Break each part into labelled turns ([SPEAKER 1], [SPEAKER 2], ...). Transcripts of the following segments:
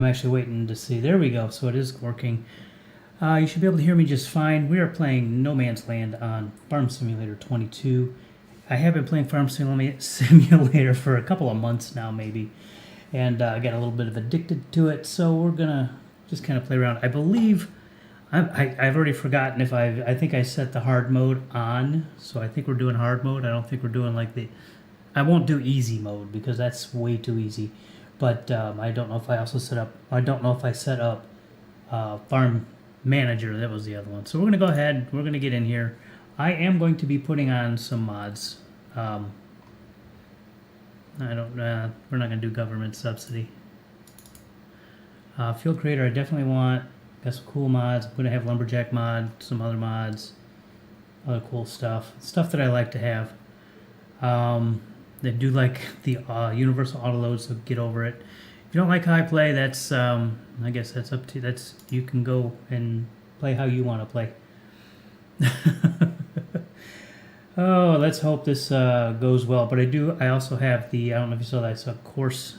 [SPEAKER 1] I'm actually waiting to see. There we go. So it is working. You should be able to hear me just fine. We are playing No Man's Land on Farm Simulator 22. I have been playing Farm Simulator for a couple of months now, maybe, and I got a little bit of addicted to it. So we're gonna just kind of play around. I believe I've already forgotten if I think I set the hard mode on. So I think we're doing hard mode. I don't think we're doing like the. I won't do easy mode because that's way too easy. But I don't know if I also set up. I don't know if I set up farm manager. That was the other one. So we're gonna go ahead. We're gonna get in here. I am going to be putting on some mods. I don't. We're not gonna do government subsidy. Field creator. I definitely want. Got some cool mods. I'm gonna have lumberjack mod. Some other mods. Other cool stuff. Stuff that I like to have. They do like the universal auto load, so get over it. If you don't like how I play, that's I guess that's up to that's you can go and play how you want to play. Oh, let's hope this goes well. But I also have the I don't know if you saw that. It's a course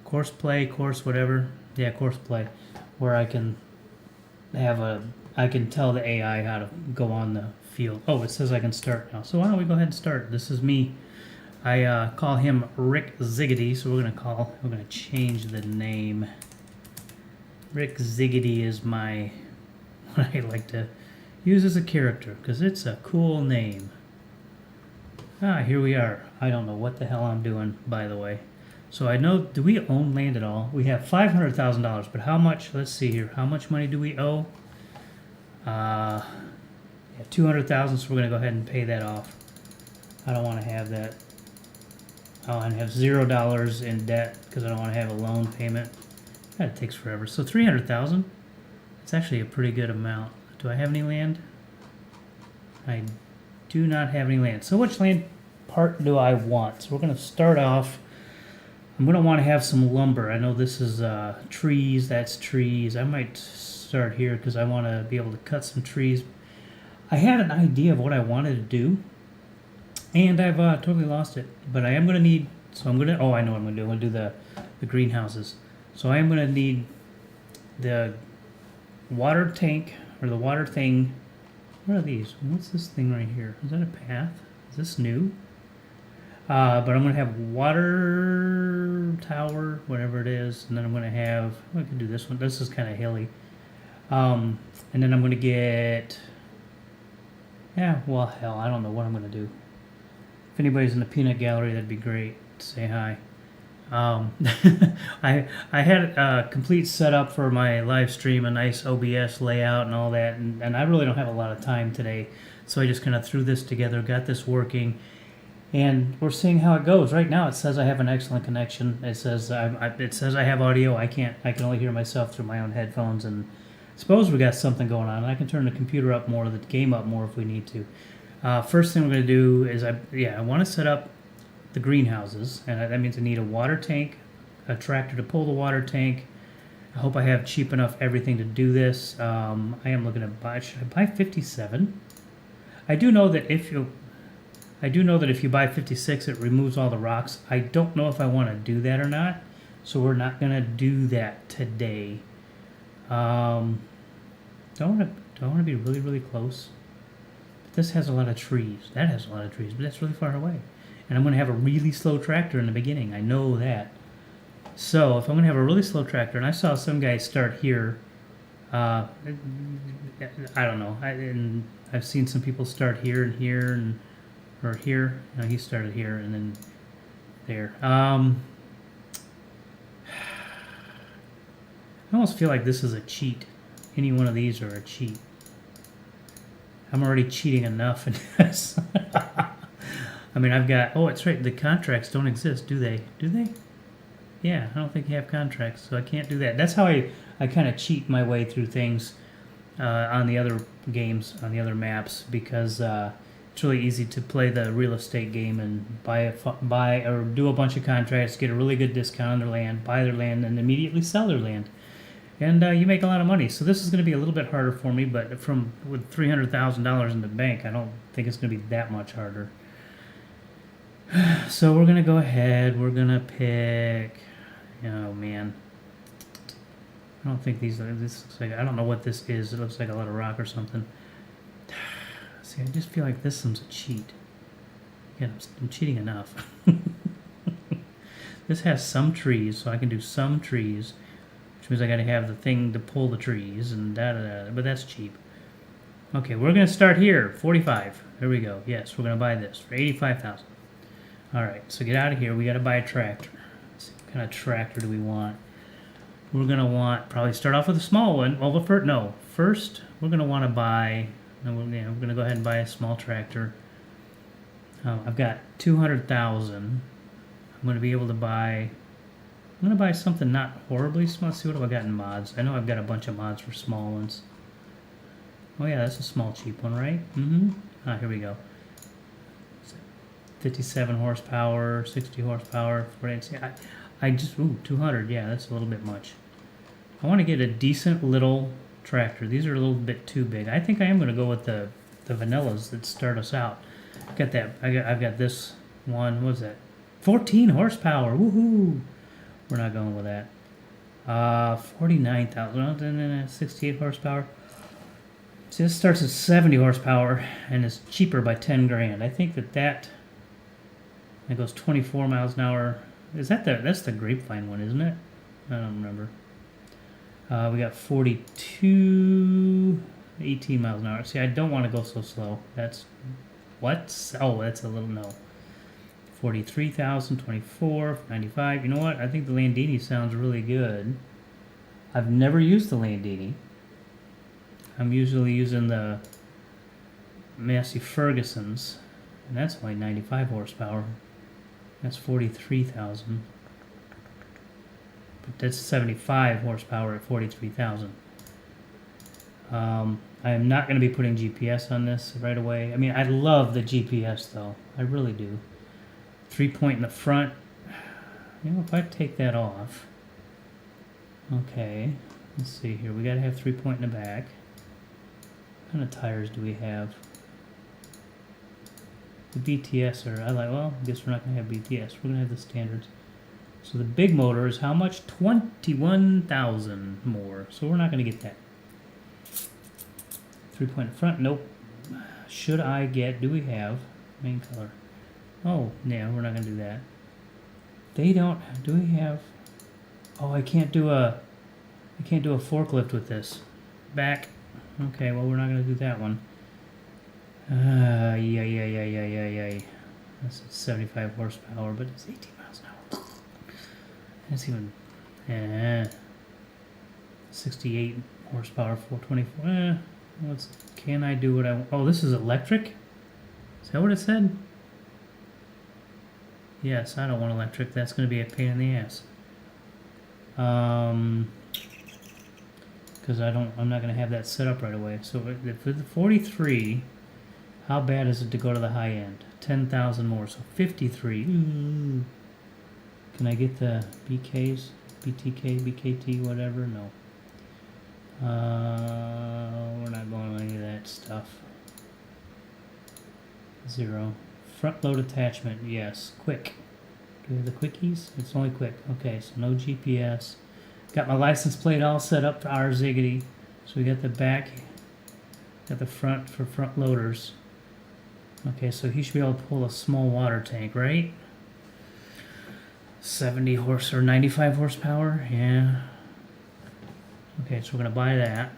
[SPEAKER 1] play, course whatever. Yeah, course play, where I can I can tell the AI how to go on the field. Oh, it says I can start now. So why don't we go ahead and start? This is me. I call him Rick Ziggity, so we're gonna change the name. Rick Ziggity is my what I like to use as a character because it's a cool name. Here we are. I don't know what the hell I'm doing, by the way. So I know, do we own land at all? We have $500,000, but how much? Let's see here. How much money do we owe? Yeah, 200,000. So we're gonna go ahead and pay that off. I don't want to have that. Oh, and have $0 in debt because I don't want to have a loan payment. That takes forever. So 300,000. It's actually a pretty good amount. Do I have any land? I do not have any land. So which land part do I want? So we're going to start off. I'm going to want to have some lumber. I know this is trees. That's trees. I might start here because I want to be able to cut some trees. I had an idea of what I wanted to do. And I've totally lost it. But I am going to need... So I'm going to... Oh, I know what I'm going to do. I'm going to do the greenhouses. So I am going to need the water tank, or the water thing. What are these? What's this thing right here? Is that a path? Is this new? But I'm going to have water tower, whatever it is. And then I'm going to have... Oh, I can do this one. This is kind of hilly. And then I'm going to get... Yeah, well, hell, I don't know what I'm going to do. If anybody's in the peanut gallery, that'd be great. Say hi. I had a complete setup for my live stream, a nice OBS layout and all that, and I really don't have a lot of time today, so I just kind of threw this together, got this working, and we're seeing how it goes. Right now, it says I have an excellent connection. It says I have audio. I can only hear myself through my own headphones, and suppose we got something going on. I can turn the computer up more, the game up more if we need to. First thing we're going to do is I want to set up the greenhouses, and that means I need a water tank, a tractor to pull the water tank. I hope I have cheap enough everything to do this. I am looking at should I buy 57? I do know that if you buy 56, it removes all the rocks. I don't know if I want to do that or not, so we're not going to do that today. Don't want to be really, really close. This has a lot of trees. That has a lot of trees, but that's really far away. And I'm going to have a really slow tractor in the beginning. I know that. So if I'm going to have a really slow tractor, and I saw some guys start here. I don't know. I've seen some people start here and here or here. No, he started here and then there. I almost feel like this is a cheat. Any one of these are a cheat. I'm already cheating enough in this. I mean, I've got... Oh, it's right. The contracts don't exist, do they? Do they? Yeah, I don't think you have contracts, so I can't do that. That's how I kind of cheat my way through things on the other games, on the other maps, because it's really easy to play the real estate game and buy or do a bunch of contracts, get a really good discount on their land, buy their land, and immediately sell their land. And you make a lot of money. So this is going to be a little bit harder for me, but with $300,000 in the bank, I don't think it's going to be that much harder. So we're going to go ahead. We're going to pick... Oh, man. I don't think these are, this looks like, I don't know what this is. It looks like a lot of rock or something. See, I just feel like this one's a cheat. Again, I'm cheating enough. This has some trees, so I can do some trees, which means I gotta have the thing to pull the trees and da-da-da, but that's cheap. Okay, we're gonna start here, 45. There we go. Yes, we're gonna buy this for 85,000. All right, so get out of here. We gotta buy a tractor. Let's see, what kind of tractor do we want? We're gonna want, probably start off with a small one. Well, first we're gonna want to buy, we're gonna go ahead and buy a small tractor. I've got 200,000. I'm going to be able to buy, I'm going to buy something not horribly small. Let's see, what have I got in mods? I know I've got a bunch of mods for small ones. Oh yeah, that's a small cheap one, right? Ah, here we go. 57 horsepower, 60 horsepower. I just, 200, yeah, that's a little bit much. I want to get a decent little tractor. These are a little bit too big. I think I am going to go with the vanillas that start us out. Got that, I've got this one, what was that? 14 horsepower, woohoo! We're not going with that. 49,000, 68 horsepower. See, this starts at 70 horsepower and is cheaper by 10 grand. I think that goes 24 miles an hour. Is that that's the Grapevine one, isn't it? I don't remember. We got 42, 18 miles an hour. See, I don't want to go so slow. That's, what? Oh, that's a little, no. 43,000, 24, 95. You know what? I think the Landini sounds really good. I've never used the Landini. I'm usually using the Massey Ferguson's, and that's only 95 horsepower. That's 43,000. But that's 75 horsepower at 43,000. I am not going to be putting GPS on this right away. I mean, I love the GPS though. I really do. 3-point in the front. You know, if I take that off. Okay, let's see here. We got to have 3-point in the back. What kind of tires do we have? The BTS are, I guess we're not going to have BTS. We're going to have the standards. So the big motor is how much? 21,000 more. So we're not going to get that. 3-point in front. Nope. Should I get, do we have main color? Oh, yeah, we're not going to do that. They don't, do we have, oh, I can't do a forklift with this. Back. Okay, well, we're not going to do that one. Yeah. That's 75 horsepower, but it's 18 miles an hour. That's even, 68 horsepower, 424. Can I do what I want? Oh, this is electric? Is that what it said? Yes, I don't want electric. That's going to be a pain in the ass. Because I'm not going to have that set up right away. So for the 43, how bad is it to go to the high end? 10,000 more, so 53. Ooh. Can I get the BKs? BTK, BKT, whatever? No. We're not going with any of that stuff. 0. Front load attachment, yes. Quick. Do we have the quickies? It's only quick. Okay, so no GPS. Got my license plate all set up for our Ziggity. So we got the back, got the front for front loaders. Okay, so he should be able to pull a small water tank, right? 70 horse or 95 horsepower, yeah. Okay, so we're gonna buy that.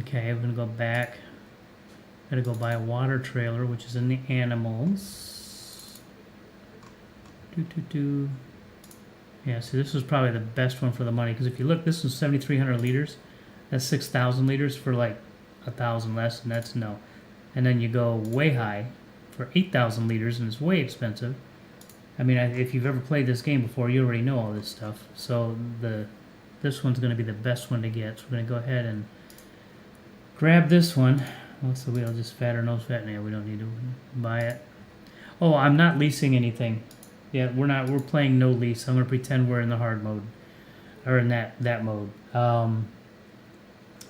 [SPEAKER 1] Okay, we're gonna go back. Gotta go buy a water trailer, which is in the animals. Yeah, see, this was probably the best one for the money, because if you look, this is 7,300 liters. That's 6,000 liters for like 1,000 less, and that's no. And then you go way high for 8,000 liters, and it's way expensive. I mean, if you've ever played this game before, you already know all this stuff. So this one's going to be the best one to get. So we're going to go ahead and grab this one. What's the wheel? Just fat or no fat? No, we don't need to buy it. Oh, I'm not leasing anything. Yeah, we're playing no lease. I'm going to pretend we're in the hard mode. Or in that mode.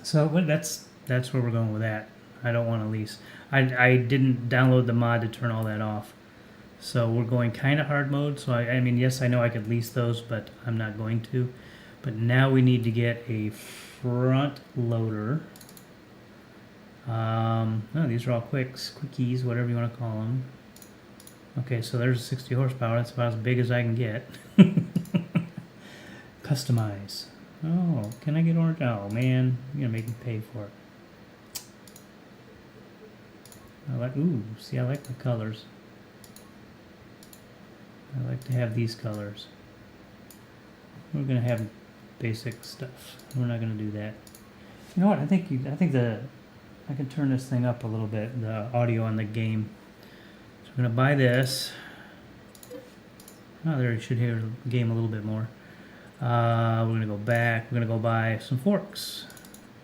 [SPEAKER 1] So that's where we're going with that. I don't want to lease. I didn't download the mod to turn all that off. So we're going kind of hard mode. So I mean, yes, I know I could lease those, but I'm not going to. But now we need to get a front loader. No, these are all quickies, whatever you want to call them. Okay, so there's 60 horsepower. That's about as big as I can get. Customize. Oh, can I get orange? Oh man, you're gonna make me pay for it. I like. Ooh, see, I like the colors. I like to have these colors. We're gonna have basic stuff. We're not gonna do that. You know what? I think I can turn this thing up a little bit. The audio on the game. So we're gonna buy this. Oh, there you should hear the game a little bit more. We're gonna go back. We're gonna go buy some forks.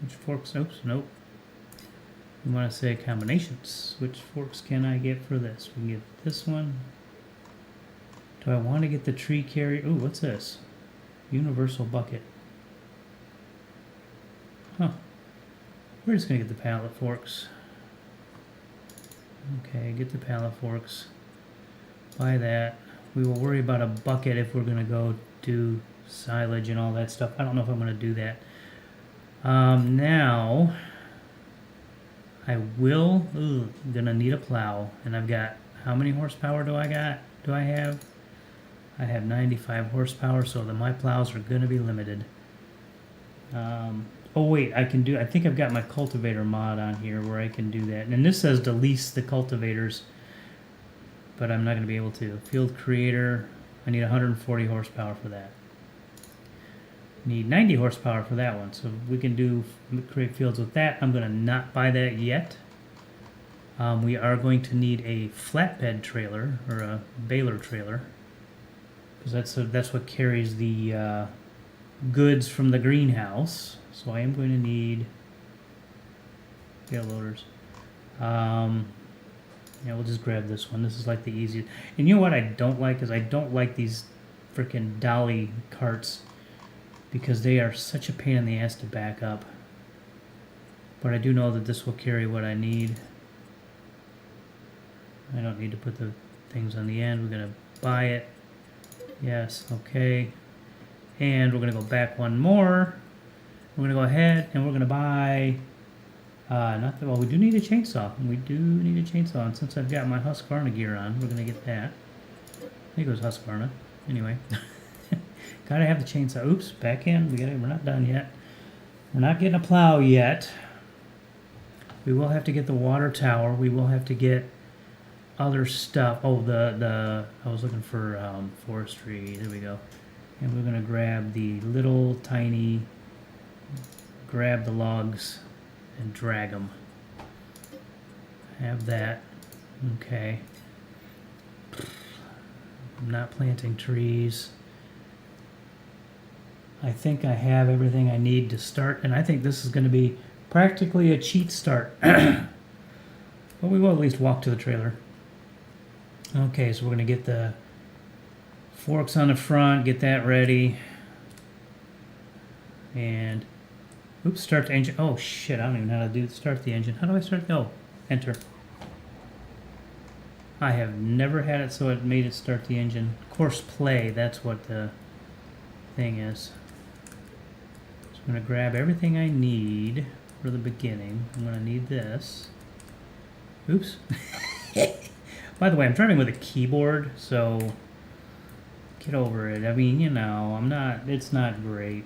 [SPEAKER 1] Which forks? Oops, nope. We want to say combinations. Which forks can I get for this? We can get this one. Do I want to get the tree carrier? Ooh, what's this? Universal bucket. Huh. We're just gonna get the pallet forks. Okay, get the pallet forks. Buy that. We will worry about a bucket if we're gonna go do silage and all that stuff. I don't know if I'm gonna do that. Now I will. Ooh, I'm gonna need a plow, and I've got how many horsepower do I got? Do I have? I have 95 horsepower, so my plows are gonna be limited. Oh wait, I think I've got my cultivator mod on here where I can do that. And this says to lease the cultivators, but I'm not going to be able to. Field creator, I need 140 horsepower for that. Need 90 horsepower for that one, so we can create fields with that. I'm going to not buy that yet. We are going to need a flatbed trailer, or a baler trailer, because that's what carries the goods from the greenhouse. So I am going to need loaders. Yeah, we'll just grab this one. This is like the easiest. And you know what I don't like is I don't like these freaking dolly carts because they are such a pain in the ass to back up. But I do know that this will carry what I need. I don't need to put the things on the end. We're going to buy it. Yes, okay. And we're going to go back one more. We're going to go ahead and we're going to buy, well, we do need a chainsaw. We do need a chainsaw. And since I've got my Husqvarna gear on, we're going to get that. There goes Husqvarna. Anyway. Gotta have the chainsaw. Oops, back in. We're not done yet. We're not getting a plow yet. We will have to get the water tower. We will have to get other stuff. Oh, I was looking for forestry. There we go. And we're going to grab the little tiny, grab the logs and drag them. Have that. Okay. I'm not planting trees. I think I have everything I need to start, and I think this is going to be practically a cheat start. But we will at least walk to the trailer. Okay, so we're going to get the forks on the front, get that ready. And, oops, start the engine. Oh shit, I don't even know how to start the engine. How do I start? Oh, enter. I have never had it so it made it start the engine. Course play, that's what the thing is. So I'm going to grab everything I need for the beginning. I'm going to need this. Oops. By the way, I'm driving with a keyboard, so get over it. I mean, you know, it's not great.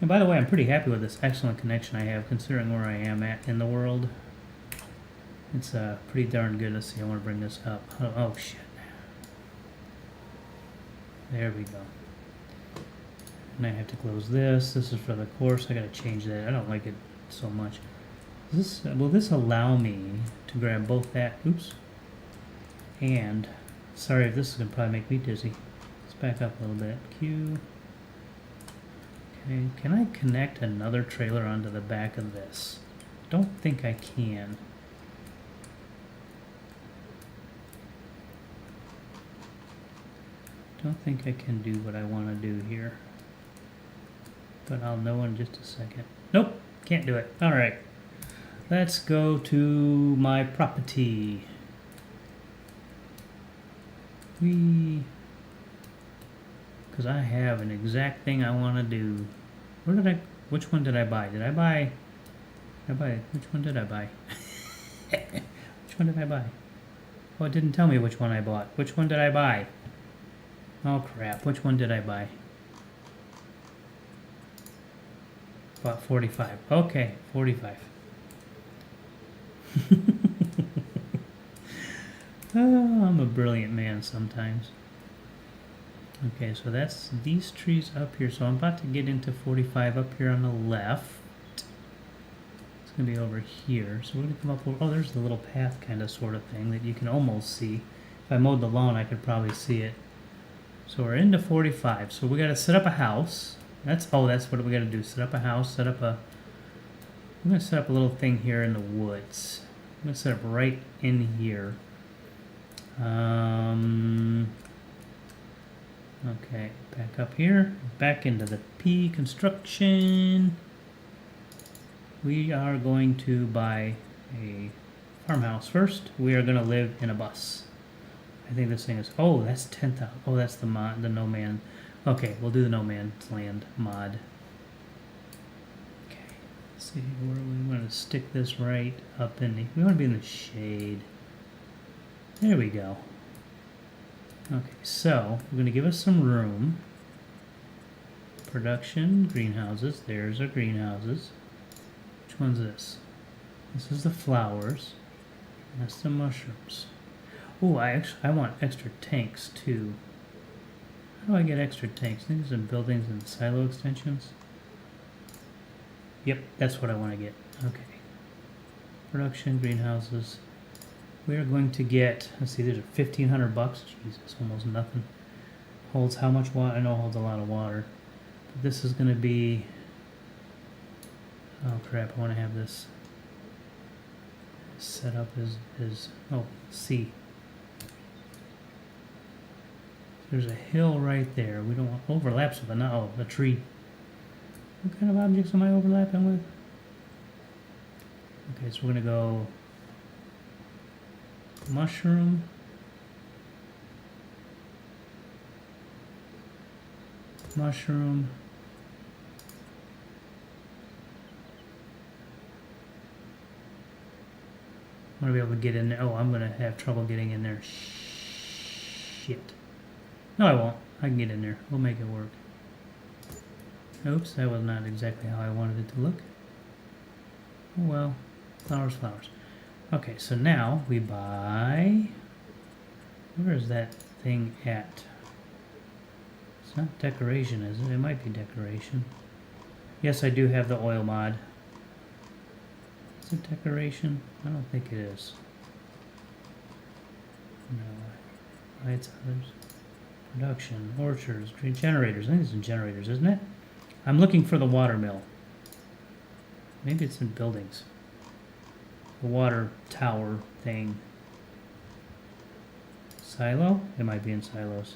[SPEAKER 1] And by the way, I'm pretty happy with this excellent connection I have considering where I am at in the world. It's pretty darn good. Let's see, I want to bring this up. Oh shit. There we go. And I have to close this. This is for the course. I gotta change that. I don't like it so much. Will this allow me to grab both that? Oops. And, sorry if this is gonna probably make me dizzy. Let's back up a little bit. Q. Okay, can I connect another trailer onto the back of this? Don't think I can. Don't think I can do what I want to do here. But I'll know in just a second. Nope, can't do it. Alright. Let's go to my property. Because I have an exact thing I want to do. Which one did I buy? Which one did I buy? Which one did I buy? Oh, it didn't tell me which one I bought. Which one did I buy? Oh crap, which one did I buy? Bought 45. Okay, 45. Oh, I'm a brilliant man sometimes. Okay, so that's these trees up here. So I'm about to get into 45 up here on the left. It's going to be over here. So we're going to come up over... Oh, there's the little path kind of sort of thing that you can almost see. If I mowed the lawn, I could probably see it. So we're into 45. So we got to set up a house. That's what we got to do. Set up a house, I'm going to set up a little thing here in the woods. I'm going to set up right in here. Okay, back up here, back into the P construction. We are going to buy a farmhouse first. We are going to live in a bus. I think this thing is, oh, that's 10,000. Oh, that's the mod, the no man. Okay, we'll do the no man's land mod. Okay, let's see, where we want to stick this right up in the, we want to be in the shade. There we go. Okay, so we're going to give us some room. Production, greenhouses. There's our greenhouses. Which one's this? This is the flowers. That's the mushrooms. Oh, I want extra tanks too. How do I get extra tanks? Things in buildings and silo extensions. Yep, that's what I want to get. Okay. Production, greenhouses. We are going to get, let's see, these are $1,500. Jesus, almost nothing. Holds how much water? I know it holds a lot of water. But this is going to be, oh crap, I want to have this set up as oh, C. There's a hill right there. We don't want overlaps with a tree. What kind of objects am I overlapping with? Okay, so we're going to go mushroom, mushroom, I want to be able to get in there. Oh, I'm going to have trouble getting in there. Shit. No, I won't. I can get in there. We'll make it work. Oops, that was not exactly how I wanted it to look. Oh well. Flowers, flowers. Okay, so now we buy... Where is that thing at? It's not decoration, is it? It might be decoration. Yes, I do have the oil mod. Is it decoration? I don't think it is. No. Lights, others. Production, orchards, green generators. I think it's in generators, isn't it? I'm looking for the water mill. Maybe it's in buildings. The water tower thing. Silo? It might be in silos.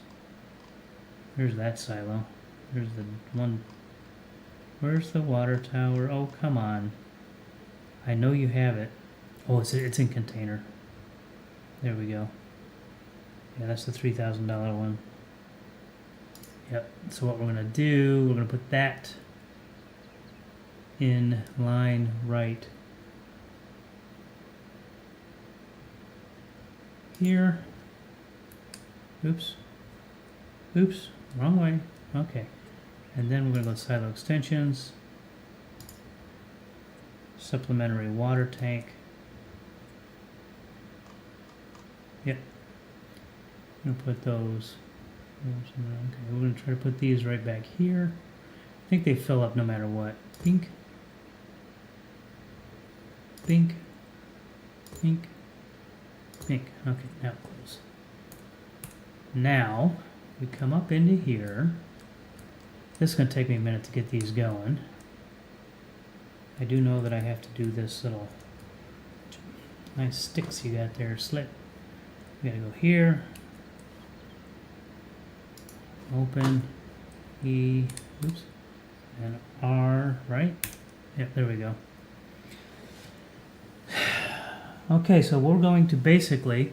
[SPEAKER 1] There's that silo. There's the one. Where's the water tower? Oh, come on. I know you have it. Oh, it's in container. There we go. Yeah, that's the $3,000 one. Yep. So what we're going to do, we're going to put that in line right here. Oops. Oops. Wrong way. Okay. And then we're going to go to silo extensions. Supplementary water tank. Yep. I'm going to put those. Okay, we're going to try to put these right back here. I think they fill up no matter what. Pink. Pink. Pink. Pink. Okay, now close. Now, we come up into here. This is going to take me a minute to get these going. I do know that I have to do this little nice sticks you got there, slit. We got to go here. Open E, oops, and R, right? Yep, there we go. Okay, so we're going to basically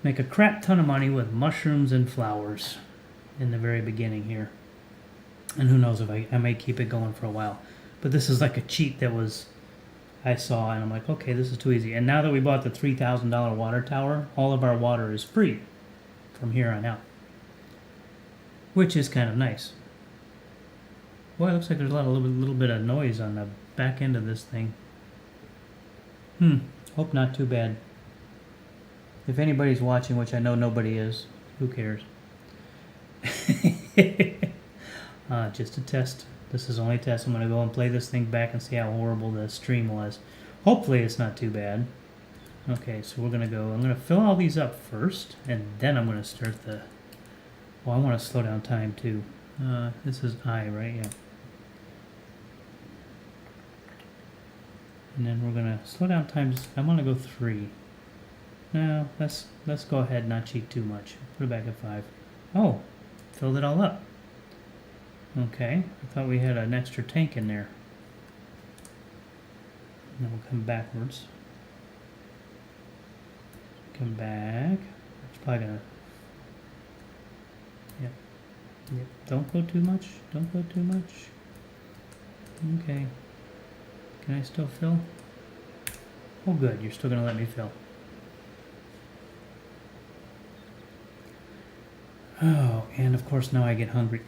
[SPEAKER 1] make a crap ton of money with mushrooms and flowers in the very beginning here. And who knows if I may keep it going for a while. But this is like a cheat that I saw, and I'm like, okay, this is too easy. And now that we bought the $3,000 water tower, all of our water is free from here on out, which is kind of nice. Boy, it looks like there's a little bit of noise on the back end of this thing. Hope not too bad. If anybody's watching, which I know nobody is, who cares? Just a test. This is only a test. I'm going to go and play this thing back and see how horrible the stream was. Hopefully it's not too bad. Okay, so we're going to go. I'm going to fill all these up first, and then I'm going to start the... Well, I want to slow down time, too. This is I, right? Yeah. And then we're going to slow down time. I want to go 3. No, let's go ahead and not cheat too much. Put it back at 5. Oh, filled it all up. Okay, I thought we had an extra tank in there. Then we'll come backwards. Come back. It's probably gonna... Yep. Don't go too much. Don't go too much. Okay. Can I still fill? Oh good, you're still gonna let me fill. Oh, and of course now I get hungry.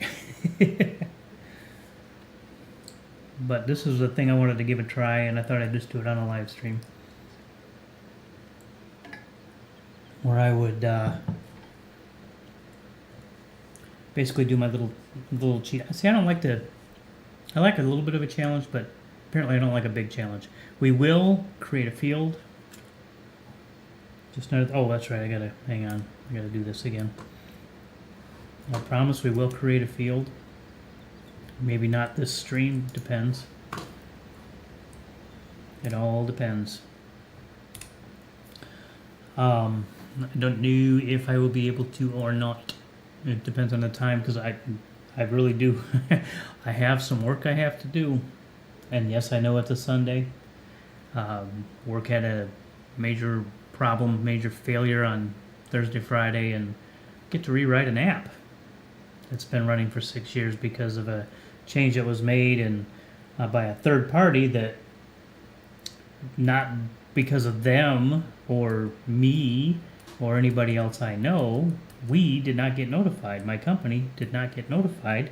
[SPEAKER 1] But this is the thing I wanted to give a try, and I thought I'd just do it on a live stream. Where I would basically do my little cheat. See, I don't like to... I like a little bit of a challenge, but apparently I don't like a big challenge. We will create a field. Just not... Oh, that's right, I gotta... Hang on. I gotta do this again. I promise we will create a field. Maybe not this stream, depends. It all depends. I don't know if I will be able to or not. It depends on the time, because I really do. I have some work I have to do. And yes, I know it's a Sunday. Work had a major problem, major failure on Thursday, Friday, and get to rewrite an app. It's been running for 6 years because of a change that was made and by a third party that, not because of them or me or anybody else I know, we did not get notified. My company did not get notified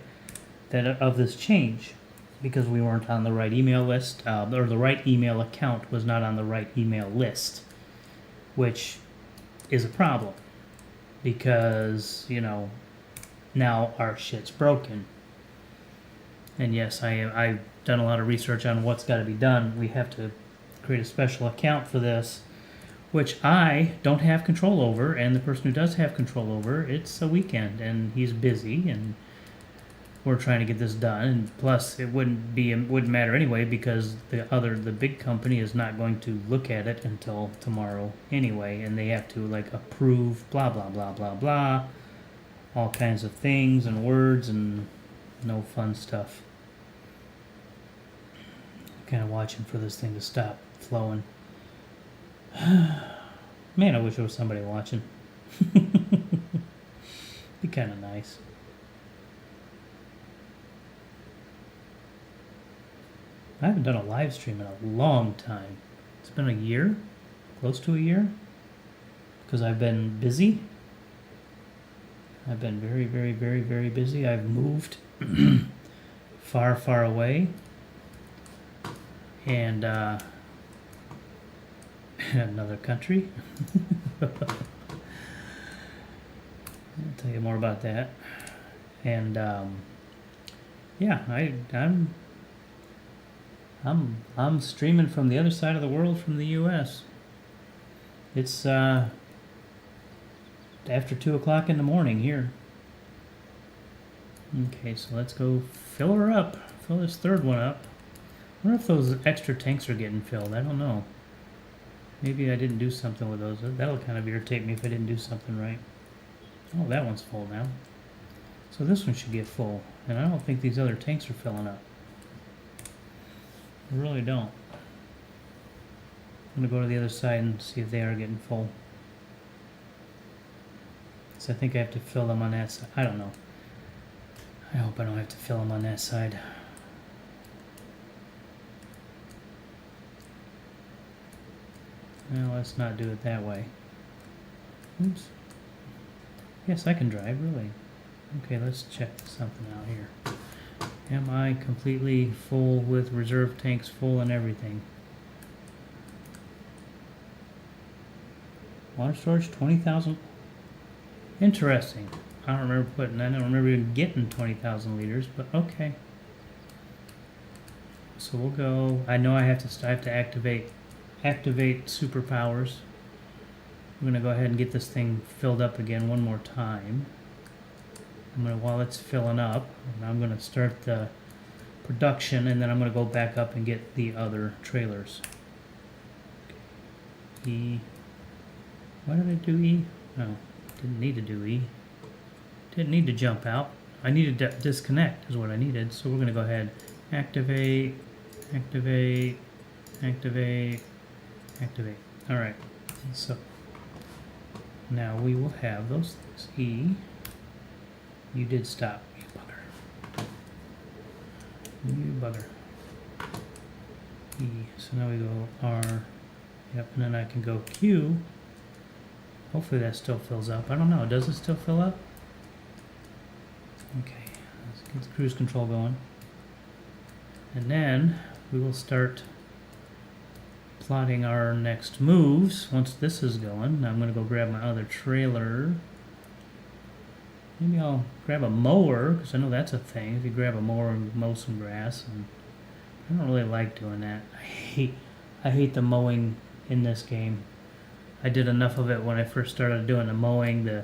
[SPEAKER 1] that of this change because we weren't on the right email list, or the right email account was not on the right email list, which is a problem because, you know, now our shit's broken. And yes, I've done a lot of research on what's got to be done. We have to create a special account for this, which I don't have control over, and the person who does have control over, it's a weekend, and he's busy, and we're trying to get this done. And plus, it wouldn't matter anyway, because the big company is not going to look at it until tomorrow anyway, and they have to like approve blah blah blah blah blah, all kinds of things and words and no fun stuff. Kind of watching for this thing to stop flowing. Man, I wish there was somebody watching. Be kind of nice. I haven't done a live stream in a long time. It's been a year, close to a year, because I've been busy. I've been very, very, very, very busy. I've moved far, far away. And another country. I'll tell you more about that. And yeah, I'm streaming from the other side of the world, from the U.S. It's after 2 o'clock in the morning here. Okay, so let's go fill her up. Fill this third one up. I wonder if those extra tanks are getting filled. I don't know. Maybe I didn't do something with those. That'll kind of irritate me if I didn't do something right. Oh, that one's full now. So this one should get full. And I don't think these other tanks are filling up. I really don't. I'm going to go to the other side and see if they are getting full. Because I think I have to fill them on that side. I don't know. I hope I don't have to fill them on that side. Well, let's not do it that way. Oops. Yes, I can drive, really. Okay, let's check something out here. Am I completely full with reserve tanks full and everything? Water storage, 20,000? Interesting. I don't remember even getting 20,000 liters, but okay. So we'll go, I know I have to activate superpowers. I'm gonna go ahead and get this thing filled up again one more time. While it's filling up, I'm gonna start the production, and then I'm gonna go back up and get the other trailers. E. Why did I do E? No, didn't need to do E. Didn't need to jump out. I needed to disconnect is what I needed. So we're gonna go ahead, activate. All right. So now we will have those things. E. You did stop, you bugger. You bugger. E. So now we go R. Yep, and then I can go Q. Hopefully that still fills up. I don't know. Does it still fill up? Okay. Let's get the cruise control going. And then we will start plotting our next moves once this is going. Now I'm going to go grab my other trailer. Maybe I'll grab a mower, because I know that's a thing. If you grab a mower and mow some grass, and I don't really like doing that. I hate the mowing in this game. I did enough of it when I first started doing the mowing, the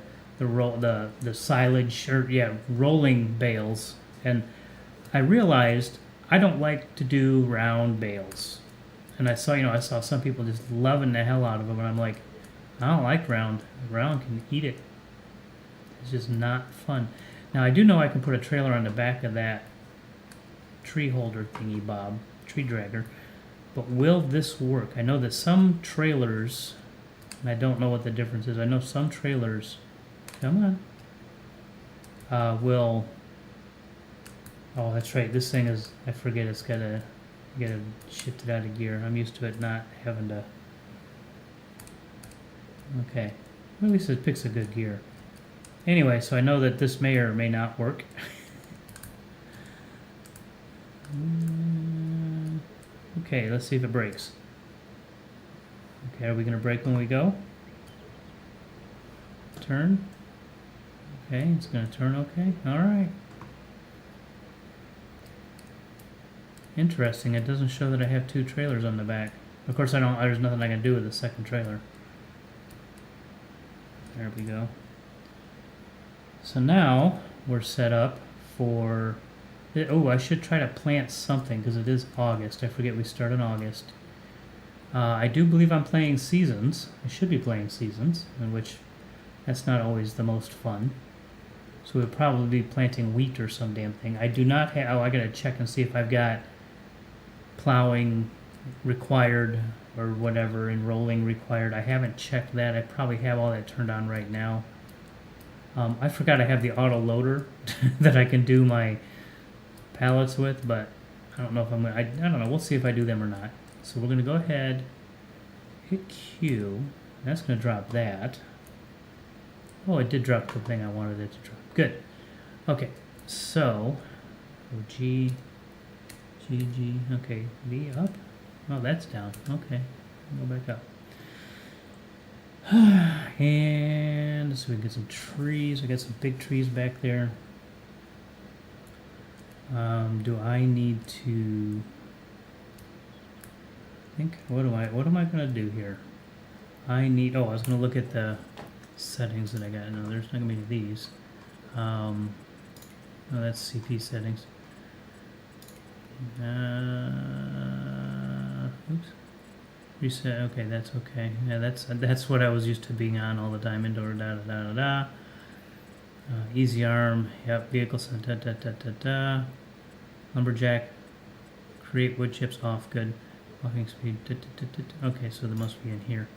[SPEAKER 1] silage, or rolling bales, and I realized I don't like to do round bales. And I saw some people just loving the hell out of them, and I'm like, I don't like round. Round can eat it. It's just not fun. Now I do know I can put a trailer on the back of that tree holder thingy bob, tree dragger, but will this work? I know that some trailers, and I don't know what the difference is, I know some trailers, come on, will, oh that's right, this thing is, I forget it's gotta shift it out of gear. I'm used to it not having to, okay, at least it picks a good gear. Anyway, so I know that this may or may not work. Okay, let's see if it breaks. Okay, are we going to brake when we go? Turn. Okay, it's going to turn okay. Alright. Interesting, it doesn't show that I have two trailers on the back. Of course, there's nothing I can do with the second trailer. There we go. So now we're set up for, oh, I should try to plant something because it is August. I forget we start in August. I do believe I'm playing seasons. I should be playing seasons, in which that's not always the most fun. So we'll probably be planting wheat or some damn thing. I do not have, oh, I gotta check and see if I've got plowing required or whatever, and rolling required. I haven't checked that. I probably have all that turned on right now. I forgot I have the auto loader that I can do my pallets with, but I don't know if I don't know. We'll see if I do them or not. So we're going to go ahead, hit Q. That's going to drop that. Oh, it did drop the thing I wanted it to drop. Good. Okay, so G. Okay, V up. Oh, that's down. Okay, go back up. And so we can get some trees. I got some big trees back there. Do I need to think? What am I gonna do here? I was gonna look at the settings that I got. No, there's not gonna be any of these. No, that's CP settings. Oops. Reset. Okay, that's okay. Yeah, that's what I was used to being on all the time. Indoor. Easy arm. Yep. Vehicle. Lumberjack. Create wood chips off. Good. Walking speed. Okay, so they must be in here.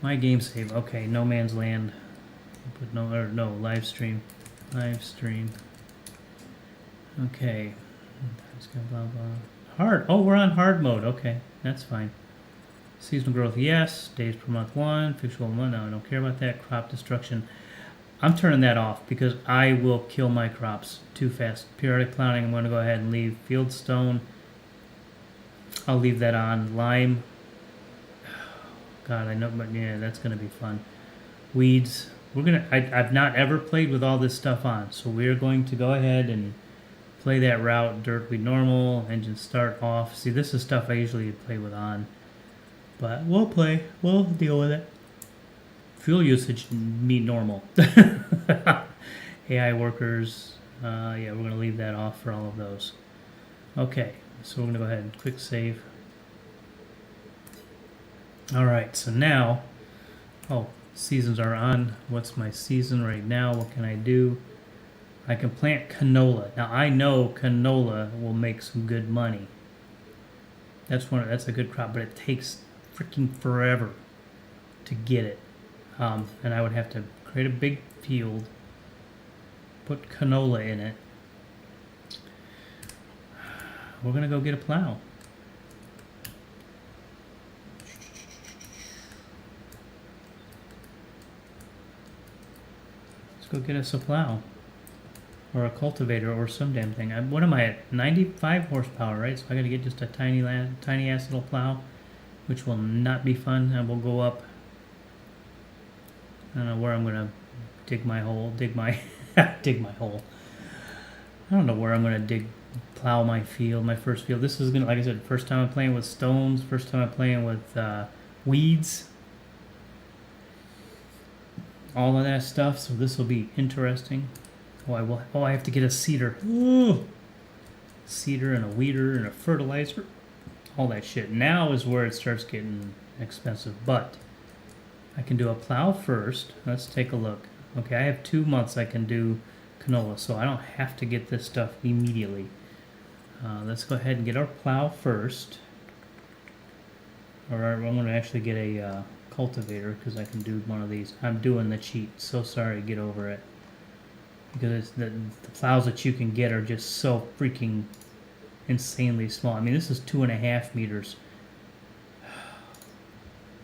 [SPEAKER 1] My game save. Okay, No Man's Land. Put no live stream. Live stream. Okay. Blah, blah. Hard. Oh, we're on hard mode. Okay, that's fine. Seasonal growth, yes. Days per month, 1. Fictional 1, no, I don't care about that. Crop destruction. I'm turning that off because I will kill my crops too fast. Periodic plowing, I'm going to go ahead and leave. Fieldstone, I'll leave that on. Lime, God, I know, but yeah, that's going to be fun. Weeds, I've not ever played with all this stuff on, so we're going to go ahead and play that route. Dirt, weed, normal, engine start, off. See, this is stuff I usually play with on, but we'll deal with it. Fuel usage, me normal. AI workers, yeah, we're going to leave that off for all of those. Okay, so we're going to go ahead and quick save. Alright, so now, seasons are on. What's my season right now? What can I do? I can plant canola. Now I know canola will make some good money. That's a good crop, but it takes freaking forever to get it. And I would have to create a big field, put canola in it. We're gonna go get a plow. Let's go get us a plow. Or a cultivator or some damn thing. What am I at? 95 horsepower, right? So I gotta get just a tiny ass little plow, which will not be fun. And we'll go up. I don't know where I'm gonna dig my hole. Dig my hole. I don't know where I'm gonna plow my field, my first field. This is gonna, like I said, first time I'm playing with stones. First time I'm playing with weeds. All of that stuff. So this will be interesting. I have to get a seeder. Ooh. Seeder and a weeder and a fertilizer. All that shit. Now is where it starts getting expensive, but I can do a plow first. Let's take a look. Okay, I have 2 months I can do canola, so I don't have to get this stuff immediately. Let's go ahead and get our plow first. Or I'm going to actually get a cultivator because I can do one of these. I'm doing the cheat. So sorry, get over it. Because the plows that you can get are just so freaking insanely small. I mean, this is 2.5 meters.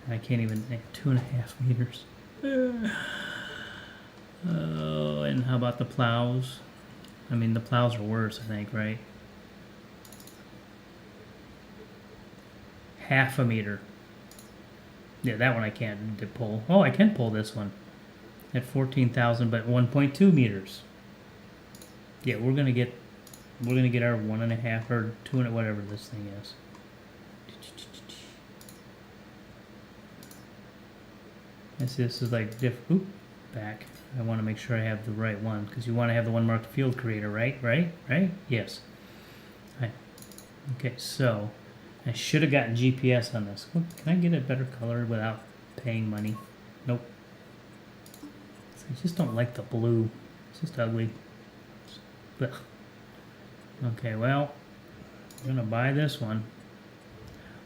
[SPEAKER 1] I can't even, 2.5 meters. Oh, and how about the plows? I mean, the plows are worse, I think, right? 0.5 meter. Yeah, that one I can't pull. Oh, I can pull this one at 14,000, but 1.2 meters. Yeah, we're gonna get our 1.5 or 2, whatever this thing is. This is like back. I want to make sure I have the right one because you want to have the one marked field creator, right? Right? Yes. Okay, so I should have gotten GPS on this. Can I get a better color without paying money? Nope. I just don't like the blue. It's just ugly. Ugh. Okay, well, I'm gonna buy this one.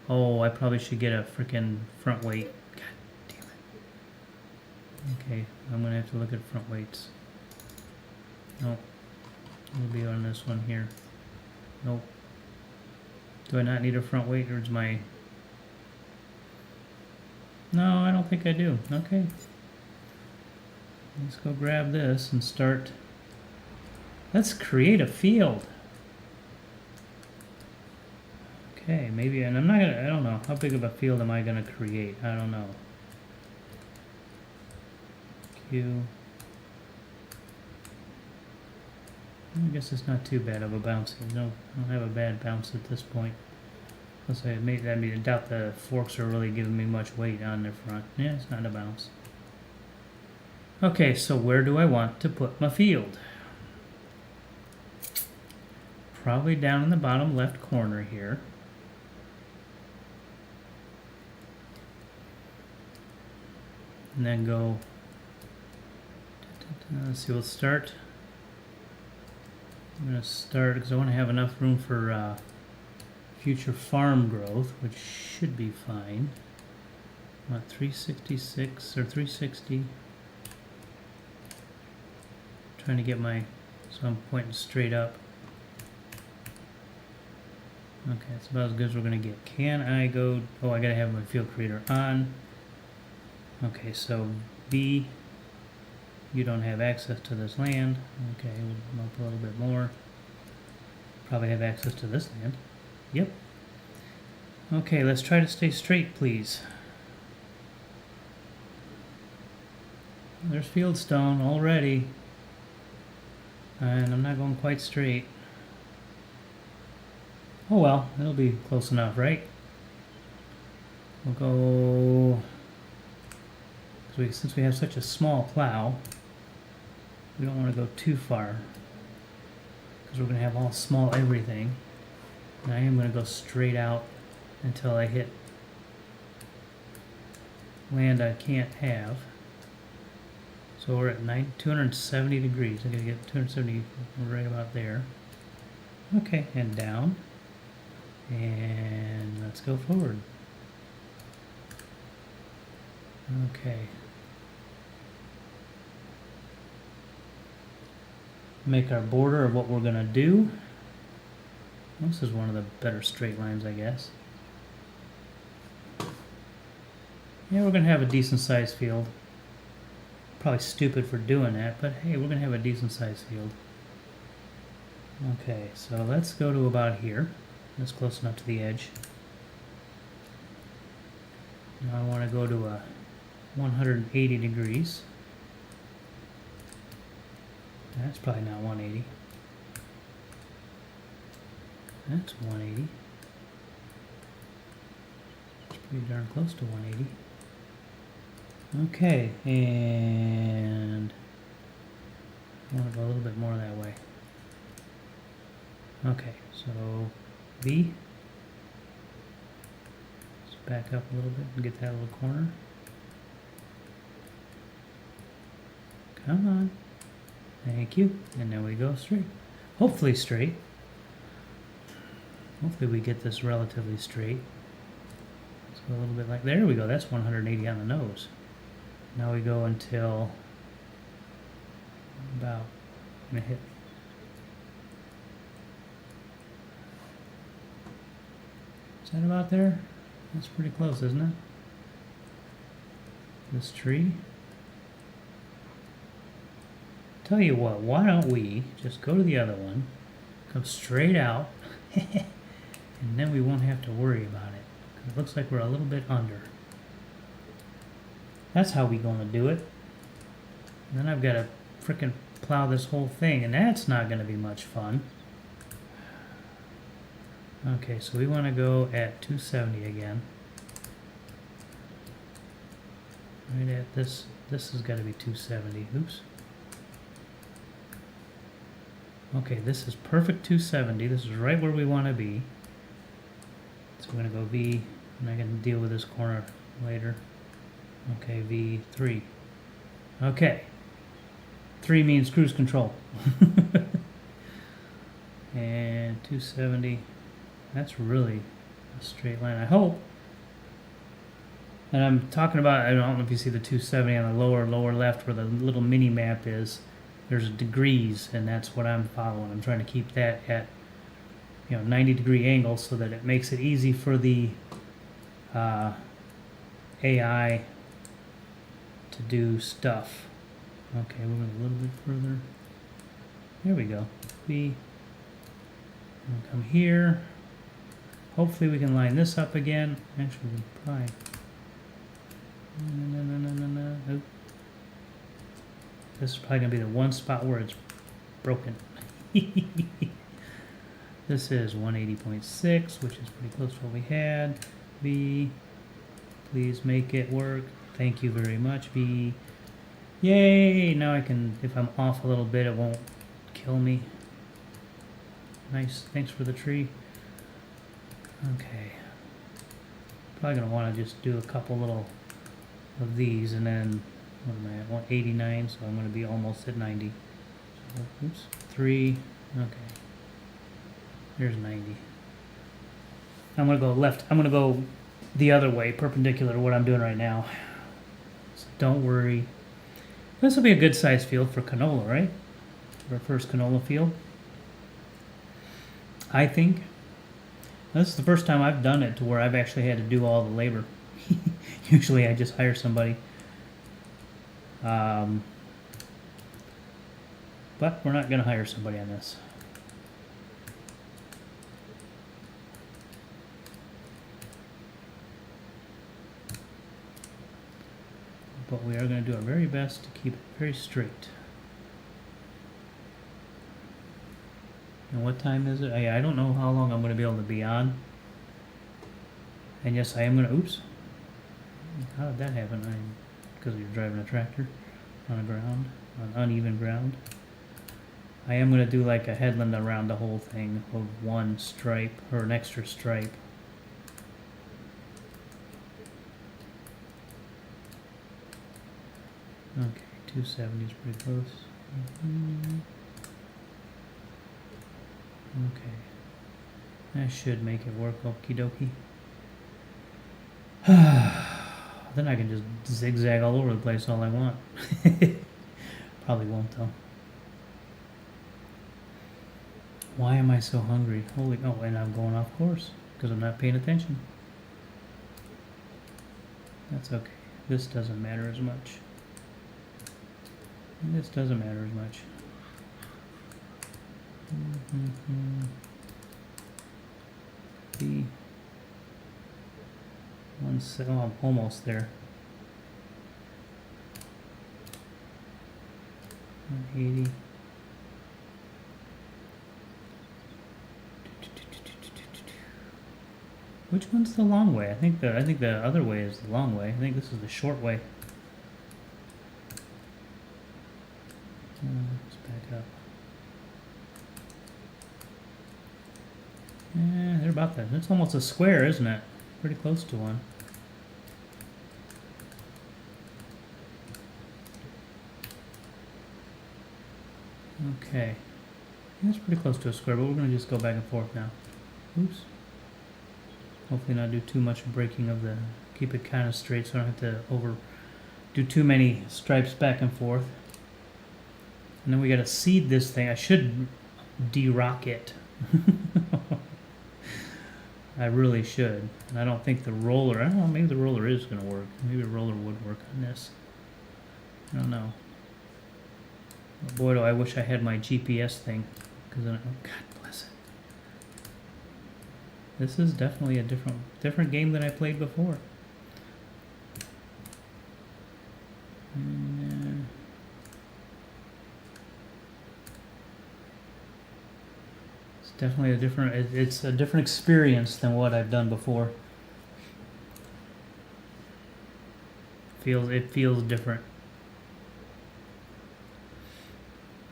[SPEAKER 1] Oh, I probably should get a freaking front weight. God damn it. Okay, I'm gonna have to look at front weights. Nope. We'll be on this one here. Nope. Do I not need a front weight, or is my... No, I don't think I do. Okay. Let's go grab this and start. Let's create a field. Okay, maybe, and I don't know. How big of a field am I gonna create? I don't know. Q. I guess it's not too bad of a bounce. No, I don't have a bad bounce at this point. Let's say I doubt the forks are really giving me much weight on their front. Yeah, it's not a bounce. Okay, so where do I want to put my field? Probably down in the bottom left corner here. And then go, let's see, we'll start. I'm going to start because I want to have enough room for future farm growth, which should be fine. About 366 or 360. trying to get my, so I'm pointing straight up. Okay, that's about as good as we're gonna get. Can I go, oh, I gotta have my field creator on. Okay, so B, you don't have access to this land. Okay, we'll up a little bit more. Probably have access to this land. Yep. Okay, let's try to stay straight, please. There's fieldstone already. And I'm not going quite straight. Oh well, it'll be close enough, right? We'll go... Since we have such a small plow, we don't want to go too far. Because we're going to have all small everything. And I am going to go straight out until I hit land I can't have. So we're at 270 degrees. I'm going to get 270 right about there. Okay, and down. And let's go forward. Okay. Make our border of what we're going to do. This is one of the better straight lines, I guess. Yeah, we're going to have a decent sized field. Probably stupid for doing that, but hey, we're going to have a decent sized field. Okay, so let's go to about here. That's close enough to the edge. Now I want to go to a 180 degrees. That's probably not 180. That's 180. It's pretty darn close to 180. Okay, and I want to go a little bit more that way. Okay, so V. Let's back up a little bit and get that little corner. Come on. Thank you. And then we go straight. Hopefully straight. Hopefully we get this relatively straight. Let's go a little bit like, there we go. That's 180 on the nose. Now we go until about, I'm gonna hit. Is that about there? That's pretty close, isn't it? This tree. Tell you what, why don't we just go to the other one, come straight out, and then we won't have to worry about it. 'Cause it looks like we're a little bit under. That's how we gonna do it. And then I've got to frickin' plow this whole thing, and that's not gonna be much fun. Okay, so we want to go at 270 again. Right at this has got to be 270. Oops. Okay, this is perfect 270. This is right where we want to be. So we're going to go V, and I can deal with this corner later. Okay, V3. Okay. 3 means cruise control. And 270. That's really a straight line, I hope. And I'm talking about, I don't know if you see the 270 on the lower left where the little mini map is. There's degrees, and that's what I'm following. I'm trying to keep that at 90-degree angle so that it makes it easy for the AI to do stuff. Okay, we're going a little bit further. There we go. We come here. Hopefully we can line this up again. Actually, we can probably. No. Nope. This is probably going to be the one spot where it's broken. This is 180.6, which is pretty close to what we had. B, please make it work. Thank you very much, B. Yay! Now I can, if I'm off a little bit, it won't kill me. Nice. Thanks for the tree. Okay. Probably going to want to just do a couple little of these, and then, what am I at? 189, so I'm going to be almost at 90. So, oops. 3. Okay. There's 90. I'm going to go left. I'm going to go the other way, perpendicular to what I'm doing right now. So don't worry. This will be a good size field for canola, right? for our first canola field. I think this is the first time I've done it to where I've actually had to do all the labor. Usually I just hire somebody. But we're not going to hire somebody on this. But we are going to do our very best to keep it very straight. And what time is it? I don't know how long I'm going to be able to be on. And yes, I am going to... Oops. How did that happen? Because you're driving a tractor on the ground, on uneven ground. I am going to do like a headland around the whole thing of one stripe, or an extra stripe. Okay, 270 is pretty close. Okay. That should make it work, okie dokie. Then I can just zigzag all over the place all I want. Probably won't though. Why am I so hungry? Holy, oh, and I'm going off course because I'm not paying attention. That's okay. This doesn't matter as much. This doesn't matter as much. The oh, I'm almost there. 180. Which one's the long way? I think the other way is the long way. I think this is the short way. Let's back up. Yeah, they're about that. It's almost a square, isn't it? Pretty close to one. Okay. That's pretty close to a square, but we're going to just go back and forth now. Oops. Hopefully not do too much breaking of the... Keep it kind of straight so I don't have to do too many stripes back and forth. And then we got to seed this thing. I should de-rock it. I really should. And I don't think the roller... I don't know, maybe the roller is going to work. Maybe the roller would work on this. I don't know. But boy, do I wish I had my GPS thing. Because then... Oh, God bless it. This is definitely a different game than I played before. It's definitely a different... It's a different experience than what I've done before. It feels different.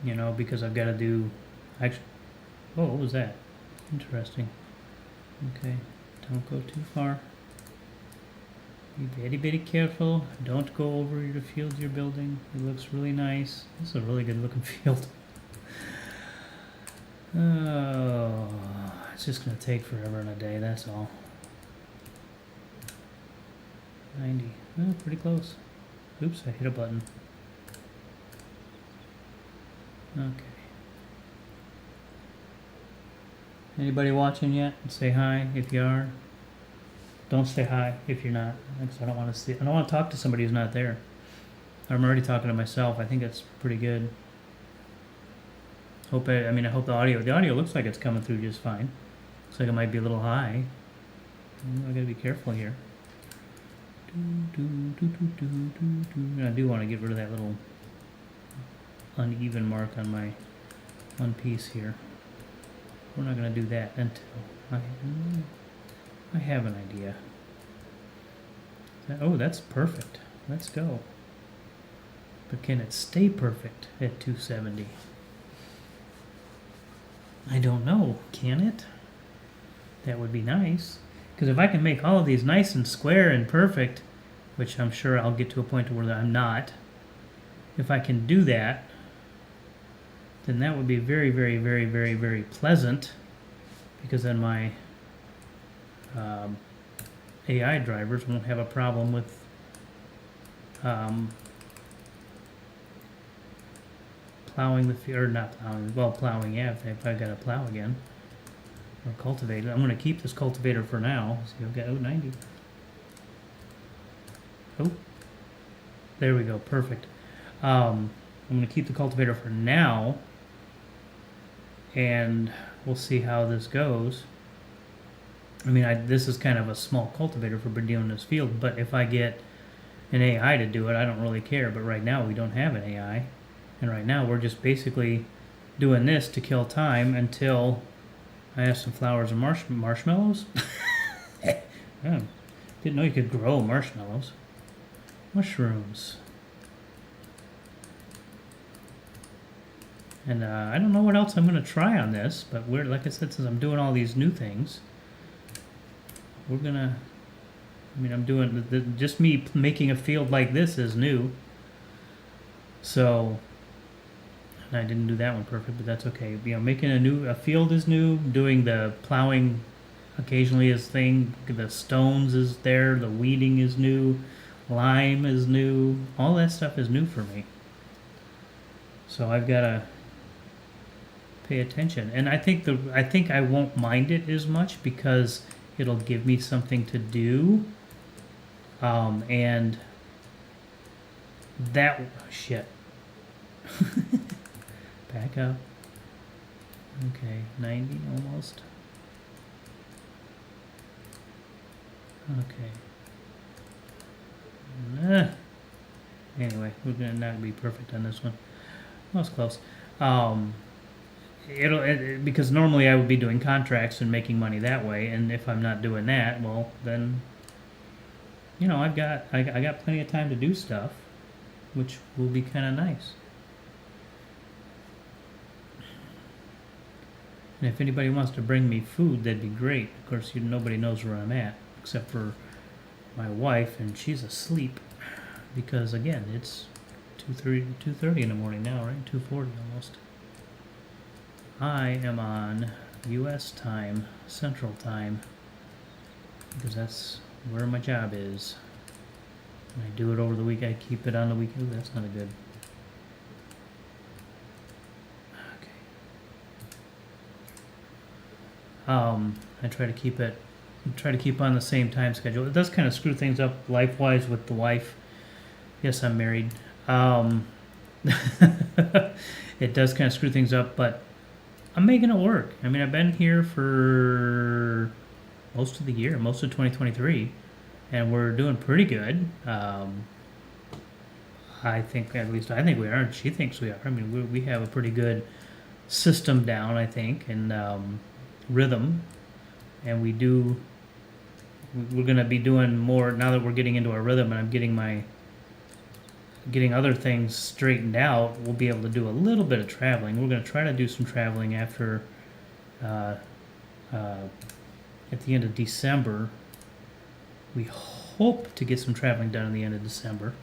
[SPEAKER 1] You know, because I've got to do... Actually, oh, what was that? Interesting. Okay, don't go too far. Be very, very careful. Don't go over the field you're building. It looks really nice. This is a really good looking field. Oh, it's just going to take forever and a day, that's all. 90. Oh, pretty close. Oops, I hit a button. Okay. Anybody watching yet? Say hi if you are. Don't say hi if you're not, because I don't want to see. I don't want to talk to somebody who's not there. I'm already talking to myself. I think it's pretty good. I hope the audio looks like it's coming through just fine. Looks like it might be a little high. I gotta be careful here. I do want to get rid of that little uneven mark on my one piece here. We're not going to do that until I have an idea. Oh, that's perfect. Let's go. But can it stay perfect at 270? I don't know. Can it? That would be nice. Because if I can make all of these nice and square and perfect, which I'm sure I'll get to a point where I'm not, if I can do that, then that would be very, very, very, very, very pleasant, because then my AI drivers won't have a problem with plowing the field, or not plowing, well, plowing, yeah, if I probably got to plow again. Or cultivate it. I'm going to keep this cultivator for now. So you'll get, 90. Oh, there we go, perfect. I'm going to keep the cultivator for now, and we'll see how this goes. I mean, this is kind of a small cultivator for doing this field, but if I get an AI to do it, I don't really care. But right now we don't have an AI, and right now we're just basically doing this to kill time until I have some flowers and marshmallows. Yeah, didn't know you could grow marshmallows. Mushrooms. And I don't know what else I'm going to try on this, but like I said, since I'm doing all these new things, we're going to, I mean, I'm doing, just me making a field like this is new. So, and I didn't do that one perfect, but that's okay. You know, making a field is new, doing the plowing occasionally is thing, the stones is there, the weeding is new, lime is new, all that stuff is new for me. So I've got to pay attention, and I think I won't mind it as much because it'll give me something to do, and that shit. Back up. Okay, 90 almost. Okay. Anyway, we're gonna not be perfect on this one. That was close. Because normally I would be doing contracts and making money that way, and if I'm not doing that, well then, you know, I got plenty of time to do stuff, which will be kind of nice. And if anybody wants to bring me food, that'd be great. Of course, nobody knows where I'm at except for my wife, and she's asleep because again, it's 2:30 in the morning now, right? 2:40 almost. I am on U.S. time, Central time, because that's where my job is. And I do it over the week. I keep it on the weekend. Ooh, that's not a good. Okay. I try to keep on the same time schedule. It does kind of screw things up life-wise with the wife. Yes, I'm married. It does kind of screw things up, but I'm making it work. I mean, I've been here for most of the year, most of 2023, and we're doing pretty good. I think we are, and she thinks we are. I mean, we have a pretty good system down, I think, and rhythm, and we're going to be doing more now that we're getting into our rhythm, and I'm getting other things straightened out. We'll be able to do a little bit of traveling. We're going to try to do some traveling after at the end of December. We hope to get some traveling done at the end of December.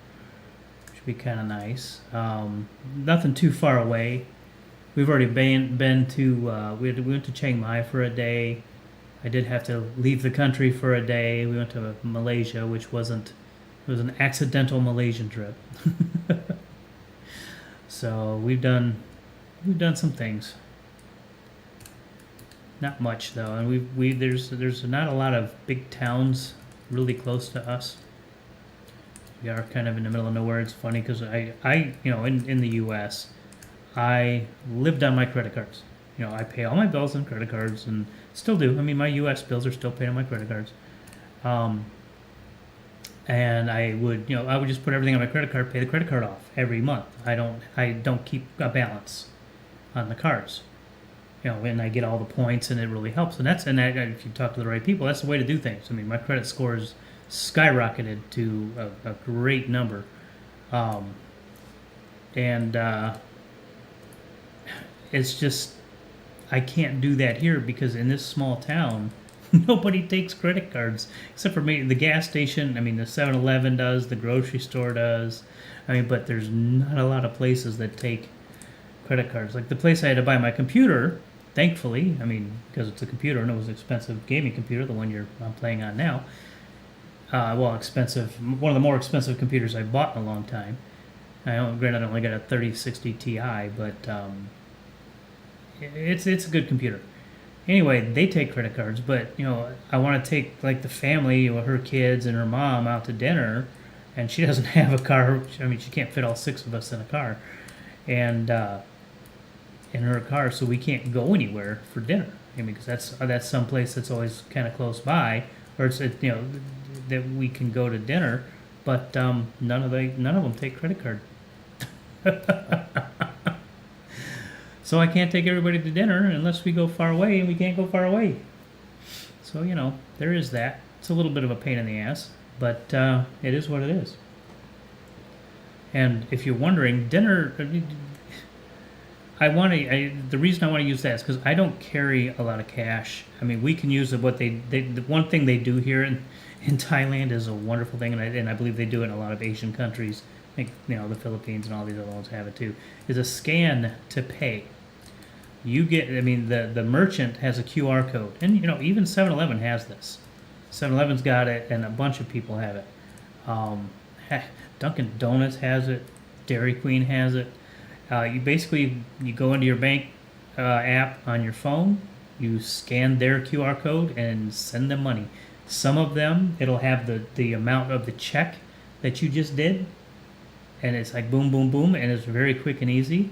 [SPEAKER 1] Should be kind of nice. Nothing too far away. We've already been to we went to Chiang Mai for a day. I did have to leave the country for a day. We went to Malaysia, which wasn't. It was an accidental Malaysian trip. So we've done some things. Not much though, and there's not a lot of big towns really close to us. We are kind of in the middle of nowhere. It's funny because I in the U.S. I lived on my credit cards. You know, I pay all my bills on credit cards and still do. I mean, my U.S. bills are still paid on my credit cards. And I would just put everything on my credit card, pay the credit card off every month. I don't keep a balance on the cards. You know, and I get all the points, and it really helps. And if you talk to the right people, that's the way to do things. I mean, my credit scores skyrocketed to a great number, and it's just I can't do that here because in this small town, nobody takes credit cards except for maybe the gas station. I mean, the 7-Eleven does, the grocery store does. I mean, but there's not a lot of places that take credit cards. Like the place I had to buy my computer, thankfully, I mean, because it's a computer and it was an expensive gaming computer, the one I'm playing on now. Expensive. One of the more expensive computers I've bought in a long time. Granted, I only got a 3060 Ti, but it's a good computer. Anyway, they take credit cards, but I want to take like the family or her kids and her mom out to dinner, and she doesn't have a car. I mean, she can't fit all six of us in a car, and in her car, so we can't go anywhere for dinner. I mean, because that's some place that's always kind of close by, or it's that we can go to dinner, but none of them take credit card. So I can't take everybody to dinner unless we go far away, and we can't go far away. So there is that. It's a little bit of a pain in the ass, but it is what it is. And if you're wondering, dinner. The reason I want to use that is because I don't carry a lot of cash. I mean, we can use the one thing they do here in Thailand is a wonderful thing, and I believe they do it in a lot of Asian countries. I think the Philippines and all these other ones have it too. Is a scan to pay. The merchant has a QR code, and even 7-Eleven has this. 7-Eleven's got it, and a bunch of people have it. Dunkin' Donuts has it. Dairy Queen has it. You go into your bank app on your phone, you scan their QR code and send them money. Some of them, it'll have the amount of the check that you just did, and it's like boom, boom, boom, and it's very quick and easy.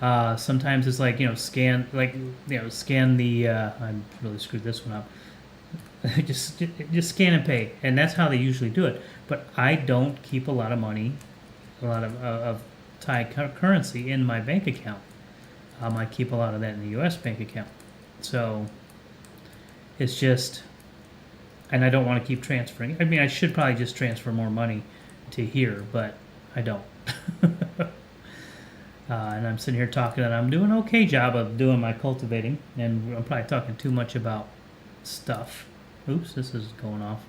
[SPEAKER 1] Sometimes it's like scan the. I really screwed this one up. just scan and pay, and that's how they usually do it. But I don't keep a lot of money, a lot of Thai currency in my bank account. I keep a lot of that in the U.S. bank account. So it's just, and I don't want to keep transferring. I mean, I should probably just transfer more money to here, but I don't. And I'm sitting here talking, and I'm doing an okay job of doing my cultivating, and I'm probably talking too much about stuff. Oops, this is going off.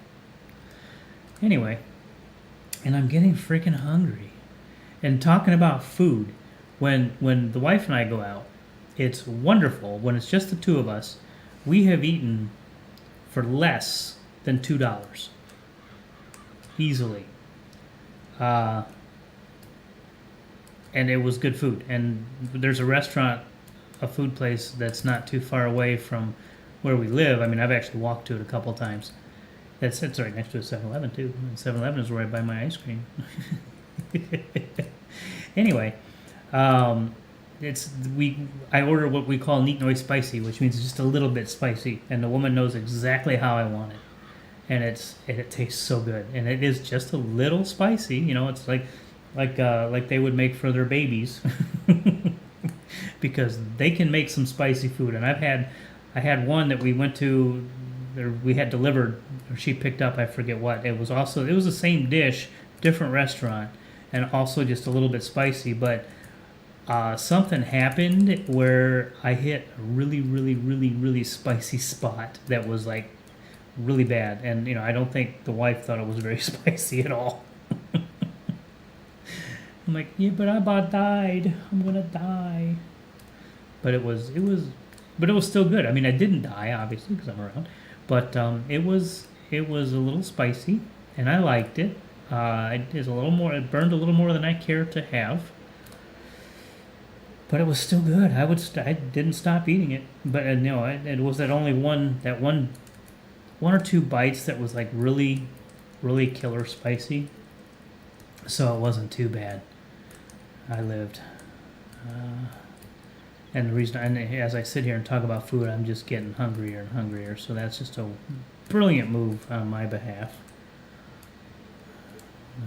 [SPEAKER 1] Anyway, and I'm getting freaking hungry. And talking about food, when the wife and I go out, it's wonderful. When it's just the two of us, we have eaten for less than $2 easily. And it was good food. And there's a restaurant, a food place that's not too far away from where we live. I mean, I've actually walked to it a couple times. It's right next to a 7-Eleven too. 7-Eleven is where I buy my ice cream. Anyway, I order what we call neat noise spicy, which means just a little bit spicy, and the woman knows exactly how I want it, and it tastes so good, and it is just a little spicy. It's like they would make for their babies, because they can make some spicy food. And I had one that we went to, or we had delivered, or she picked up. I forget what. It was the same dish, different restaurant, and also just a little bit spicy. But something happened where I hit a really, really, really, really spicy spot that was like really bad. And I don't think the wife thought it was very spicy at all. I'm like, yeah, but I about died. I'm gonna die. But it was still good. I mean, I didn't die obviously because I'm around, but it was a little spicy, and I liked it. It burned a little more than I care to have, but it was still good. I didn't stop eating it, but it was that one or two bites that was like really, really killer spicy. So it wasn't too bad. I lived. And the reason, and as I sit here and talk about food, I'm just getting hungrier and hungrier. So that's just a brilliant move on my behalf.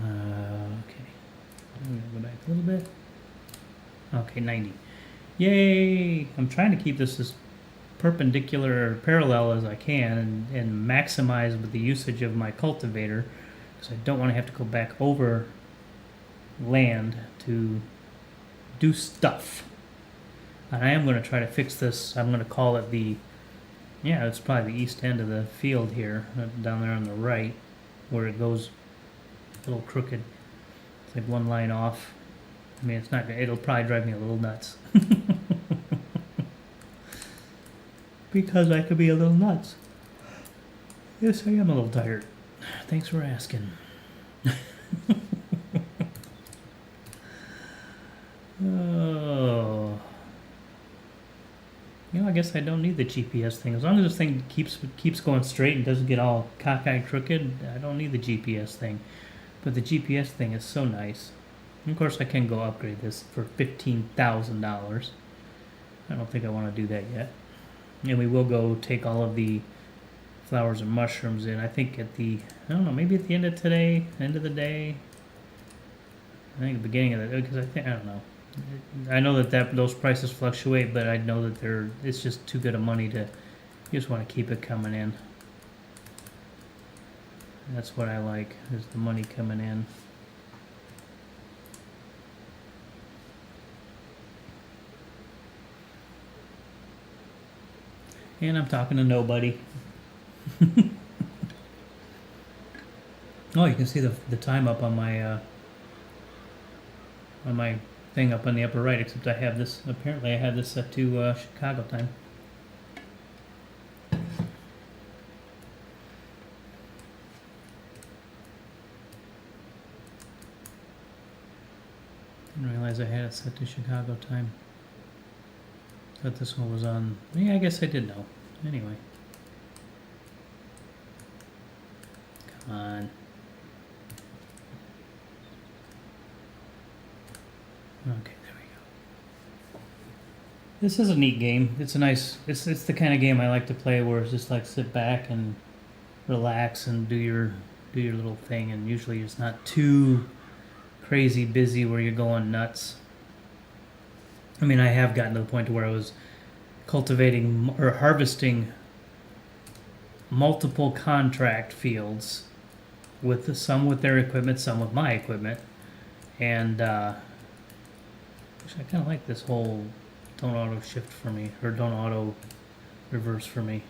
[SPEAKER 1] Okay. I'm going to go back a little bit. Okay, 90. Yay! I'm trying to keep this as perpendicular or parallel as I can, and maximize with the usage of my cultivator, because I don't want to have to go back over land to do stuff. And I am going to try to fix this. I'm going to call it it's probably the east end of the field here, down there on the right, where it goes a little crooked. It's like one line off. I mean, it'll probably drive me a little nuts. Because I could be a little nuts. Yes, I am a little tired. Thanks for asking. Oh. You know, I guess I don't need the GPS thing. As long as this thing keeps going straight and doesn't get all cockeyed crooked, I don't need the GPS thing. But the GPS thing is so nice. And of course, I can go upgrade this for $15,000. I don't think I want to do that yet. And we will go take all of the flowers and mushrooms in. I think I don't know, maybe at the end of today, end of the day. I think the beginning of the, because I don't know. I know that those prices fluctuate, but I know that it's just too good of money to, you just want to keep it coming in. That's what I like, is the money coming in. And I'm talking to nobody. Oh, you can see the time up on my thing up on the upper right, except I have this, apparently I have this set to Chicago time. Didn't realize I had it set to Chicago time. Thought this one was on, yeah, I guess I did know. Anyway. Come on. Okay, there we go. This is a neat game. It's a nice, it's the kind of game I like to play where it's just like sit back and relax and do your little thing, and usually it's not too crazy busy where you're going nuts. I mean, I have gotten to the point where I was cultivating or harvesting multiple contract fields with some with their equipment, some with my equipment, and actually I kind of like this whole don't auto shift for me, or don't auto reverse for me.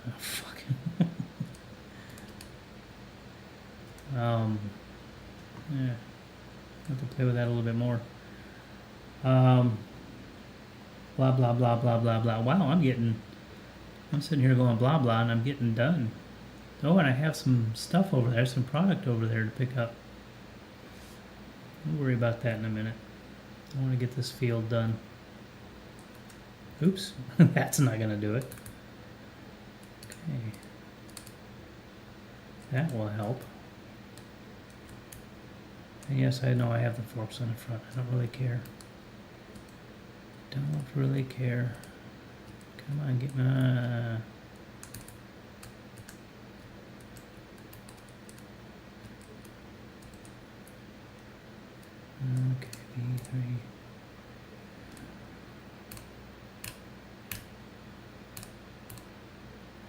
[SPEAKER 1] Oh, fucking. Yeah, I have to play with that a little bit more. Blah blah blah blah blah blah. Wow, I'm sitting here going blah blah, and I'm getting done. Oh, and I have some stuff over there, some product over there to pick up. Don't worry about that in a minute. I want to get this field done. Oops, that's not gonna do it. Okay, that will help. And yes, I know I have the forks on the front. I don't really care. Don't really care. Come on, get my... Okay, B3.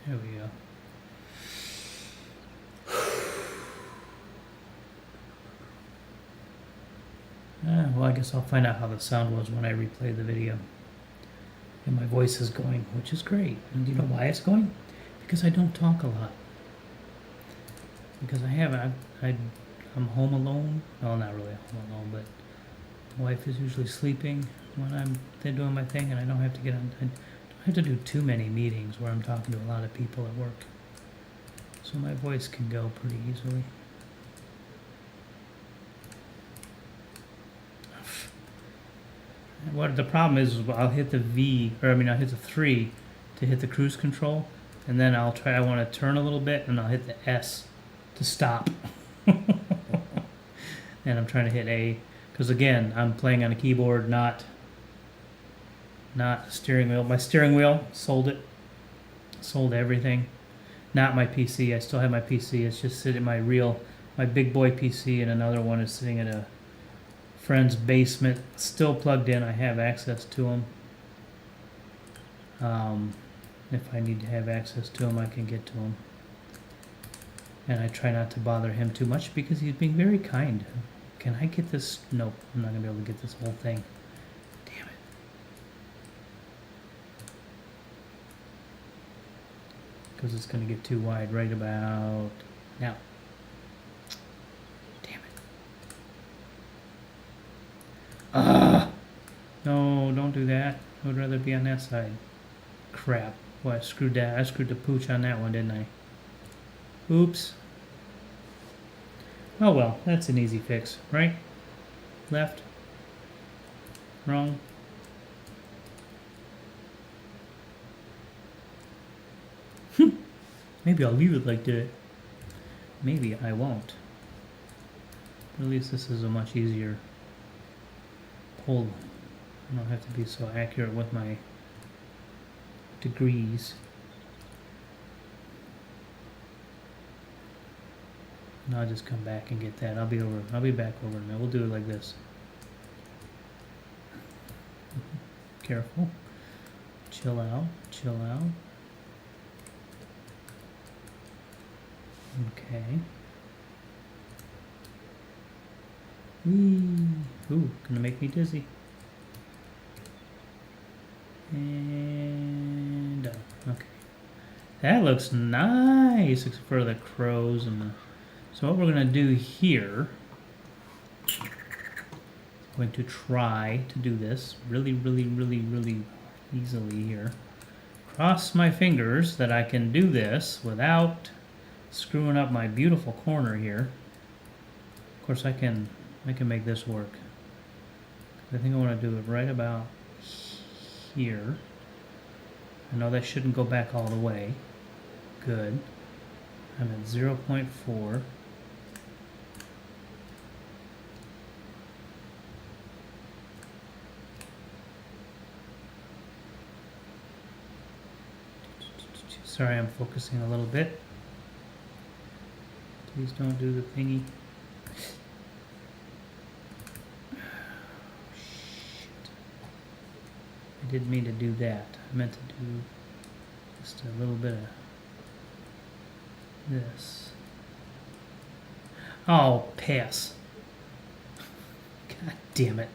[SPEAKER 1] There we go. Well, I guess I'll find out how the sound was when I replay the video. And my voice is going, which is great. And do you know why it's going? Because I don't talk a lot. Because I'm home alone. Well, not really home alone, but my wife is usually sleeping when I'm doing my thing, and I don't have to get on. I don't have to do too many meetings where I'm talking to a lot of people at work. So my voice can go pretty easily. What the problem is I'll hit the V, or I mean I'll hit the 3 to hit the cruise control, and then I want to turn a little bit, and I'll hit the S to stop. And I'm trying to hit A, because again, I'm playing on a keyboard, not steering wheel. My steering wheel, sold everything. Not my PC, I still have my PC, it's just sitting in my big boy PC, and another one is sitting in a friend's basement, still plugged in. I have access to them. If I need to have access to them, I can get to them. And I try not to bother him too much because he's being very kind. Can I get this? Nope, I'm not going to be able to get this whole thing. Damn it. Because it's going to get too wide right about now. No, don't do that. I would rather be on that side. Crap. Well, I screwed the pooch on that one, didn't I? Oops. Oh well, that's an easy fix, right? Left. Wrong. Maybe I'll leave it like that. Maybe I won't. But at least this is a much easier pull. I don't have to be so accurate with my degrees. And I'll just come back and get that. I'll be back over in a minute. We'll do it like this. Careful. Chill out. Chill out. Okay. Whee! Ooh, gonna make me dizzy. And done. Okay. That looks nice, except for the crows and the... So what we're gonna do here, I'm going to try to do this really easily here. Cross my fingers that I can do this without screwing up my beautiful corner here. Of course I can make this work. I think I want to do it right about here. I know that shouldn't go back all the way. Good. I'm at 0.4. Sorry, I'm focusing a little bit. Please don't do the thingy. Shit. I didn't mean to do that. I meant to do just a little bit of this. Oh, pass. God damn it.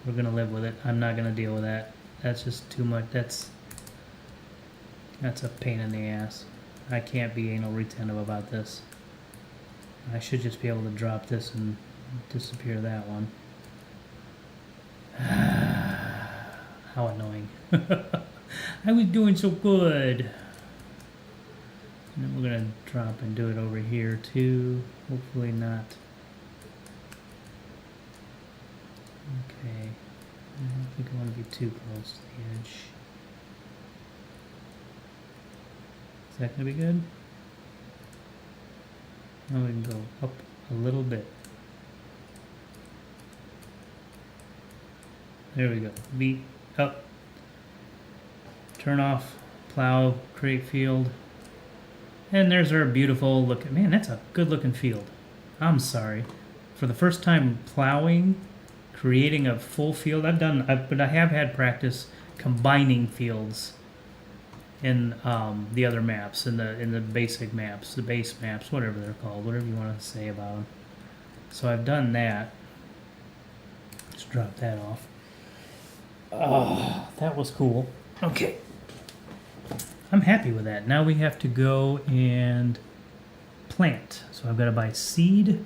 [SPEAKER 1] We're gonna live with it. I'm not gonna deal with that. That's just too much. That's a pain in the ass. I can't be anal retentive about this. I should just be able to drop this and disappear that one. How annoying. I was doing so good. And then we're gonna drop and do it over here too. Hopefully not. Okay. I don't think I want to be too close to the edge. Is that going to be good? Now we can go up a little bit. There we go. Beat up. Turn off. Plow. Create field. And there's our beautiful look. Man, that's a good looking field. I'm sorry. For the first time plowing, creating a full field, but I have had practice combining fields in the other maps, in the basic maps, the base maps, whatever they're called, whatever you want to say about them. So I've done that. Let's drop that off. Oh, that was cool. Okay. I'm happy with that. Now we have to go and plant. So I've got to buy seed,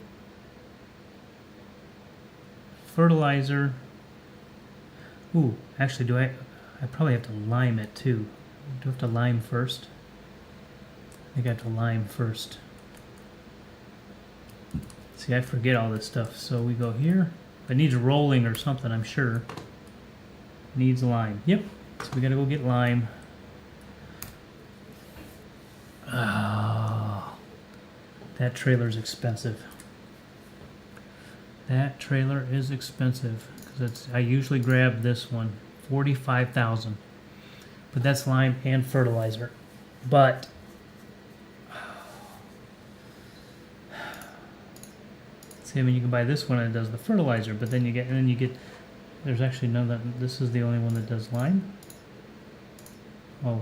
[SPEAKER 1] fertilizer. Ooh, actually, I probably have to lime it too. Do I have to lime first? I think I have to lime first. See, I forget all this stuff. So we go here. It needs rolling or something, I'm sure. Needs lime. Yep. So we gotta go get lime. Oh, that trailer's expensive. That trailer is expensive because I usually grab this one, $45,000, but that's lime and fertilizer. But see, I mean, you can buy this one and it does the fertilizer, but then you get. There's actually none that. This is the only one that does lime. Oh,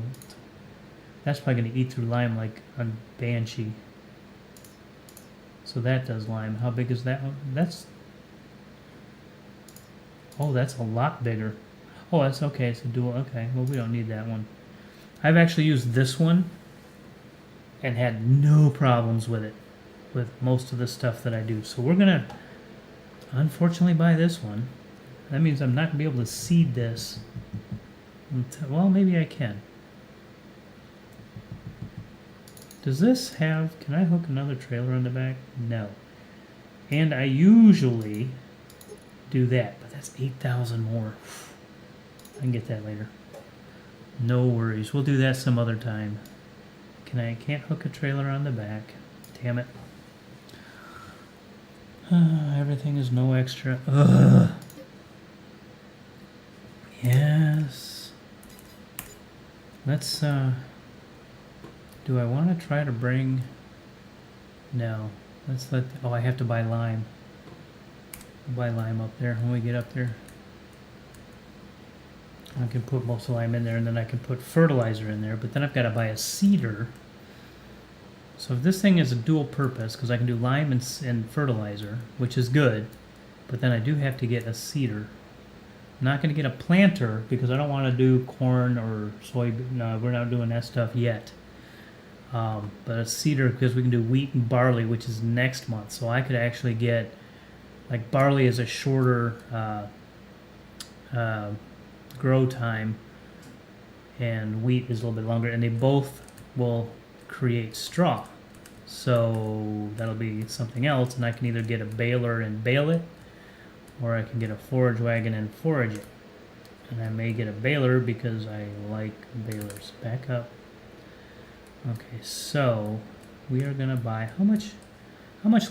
[SPEAKER 1] that's probably gonna eat through lime like a Banshee. So that does lime. How big is that one? Oh, that's a lot bigger. Oh, that's okay. It's a dual. Okay, well, we don't need that one. I've actually used this one and had no problems with it, with most of the stuff that I do. So we're gonna, unfortunately, buy this one. That means I'm not gonna be able to seed this. Well, maybe I can. Does this have, can I hook another trailer on the back? No. And I usually do that, but that's 8,000 more. I can get that later. No worries. We'll do that some other time. Can't hook a trailer on the back. Damn it. Everything is no extra. Ugh. Yes. Let's, do I want to try to bring... No. Let's let... Oh, I have to buy lime. I'll buy lime up there when we get up there. I can put most of the lime in there, and then I can put fertilizer in there, but then I've got to buy a seeder. So if this thing is a dual purpose, because I can do lime and fertilizer, which is good, but then I do have to get a seeder. I'm not going to get a planter, because I don't want to do corn or soybean. No, we're not doing that stuff yet. But a seeder, because we can do wheat and barley, which is next month. So I could actually get, like, barley is a shorter grow time, and wheat is a little bit longer, and they both will create straw. So that'll be something else, and I can either get a baler and bale it, or I can get a forage wagon and forage it. And I may get a baler because I like balers. Back up. Okay, so we are gonna buy how much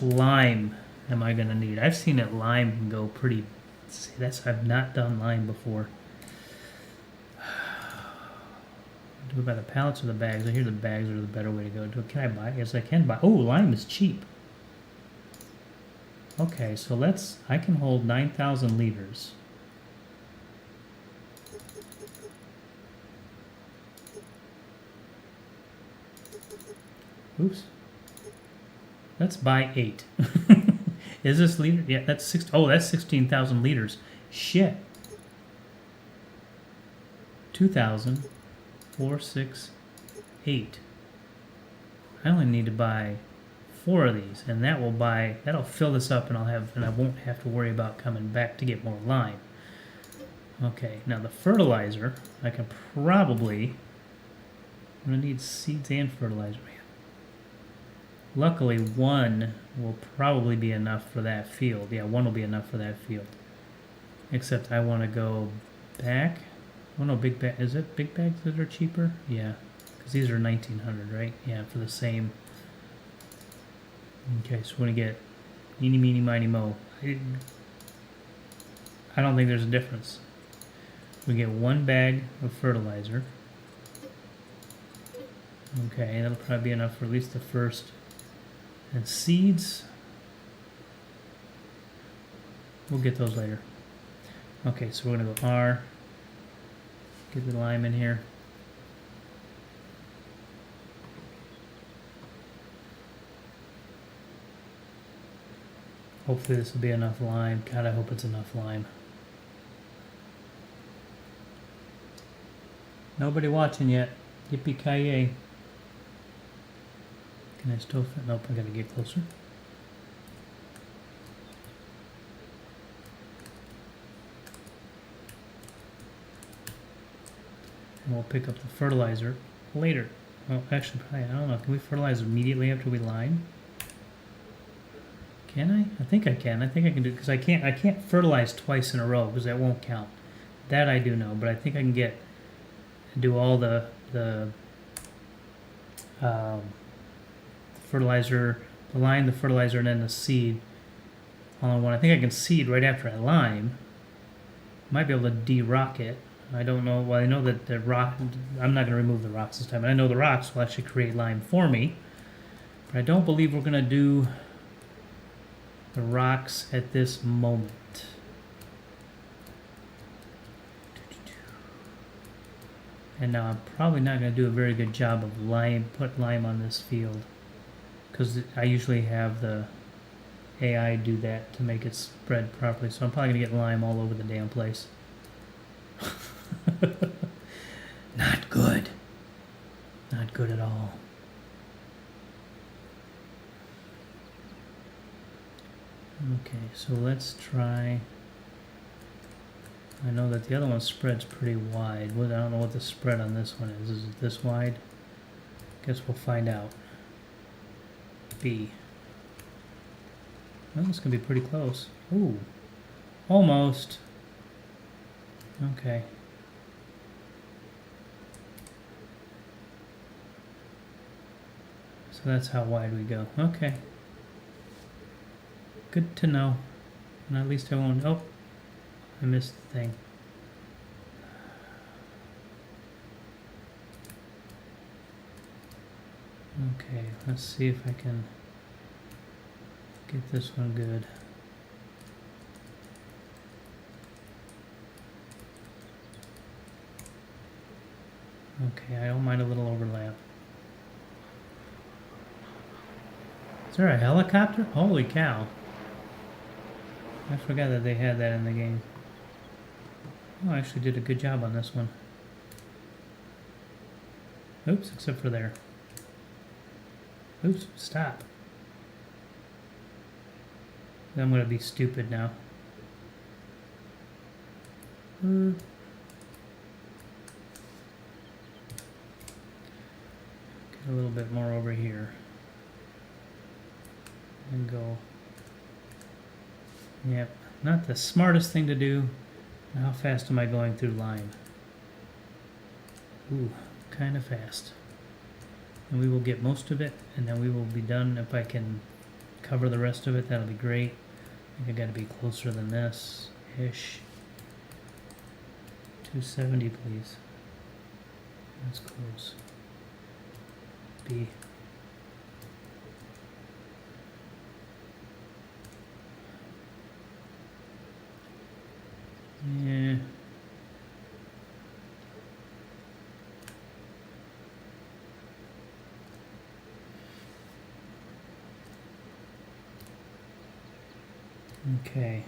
[SPEAKER 1] lime am I gonna need? I've seen that lime can go pretty. See, I've not done lime before. Do it by the pallets or the bags? I hear the bags are the better way to go. Can I buy? Yes, I can buy. Oh, lime is cheap. Okay, so I can hold 9,000 liters. Oops. Let's buy 8. Is this liter? Yeah, that's 6. Oh, that's 16,000 liters. Shit. 2,000. 4, 6, 8. I only need to buy 4 of these, and that'll fill this up, and I won't have to worry about coming back to get more lime. Okay, now the fertilizer, I can probably... I'm gonna need seeds and fertilizer. Luckily, 1 will probably be enough for that field. Yeah, 1 will be enough for that field. Except I want to go back. Oh no, big bag. Is it big bags that are cheaper? Yeah, because these are 1,900, right? Yeah, for the same. Okay, so we're gonna get eeny, meeny, miny, mo. I don't think there's a difference. We get 1 bag of fertilizer. Okay, that'll probably be enough for at least the first. And seeds, we'll get those later. Okay, so we're gonna go R. Get the lime in here. Hopefully this will be enough lime. God, I hope it's enough lime. Nobody watching yet. Yippee-ki-yay. Can I still fit? Nope, I gotta get closer. And we'll pick up the fertilizer later. Well, actually, probably, I don't know. Can we fertilize immediately after we lime? Can I? I think I can. I think I can do it because I can't fertilize twice in a row because that won't count. That I do know, but I think I can do all the fertilizer, the lime, the fertilizer, and then the seed all in one. I think I can seed right after I lime. Might be able to de-rock it. I don't know. Well, I know that the rock. I'm not going to remove the rocks this time. And I know the rocks will actually create lime for me. But I don't believe we're going to do the rocks at this moment. And now I'm probably not going to do a very good job of put lime on this field. Because I usually have the AI do that to make it spread properly. So I'm probably going to get lime all over the damn place. Not good. Not good at all. Okay, so let's try. I know that the other one spreads pretty wide. I don't know what the spread on this one is. Is it this wide? Guess we'll find out. B. Well, this can be pretty close. Ooh, almost. Okay. So that's how wide we go. Okay. Good to know. And at least I won't. Oh, I missed the thing. Okay, let's see if I can get this one good. Okay, I don't mind a little overlap. Is there a helicopter? Holy cow. I forgot that they had that in the game. Oh, I actually did a good job on this one. Oops, except for there. Oops, stop. I'm gonna be stupid now. Get a little bit more over here. And go. Yep, not the smartest thing to do. How fast am I going through line? Ooh, kind of fast. And we will get most of it, and then we will be done. If I can cover the rest of it, that'll be great. I think I gotta be closer than this, ish. 270, please. That's close. B. Yeah. Okay.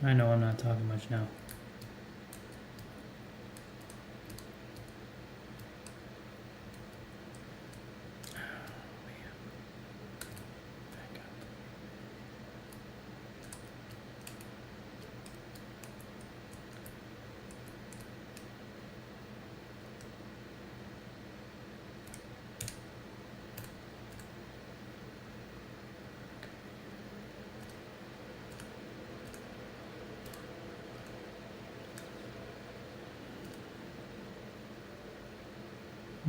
[SPEAKER 1] I know I'm not talking much now.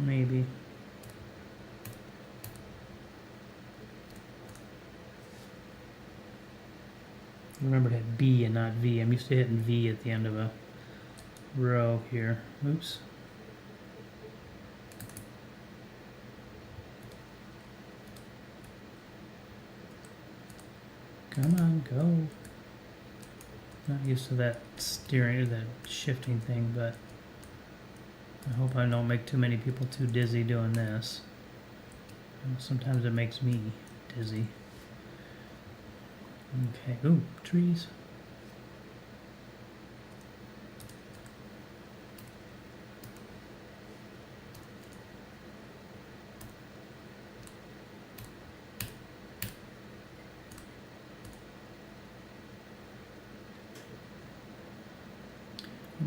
[SPEAKER 1] Maybe. Remember to hit B and not V. I'm used to hitting V at the end of a row here. Oops. Come on, go. Not used to that steering or that shifting thing, but I hope I don't make too many people too dizzy doing this. Sometimes it makes me dizzy. Okay, ooh, trees.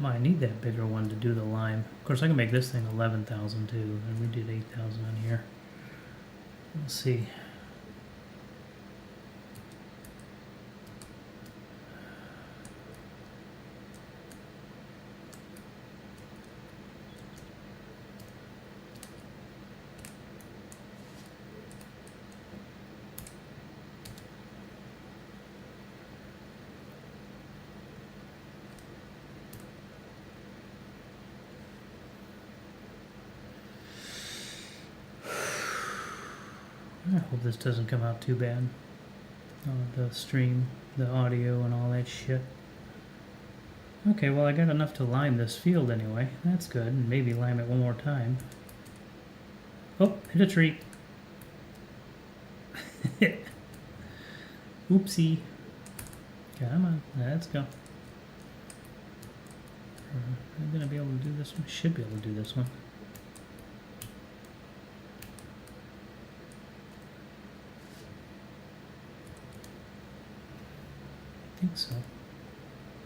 [SPEAKER 1] I need that bigger one to do the lime. Of course, I can make this thing 11,000 too, and we did 8,000 on here. Let's see. I hope this doesn't come out too bad. The stream, the audio, and all that shit. Okay, well I got enough to lime this field anyway. That's good, and maybe lime it one more time. Oh, hit a tree. Oopsie. Come on, let's go. I'm gonna be able to do this one. Should be able to do this one. I think so.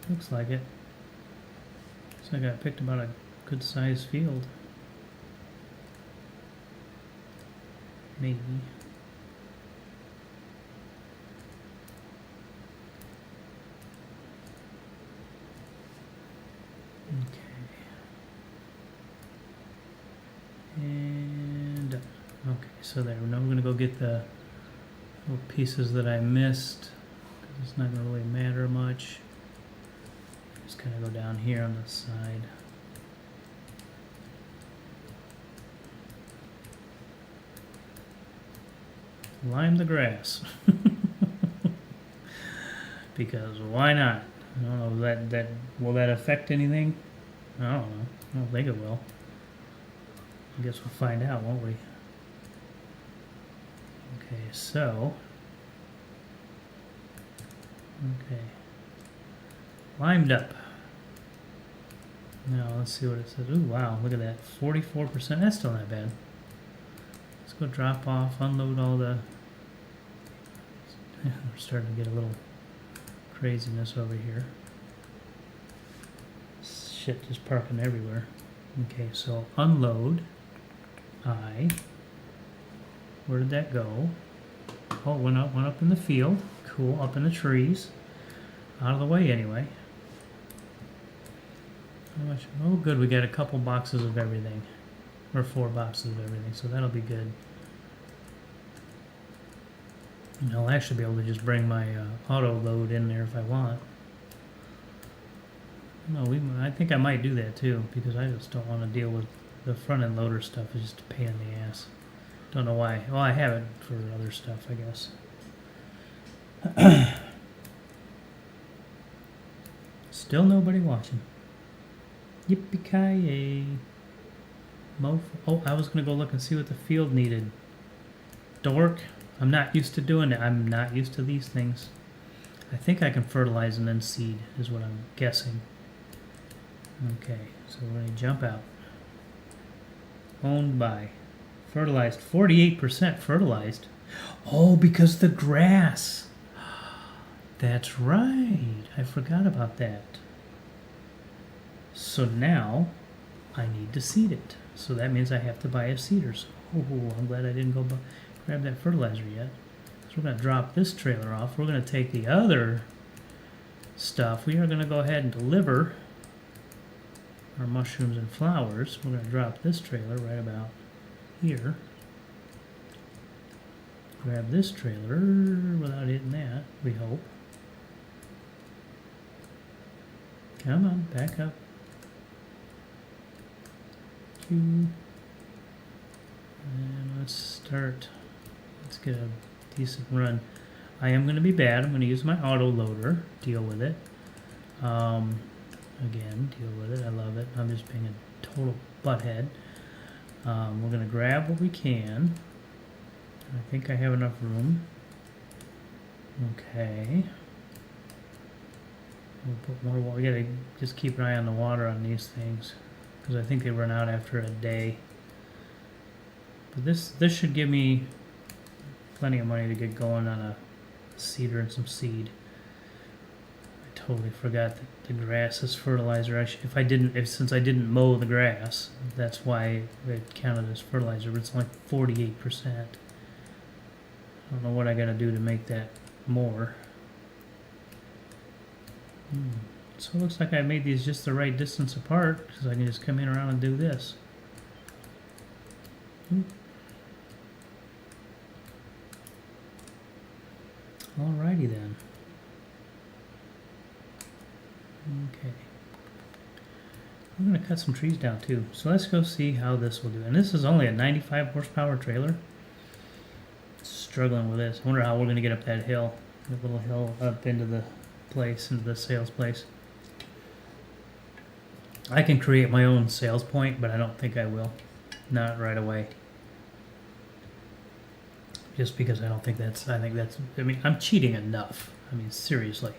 [SPEAKER 1] Looks like it. Looks like I picked about a good sized field. Maybe. So there, now we're gonna go get the little pieces that I missed. It's not gonna really matter much. Just kind of go down here on the side. Lime the grass. Because why not? I don't know, will that affect anything? I don't know. I don't think it will. I guess we'll find out, won't we? Okay, so okay. Limed up. Now let's see what it says. Ooh, wow, look at that. 44%. That's still not bad. Let's go drop off, unload all the... We're starting to get a little craziness over here. Shit just parking everywhere. Okay, so unload. Where did that go? Oh, it went up in the field. Cool, up in the trees. Out of the way anyway. How much? Oh, good, we got a couple boxes of everything. Or 4 boxes of everything, so that'll be good. And I'll actually be able to just bring my auto load in there if I want. No, I think I might do that too, because I just don't want to deal with the front end loader stuff. It's just a pain in the ass. Don't know why. Well, I have it for other stuff, I guess. Still nobody watching. Yippee-ki-yay. Oh, I was going to go look and see what the field needed. Dork. I'm not used to doing it. I'm not used to these things. I think I can fertilize and then seed, is what I'm guessing. Okay, so we're going to jump out. Owned by. Fertilized. 48% fertilized. Oh, because the grass. That's right. I forgot about that. So now I need to seed it. So that means I have to buy a seeder. So, I'm glad I didn't go grab that fertilizer yet. So we're going to drop this trailer off. We're going to take the other stuff. We are going to go ahead and deliver our mushrooms and flowers. We're going to drop this trailer right about here. Grab this trailer without hitting that, we hope. Come on, back up. And let's start. Let's get a decent run. I am going to be bad. I'm going to use my auto loader. Deal with it. Again, deal with it. I love it. I'm just being a total butthead. We're going to grab what we can. I think I have enough room. Okay. We'll put more water. We got to just keep an eye on the water on these things, because I think they run out after a day. But this should give me plenty of money to get going on a seeder and some seed. I totally forgot that the grass is fertilizer. Since I didn't mow the grass, that's why it counted as fertilizer. But it's only 48%. I don't know what I got to do to make that more. So it looks like I made these just the right distance apart, because I can just come in around and do this. Alrighty then. Okay. I'm going to cut some trees down too. So let's go see how this will do. And this is only a 95 horsepower trailer. Struggling with this. I wonder how we're going to get up that hill. That little hill up into the place, into the sales place. I can create my own sales point, but I don't think I will. Not right away. Just because I think that's, I mean, I'm cheating enough. I mean, seriously.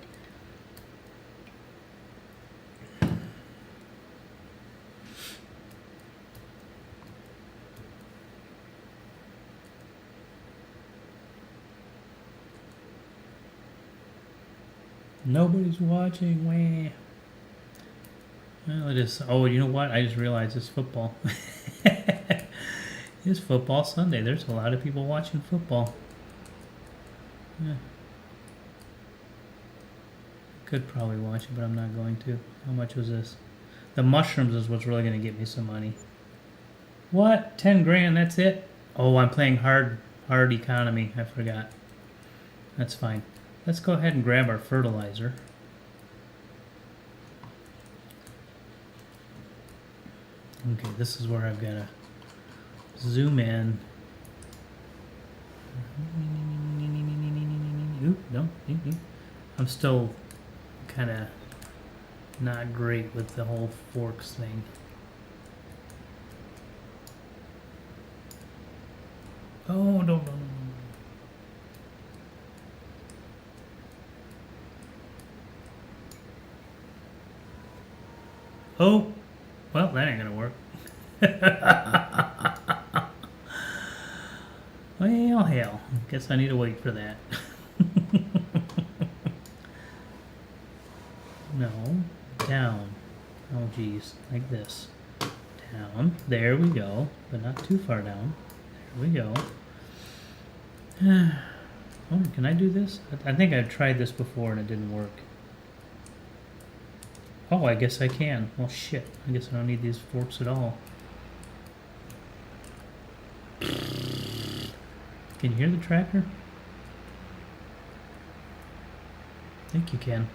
[SPEAKER 1] Nobody's watching. Wah. Well, it is. Oh, you know what? I just realized it's football. It's football Sunday. There's a lot of people watching football. Yeah. Could probably watch it, but I'm not going to. How much was this? The mushrooms is what's really going to get me some money. What? 10 grand? That's it? Oh, I'm playing hard economy. I forgot. That's fine. Let's go ahead and grab our fertilizer. Okay, this is where I've got to zoom in. Oop, no. I'm still kind of not great with the whole forks thing. Oh, no. Oh, well, that ain't gonna work. Well, hell, guess I need to wait for that. No, down. Oh, geez, like this. Down. There we go, but not too far down. There we go. Oh, can I do this? I think I've tried this before and it didn't work. Oh, I guess I can. Well, shit. I guess I don't need these forks at all. Can you hear the tractor? I think you can.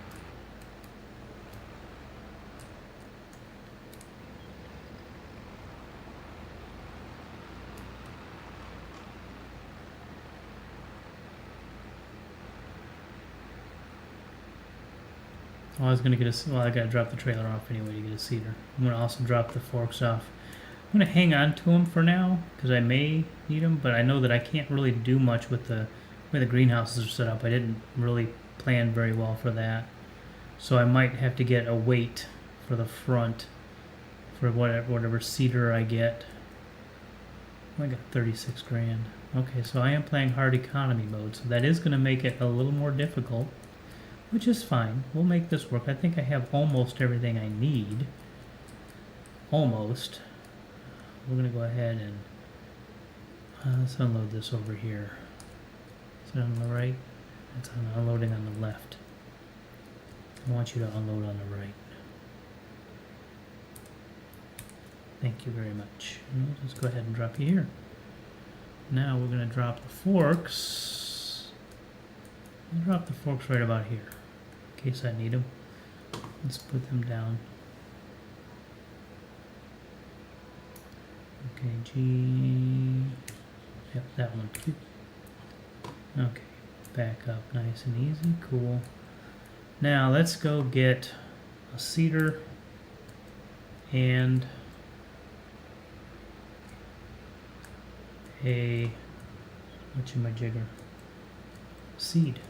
[SPEAKER 1] Oh, I was gonna get a. Well, I gotta drop the trailer off anyway to get a seeder. I'm gonna also drop the forks off. I'm gonna hang on to them for now because I may need them, but I know that I can't really do much with the way the greenhouses are set up. I didn't really plan very well for that, so I might have to get a weight for the front for whatever seeder I get. I got 36 grand. Okay, so I am playing hard economy mode, so that is gonna make it a little more difficult. Which is fine. We'll make this work. I think I have almost everything I need. Almost. We're going to go ahead and let's unload this over here. Is it on the right? It's unloading on the left. I want you to unload on the right. Thank you very much. And let's go ahead and drop you here. Now we're going to drop the forks. I'll drop the forks right about here. In case I need them. Let's put them down. Okay, G. Yep, that one. Okay, back up nice and easy. Cool. Now let's go get a seeder and a whatchamajigger seed.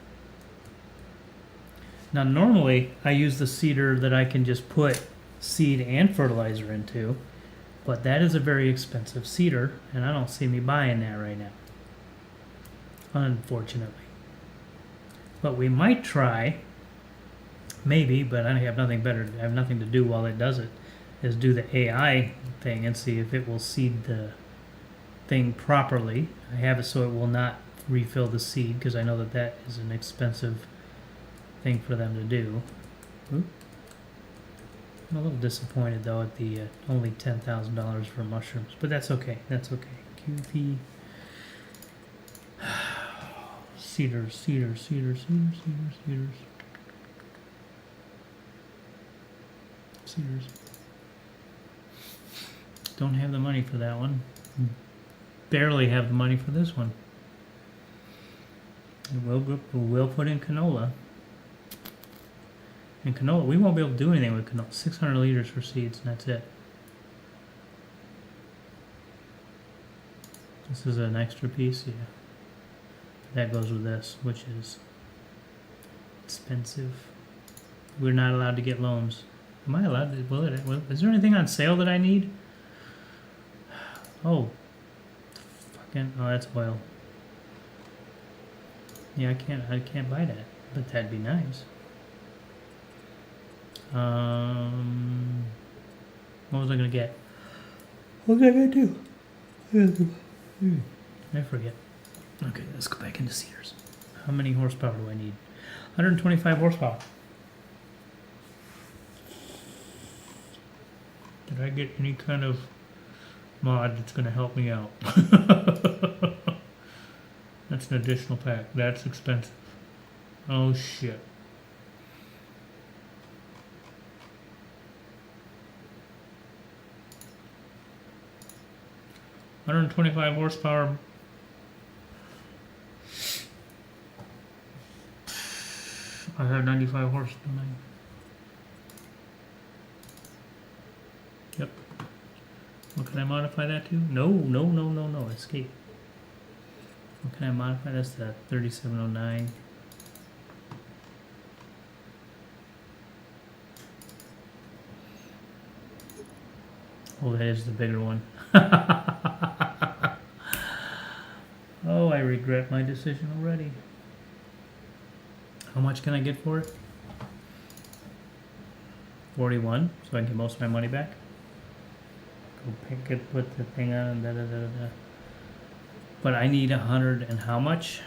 [SPEAKER 1] Now normally I use the seeder that I can just put seed and fertilizer into, but that is a very expensive seeder and I don't see me buying that right now, unfortunately. But we might try, maybe, but I have nothing better, I have nothing to do while it does it, is do the AI thing and see if it will seed the thing properly. I have it so it will not refill the seed because I know that that is an expensive thing for them to do. Oop. I'm a little disappointed though at the only $10,000 for mushrooms, but that's okay. That's okay. QP seeders. Don't have the money for that one. Barely have the money for this one. We'll put in canola. And canola, we won't be able to do anything with canola. 600 liters for seeds, and that's it. This is an extra piece, yeah. That goes with this, which is expensive. We're not allowed to get loans. Am I allowed to? Is there anything on sale that I need? Oh. Fucking, oh, that's oil. Yeah, I can't buy that, but that'd be nice. What was I gonna get? What was I gonna do? I forget. Okay, let's go back into seeders. How many horsepower do I need? 125 horsepower. Did I get any kind of mod that's going to help me out. That's an additional pack. That's expensive. Oh shit. $125 horsepower. I have 95 horse, don't I? Yep. What can I modify that to? No. Escape. What can I modify this to? 3709. Oh, that is the bigger one. Oh, I regret my decision already. How much can I get for it? 41, so I can get most of my money back. Go pick it, put the thing on, da da da da. But I need 100 and how much?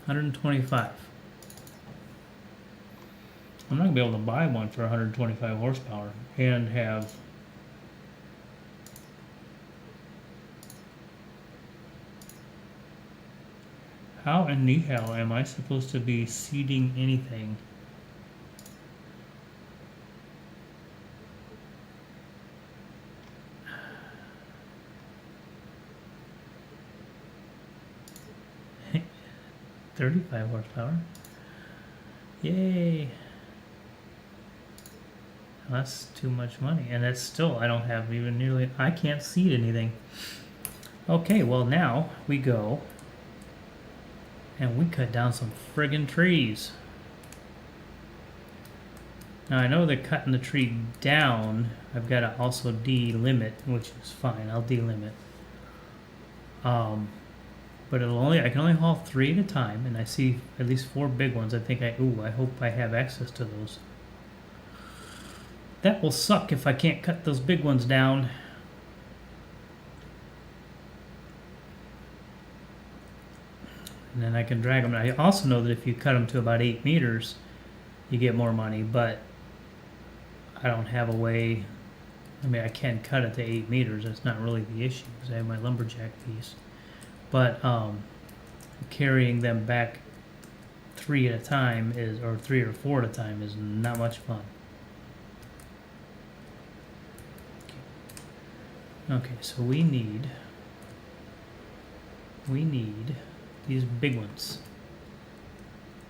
[SPEAKER 1] 125. I'm not gonna be able to buy one for 125 horsepower and have. How in the hell am I supposed to be seeding anything? $35 horsepower. Yay. That's too much money. And that's still, I don't have even nearly, I can't seed anything. Okay, well now we go and we cut down some friggin' trees. Now I know that cutting the tree down, I've got to also delimit, which is fine. I'll delimit. But I can only haul 3 at a time, and I see at least 4 big ones. I think I hope I have access to those. That will suck if I can't cut those big ones down. And then I can drag them. I also know that if you cut them to about 8 meters, you get more money, but I don't have a way. I mean, I can cut it to 8 meters. That's not really the issue because I have my lumberjack piece. But carrying them back 3 at a time or 3 or 4 at a time is not much fun. Okay, so we need these big ones.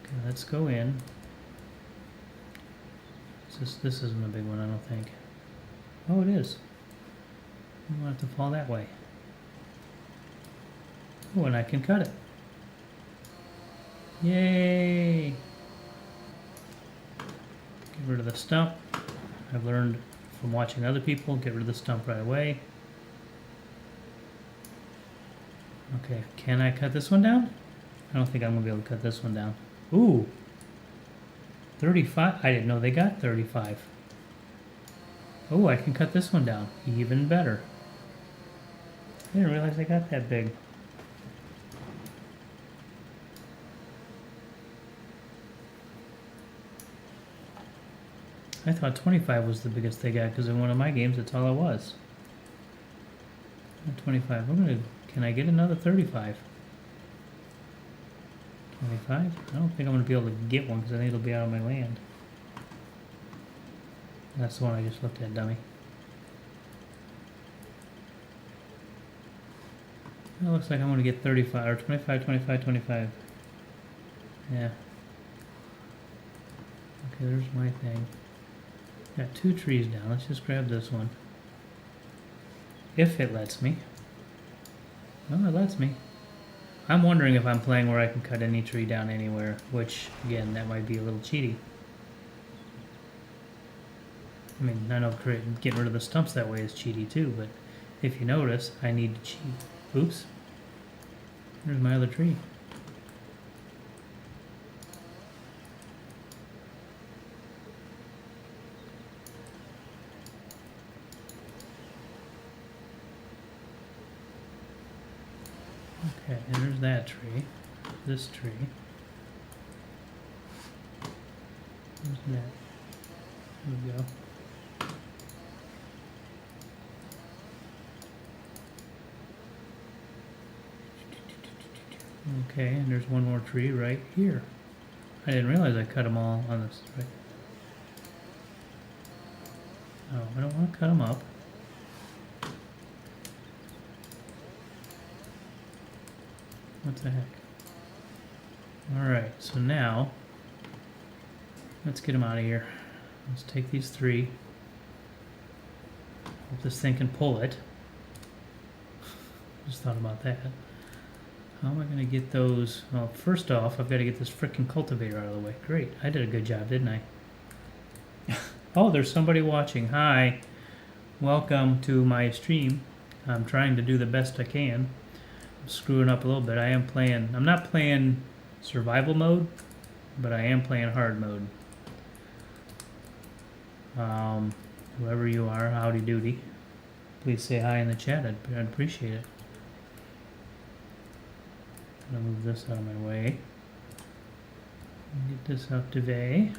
[SPEAKER 1] Okay, let's go in. This isn't a big one, I don't think. Oh, it is. We want it to fall that way. Oh, and I can cut it. Yay! Get rid of the stump. I've learned from watching other people, get rid of the stump right away. Okay, can I cut this one down? I don't think I'm going to be able to cut this one down. Ooh! 35. I didn't know they got 35. Oh, I can cut this one down. Even better. I didn't realize they got that big. I thought 25 was the biggest they got because in one of my games that's all it was. 25. Can I get another 35? 25? I don't think I'm going to be able to get one because I think it'll be out of my land. That's the one I just looked at, dummy. It looks like I'm going to get 35 or 25, 25, 25. Yeah. Okay, there's my thing. Got 2 trees down. Let's just grab this one. If it lets me. Well, it lets me. I'm wondering if I'm playing where I can cut any tree down anywhere, which, again, that might be a little cheaty. I mean, I know getting rid of the stumps that way is cheaty too, but if you notice, I need to cheat. Oops. There's my other tree. Okay, and there's that tree. This tree. There's that. There we go. Okay, and there's one more tree right here. I didn't realize I cut them all on this. Right. No, I don't want to cut them up. What the heck? Alright, so now, let's get them out of here. Let's take these 3. Hope this thing can pull it. Just thought about that. How am I going to get those? Well, first off, I've got to get this frickin' cultivator out of the way. Great, I did a good job, didn't I? Oh, there's somebody watching. Hi. Welcome to my stream. I'm trying to do the best I can. I'm screwing up a little bit. I'm not playing survival mode, but I am playing hard mode. Whoever you are, howdy doody. Please say hi in the chat. I'd appreciate it. I'm gonna move this out of my way. Get this out of the way.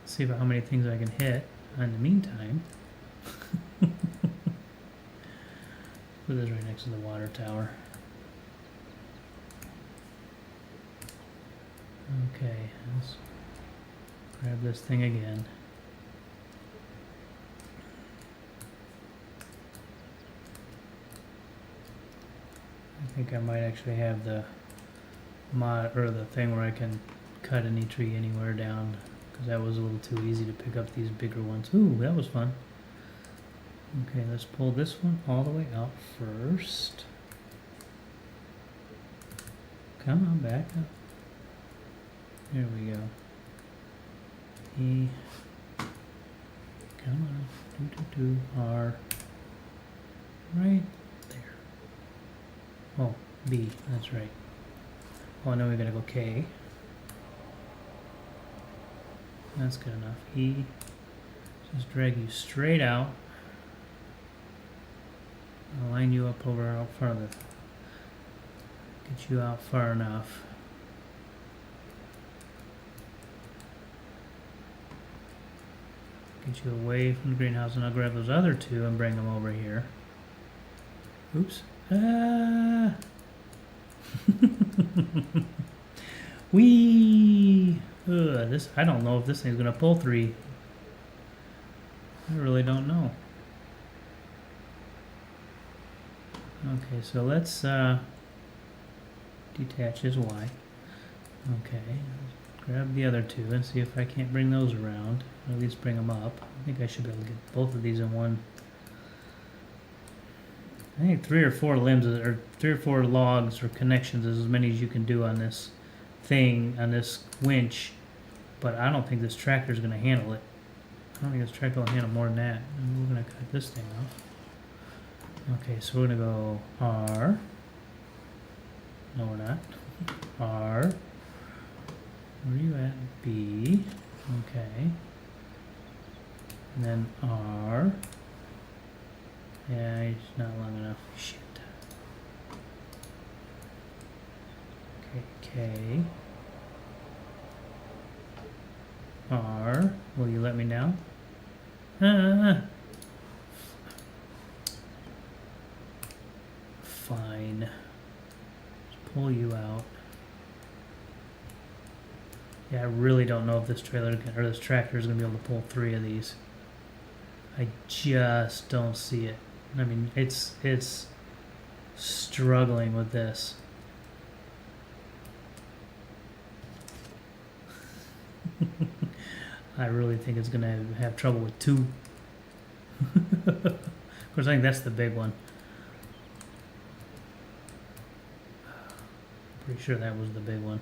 [SPEAKER 1] See about how many things I can hit. In the meantime, put this right next to the water tower. Okay, let's grab this thing again. I think I might actually have the mod or the thing where I can cut any tree anywhere down, because that was a little too easy to pick up these bigger ones. Ooh, that was fun. Okay, let's pull this one all the way out first. Come on, back up. There we go. E. Come on. R. Right there. Oh, B. That's right. Oh, now we gotta go K. That's good enough. E. Just drag you straight out. I'll line you up over out further. Get you out far enough. Get you away from the greenhouse, and I'll grab those other 2 and bring them over here. Oops. Ah! Whee! This, I don't know if this thing's gonna pull 3. I really don't know. Okay, so let's detach his Y. Okay, grab the other 2 and see if I can't bring those around. Or at least bring them up. I think I should be able to get both of these in one. I think 3 or 4 limbs, or 3 or 4 logs or connections is as many as you can do on this thing, on this winch. But I don't think this tractor is going to handle it. I don't think this tractor will handle more than that. And we're going to cut this thing off. Okay, so we're going to go R. No, we're not. R. Where are you at? B. Okay. And then R. Yeah, it's not long enough. Shit. Okay, K. R. Will you let me now? Fine. Just pull you out. Yeah, I really don't know if this trailer or this tractor is going to be able to pull 3 of these. I just don't see it. I mean, it's struggling with this. I really think it's going to have trouble with 2. Of course, I think that's the big one. Pretty sure that was the big one.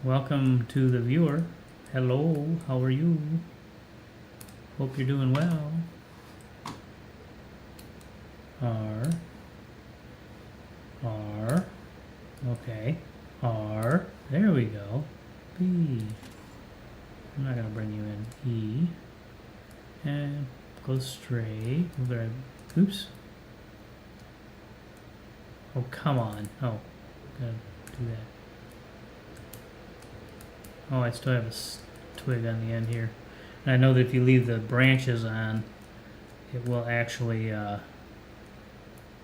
[SPEAKER 1] Welcome to the viewer. Hello, how are you? Hope you're doing well. R. R. Okay. R. There we go. B. I'm not gonna bring you in. E. And go straight. We're gonna. Oops. Oh, come on. Oh, gotta do that. Oh, I still have a twig on the end here. And I know that if you leave the branches on, it will actually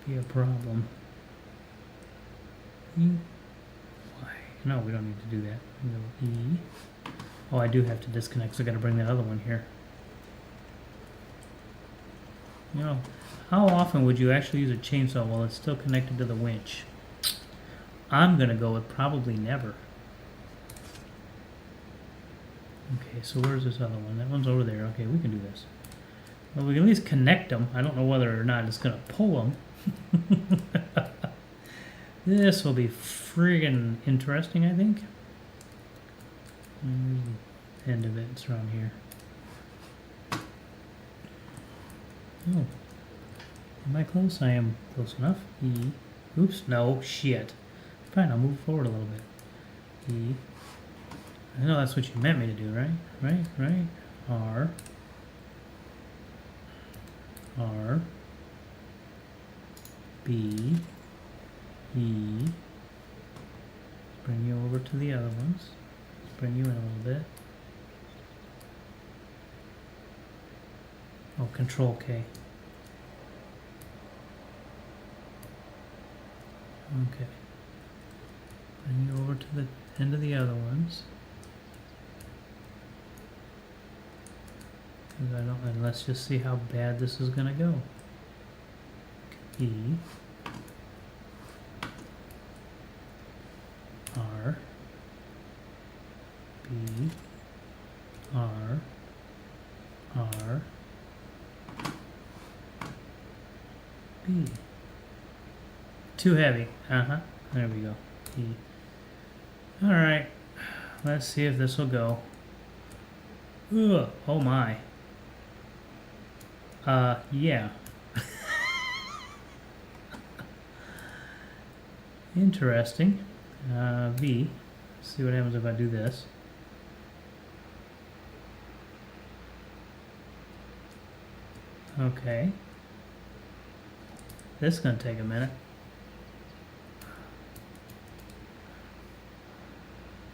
[SPEAKER 1] be a problem. E, Y. No, we don't need to do that. We go E. Oh, I do have to disconnect, so I got to bring that other one here. You know, how often would you actually use a chainsaw while it's still connected to the winch? I'm going to go with probably never. Okay, so where's this other one? That one's over there. Okay, we can do this. Well, we can at least connect them. I don't know whether or not it's going to pull them. This will be friggin' interesting, I think. The end of it, it's around here. Oh. Am I close? I am close enough. E. Oops, no, shit. Fine, I'll move forward a little bit. E. I know that's what you meant me to do, right? Right. R. R. B. E. Bring you over to the other ones. Bring you in a little bit. Oh, Control K. Okay. Bring you over to the end of the other ones. Because I don't, and let's just see how bad this is gonna go. E. R. B. R. R. B. Too heavy. There we go. E. Alright. Let's see if this will go. Ugh. Oh my. Yeah. Interesting. V. See what happens if I do this. Okay. This is going to take a minute.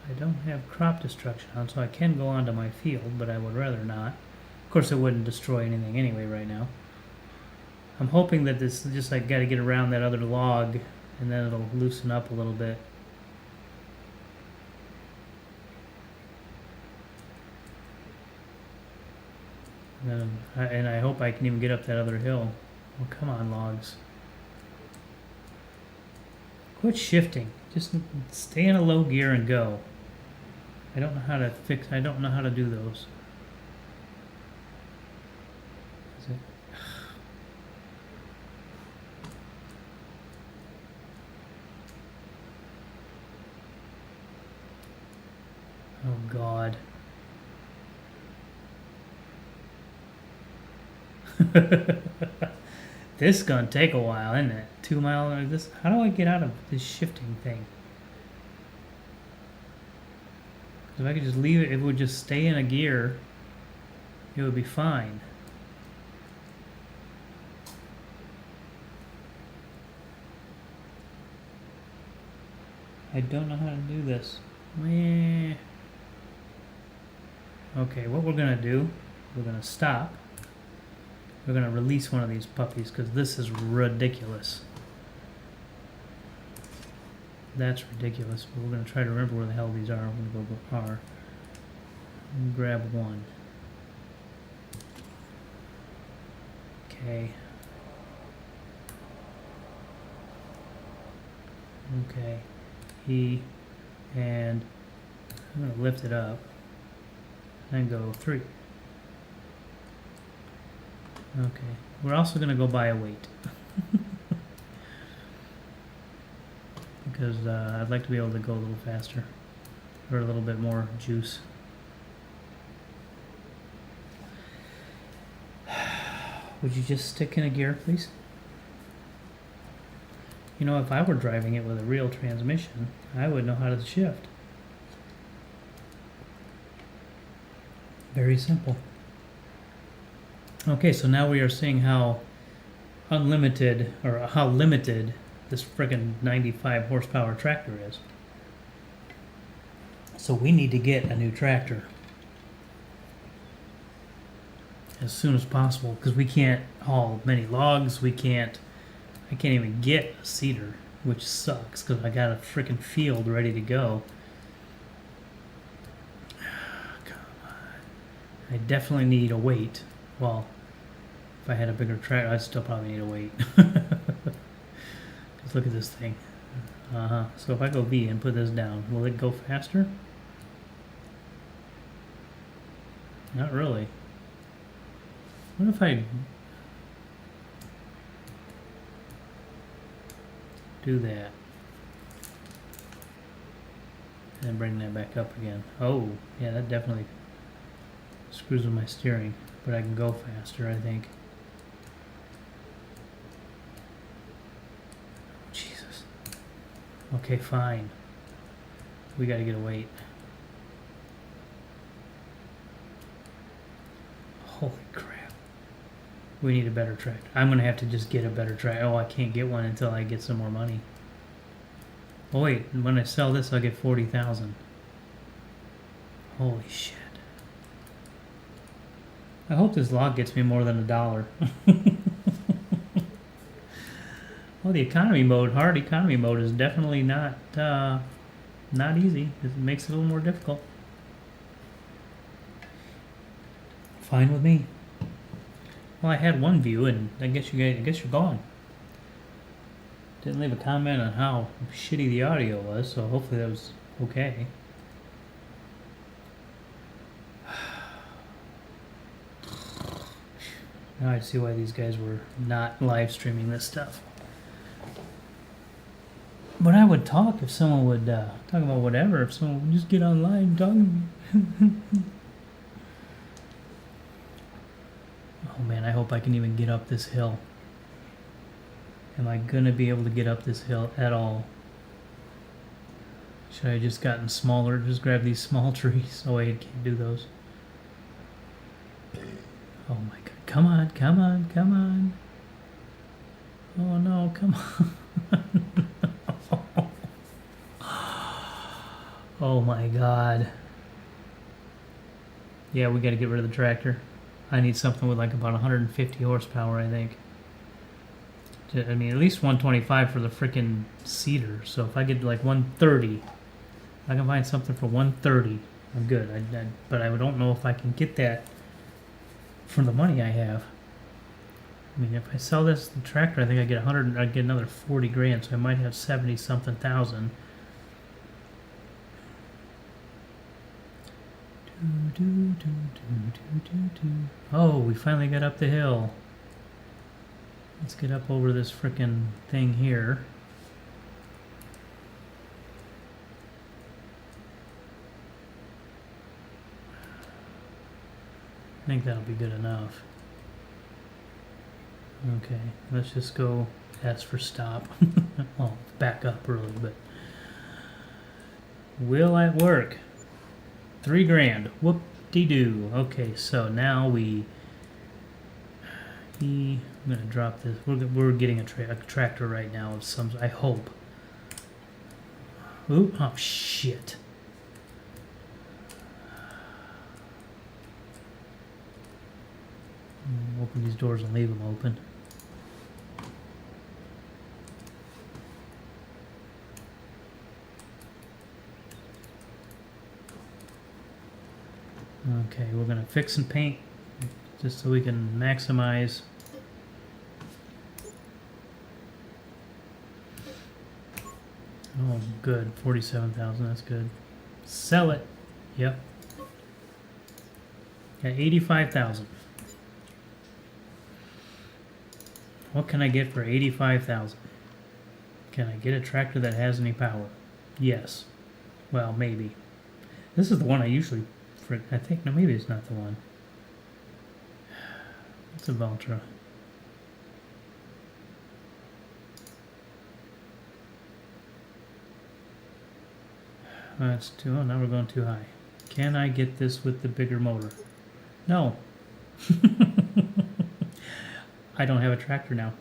[SPEAKER 1] I don't have crop destruction on, so I can go onto my field, but I would rather not. Of course, it wouldn't destroy anything anyway right now. I'm hoping that this is just like got to get around that other log, and then it'll loosen up a little bit. And I hope I can even get up that other hill. Oh, come on, logs. Quit shifting. Just stay in a low gear and go. I don't know how to fix, I don't know how to do those. Is it? Oh, God. This is gonna take a while, isn't it? 2 mile. This. How do I get out of this shifting thing? If I could just leave it, if it would just stay in a gear, it would be fine. I don't know how to do this. Meh. Okay, what we're gonna do? We're gonna stop. We're going to release one of these puppies because this is ridiculous. That's ridiculous. But we're going to try to remember where the hell these are. I'm going to go R. And grab one. Okay. Okay. E. And I'm going to lift it up. And go 3. Okay, we're also going to go by a weight because I'd like to be able to go a little faster or a little bit more juice. Would you just stick in a gear, please? You know, if I were driving it with a real transmission, I would know how to shift. Very simple. Okay, so now we are seeing how unlimited, or how limited this friggin' 95 horsepower tractor is. So we need to get a new tractor as soon as possible because we can't haul many logs. I I can't even get a seeder, which sucks because I got a freaking field ready to go. Come on. I definitely need a weight. Well, if I had a bigger tractor, I'd still probably need a weight. Just look at this thing. So if I go V and put this down, will it go faster? Not really. What if I do that and bring that back up again? Oh, yeah, that definitely screws with my steering, but I can go faster, I think. Jesus. Okay, fine. We gotta get a weight. Holy crap. We need a better tractor. I'm gonna have to just get a better tractor. Oh, I can't get one until I get some more money. Oh wait, when I sell this I'll get 40,000. Holy shit. I hope this log gets me more than $1. Well, the economy mode, hard economy mode, is definitely not easy. It makes it a little more difficult. Fine with me. Well, I had one view, and I guess you're gone. Didn't leave a comment on how shitty the audio was, so hopefully that was okay. Now I see why these guys were not live streaming this stuff. But I would talk if someone would talk about whatever. If someone would just get online and talk to me. Oh man, I hope I can even get up this hill. Am I gonna be able to get up this hill at all? Should I have just gotten smaller? Just grab these small trees? Oh wait, I can't do those. Oh my god. Come on, come on, come on. Oh no, come on. Oh my god. Yeah, we gotta get rid of the tractor. I need something with like about 150 horsepower, I think. I mean, at least 125 for the frickin' seeder. So if I get like 130, I can find something for 130. I'm good. But I don't know if I can get that for the money I have. I mean, if I sell this the tractor, I think I get 100. I get another 40 grand, so I might have 70 something thousand. Oh, we finally got up the hill. Let's get up over this frickin' thing here. I think that'll be good enough. Okay, let's just go S for stop. Well, back up really, but will it work? 3 grand. Whoop-de-doo. Okay, so now I'm gonna drop this. We're getting a tractor right now of some. I hope. Ooh, oh shit. Open these doors and leave them open. Okay, we're gonna fix and paint just so we can maximize. Oh, good. 47,000. That's good. Sell it. Yep. Got 85,000. What can I get for 85,000? Can I get a tractor that has any power? Yes. Well, maybe. This is the one I usually. I think, no, maybe it's not the one. It's a Valtra. That's too, oh, now we're going too high. Can I get this with the bigger motor? No. I don't have a tractor now.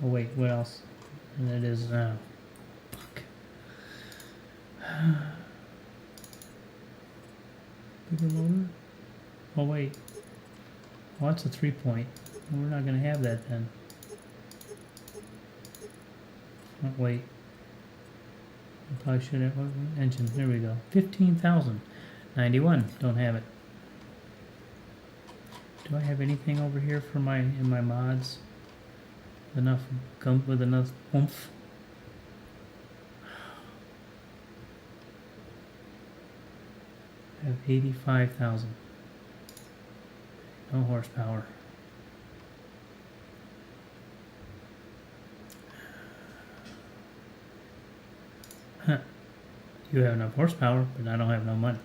[SPEAKER 1] Oh wait, what else? And it is, fuck. Bigger motor? Oh wait. Well, that's a 3-point. We're not going to have that then. Front weight. I probably should have engine. There we go. 15,000. 91. Don't have it. Do I have anything over here for my in my mods? Enough gump with enough oomph. I have 85,000. No horsepower. Huh. You have enough horsepower, but I don't have no money.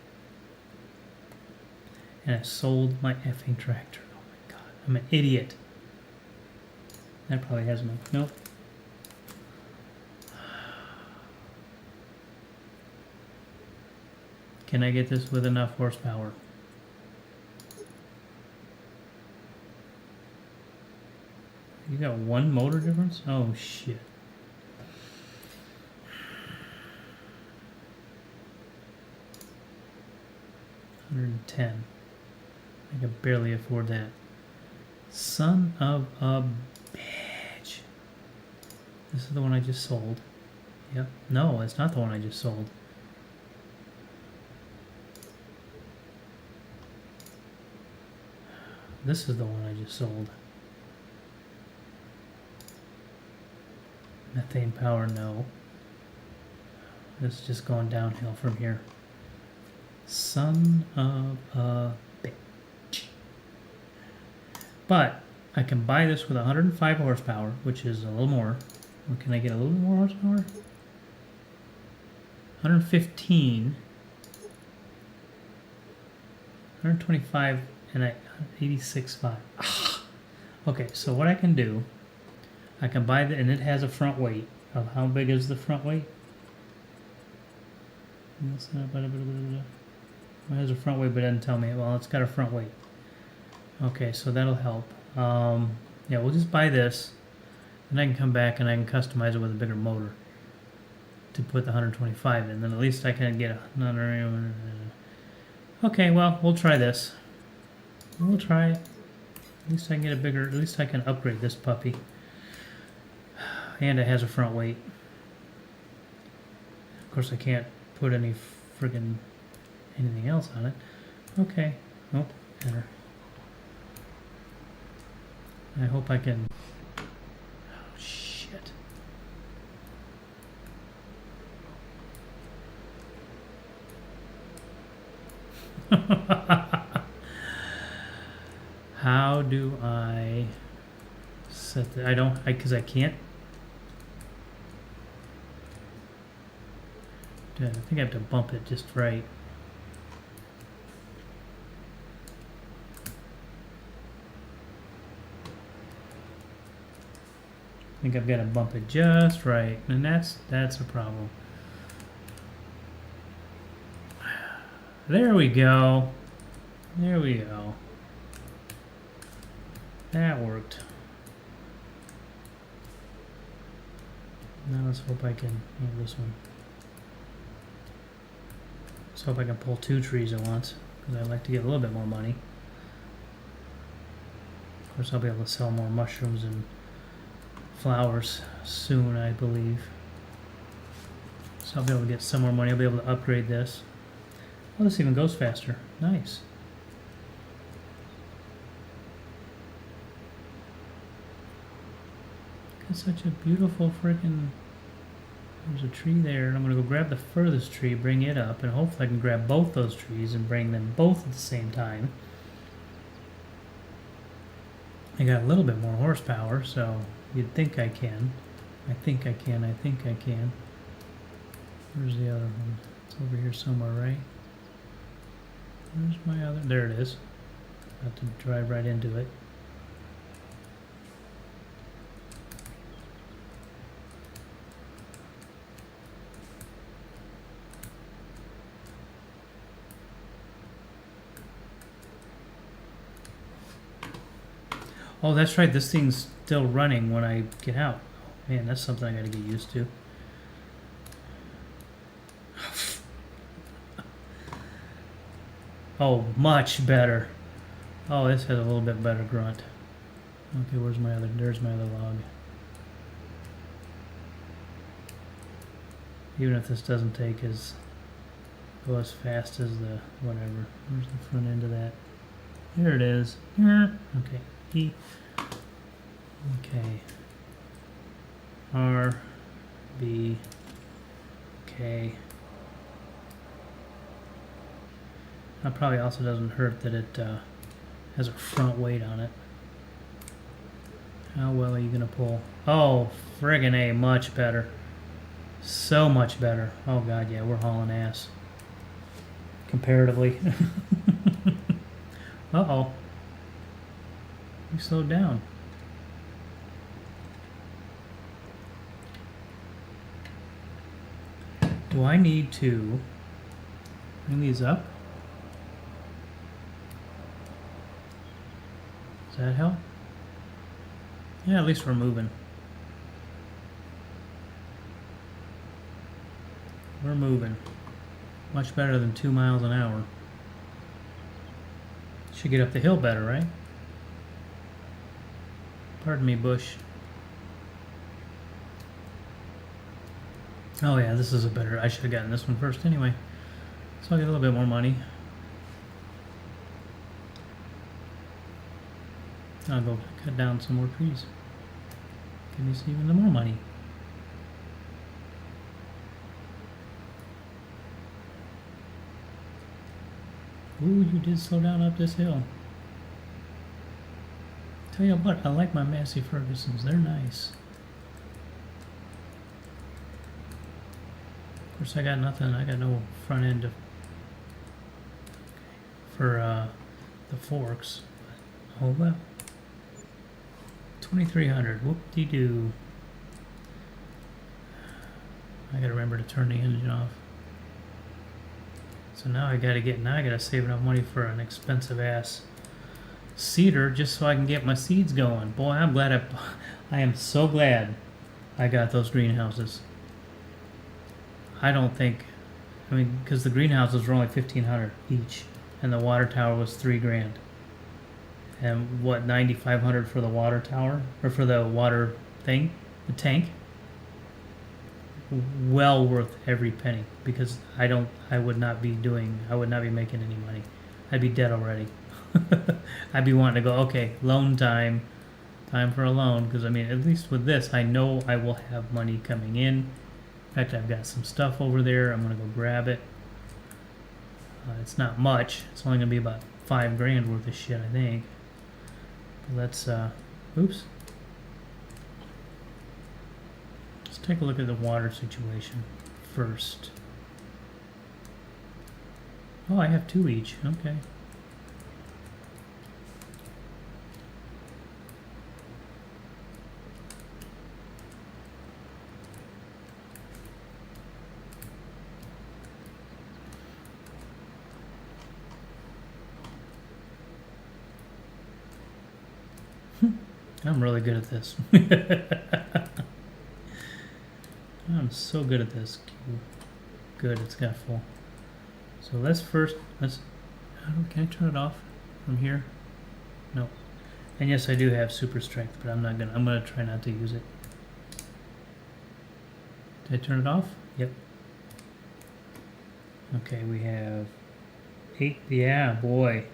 [SPEAKER 1] And I sold my effing tractor. Oh my god, I'm an idiot. That probably has enough. Nope. Can I get this with enough horsepower? You got one motor difference? Oh shit. $110. I can barely afford that. Son of a bitch. This is the one I just sold. Yep. No, it's not the one I just sold. This is the one I just sold. Methane power, no. This is just going downhill from here. Son of a bitch. But I can buy this with 105 horsepower, which is a little more. Or can I get a little more horsepower? 115. 125 and 86.5. Okay, so what I can do, I can buy the, and it has a front weight. Of how big is the front weight? It has a front weight, but it doesn't tell me. Well, it's got a front weight. Okay, so that'll help. Yeah, we'll just buy this, and I can come back and I can customize it with a bigger motor to put the 125 in. Then at least I can get another. Okay, well, we'll try this. We'll try it. At least I can get a bigger. At least I can upgrade this puppy. And it has a front weight. Of course, I can't put any friggin' anything else on it. Okay. Oh, enter. I hope I can. Oh, shit. How do I set the. I don't. Because I can't. I think I have to bump it just right. I think I've got to bump it just right, and that's a problem. There we go. There we go. That worked. Now let's hope I can have this one. Let's hope I can pull 2 trees at once, because I'd like to get a little bit more money. Of course, I'll be able to sell more mushrooms and flowers soon, I believe. So I'll be able to get some more money. I'll be able to upgrade this. Oh, this even goes faster. Nice. Got such a beautiful freaking... There's a tree there, and I'm going to go grab the furthest tree, bring it up, and hopefully I can grab both those trees and bring them both at the same time. I got a little bit more horsepower, so you'd think I can. I think I can. I think I can. Where's the other one? It's over here somewhere, right? Where's my other? There it is. I have to drive right into it. Oh, that's right. This thing's still running when I get out. Oh, man, that's something I got to get used to. Oh, much better. Oh, this has a little bit better grunt. Okay, where's my other? There's my other log. Even if this doesn't go as fast as the whatever. Where's the front end of that? Here it is. Okay. E. Okay. R. B. K. That probably also doesn't hurt that it has a front weight on it. How well are you gonna pull? Oh, friggin' A, much better. So much better. Oh god, yeah, we're hauling ass. Comparatively. Uh-oh. You slowed down. Do I need to bring these up? Does that help? Yeah, at least we're moving. We're moving. Much better than 2 miles an hour. Should get up the hill better, right? Pardon me, Bush. Oh yeah, this is a better... I should have gotten this one first anyway. So I'll get a little bit more money. I'll go cut down some more trees. Give me even more money. Ooh, you did slow down up this hill. Tell you what, I like my Massey Fergusons. They're nice. Of course, I got nothing. I got no front end for the forks. Oh well. 2,300. Whoop-de-doo. I gotta remember to turn the engine off. So now I gotta save enough money for an expensive ass seeder just so I can get my seeds going. Boy, I'm glad I am so glad I got those greenhouses. I don't think, because the greenhouses were only $1,500 each, and the water tower was $3,000. And what, $9,500 for the water tower, or for the water thing, the tank? Well worth every penny, because I would not be making any money. I'd be dead already. I'd be wanting to go, okay, loan time for a loan, because at least with this, I know I will have money coming in. In fact, I've got some stuff over there. I'm gonna go grab it. It's not much. It's only gonna be about $5,000 worth of shit, I think. Let's oops. Let's take a look at the water situation first. Oh, I have 2 each. Okay. I'm really good at this. I'm so good at this. Good, it's got full. So can I turn it off from here? No. And yes, I do have super strength, but I'm gonna try not to use it. Did I turn it off? Yep. Okay, we have 8. Yeah, boy.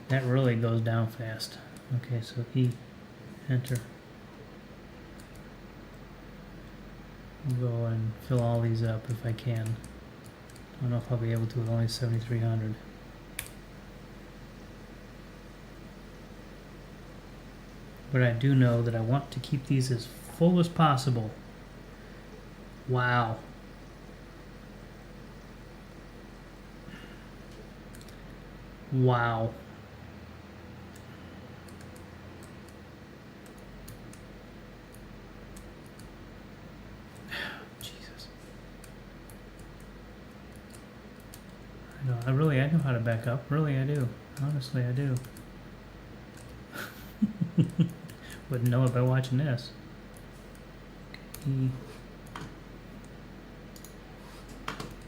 [SPEAKER 1] That really goes down fast. Okay, so E, enter. We'll go and fill all these up if I can. I don't know if I'll be able to with only 7,300. But I do know that I want to keep these as full as possible. Wow. Wow. I know how to back up. Really, I do. Honestly, I do. Wouldn't know it by watching this. E.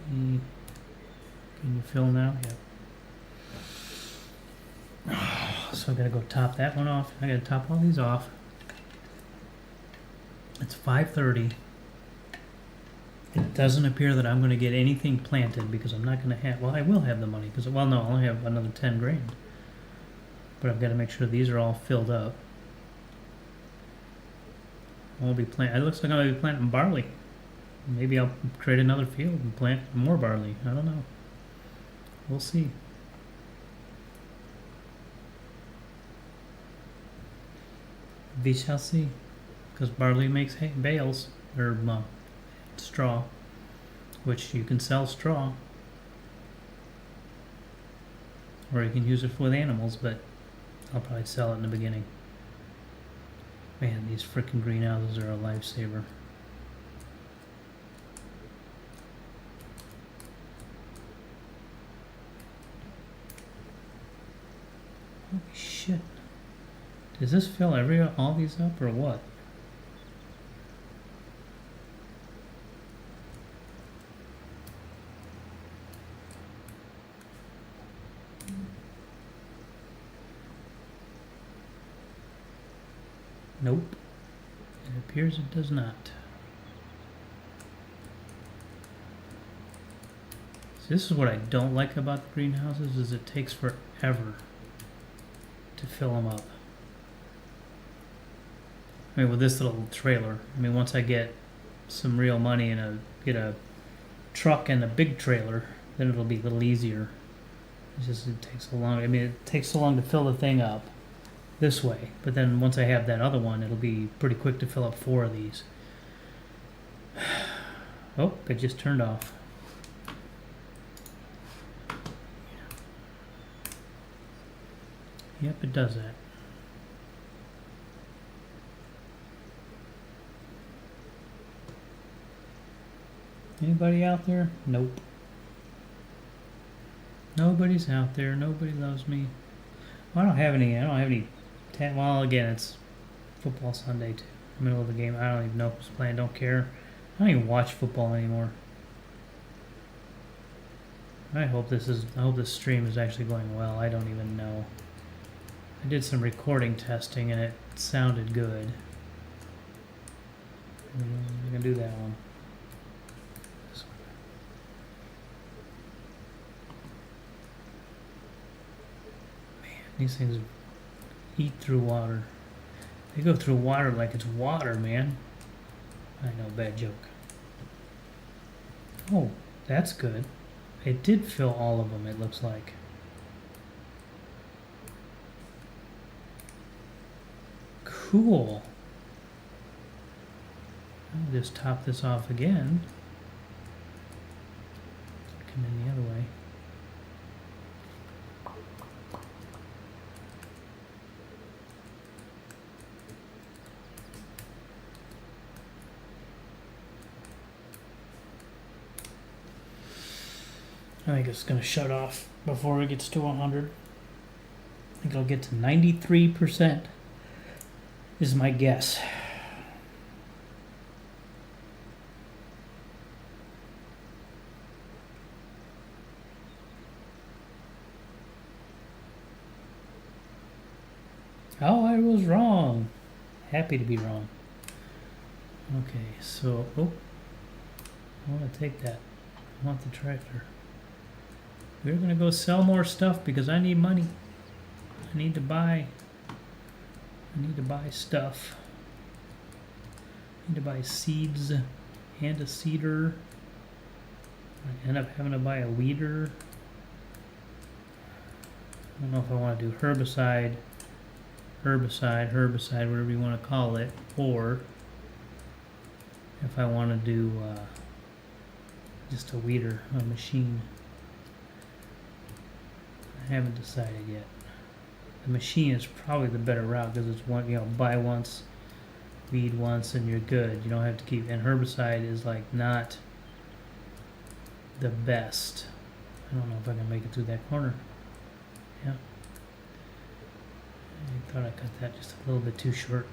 [SPEAKER 1] Can you fill now? Yep. So I gotta go top that one off. I gotta top all these off. It's 5:30. Doesn't appear that I'm going to get anything planted because I'm not going to have. Well, I will have the money because well, no, I'll have another 10 grand. But I've got to make sure these are all filled up. I'll be plant. It looks like I'm going to be planting barley. Maybe I'll create another field and plant more barley. I don't know. We'll see. We shall see. Because barley makes bales or straw, which you can sell straw, or you can use it with animals. But I'll probably sell it in the beginning. Man, these frickin' greenhouses are a lifesaver. Holy shit. Does this fill all these up or what? Nope. It appears it does not. So this is what I don't like about the greenhouses is it takes forever to fill them up. I mean, with this little trailer, I mean, once I get some real money and get a truck and a big trailer, then it'll be a little easier. It's just it takes so long. I mean, it takes so long to fill the thing up this way, but then once I have that other one, it'll be pretty quick to fill up 4 of these. Oh, it just turned off. Yep, it does that. Anybody out there? Nope. Nobody's out there. Nobody loves me. Well, I don't have any. Well, again, it's football Sunday too. Middle of the game. I don't even know who's playing. Don't care. I don't even watch football anymore. I hope this stream is actually going well. I don't even know. I did some recording testing and it sounded good. I'm gonna do that one. This one. Man, these things eat through water. They go through water like it's water, man. I know, bad joke. Oh, that's good. It did fill all of them, it looks like. Cool. I'll just top this off again. Come in the other way. I think it's going to shut off before it gets to 100. I think it'll get to 93%. Is my guess. Oh, I was wrong. Happy to be wrong. Okay, so, oh, I want to take that. I want the tractor. We're going to go sell more stuff because I need money. I need to buy stuff. I need to buy seeds and a seeder. I end up having to buy a weeder. I don't know if I want to do herbicide, whatever you want to call it, or if I want to do just a weeder, a machine. I haven't decided yet. The machine is probably the better route because it's one, buy once, weed once, and you're good. You don't have to keep. And herbicide is like not the best. I don't know if I can make it through that corner. Yeah. I thought I cut that just a little bit too short.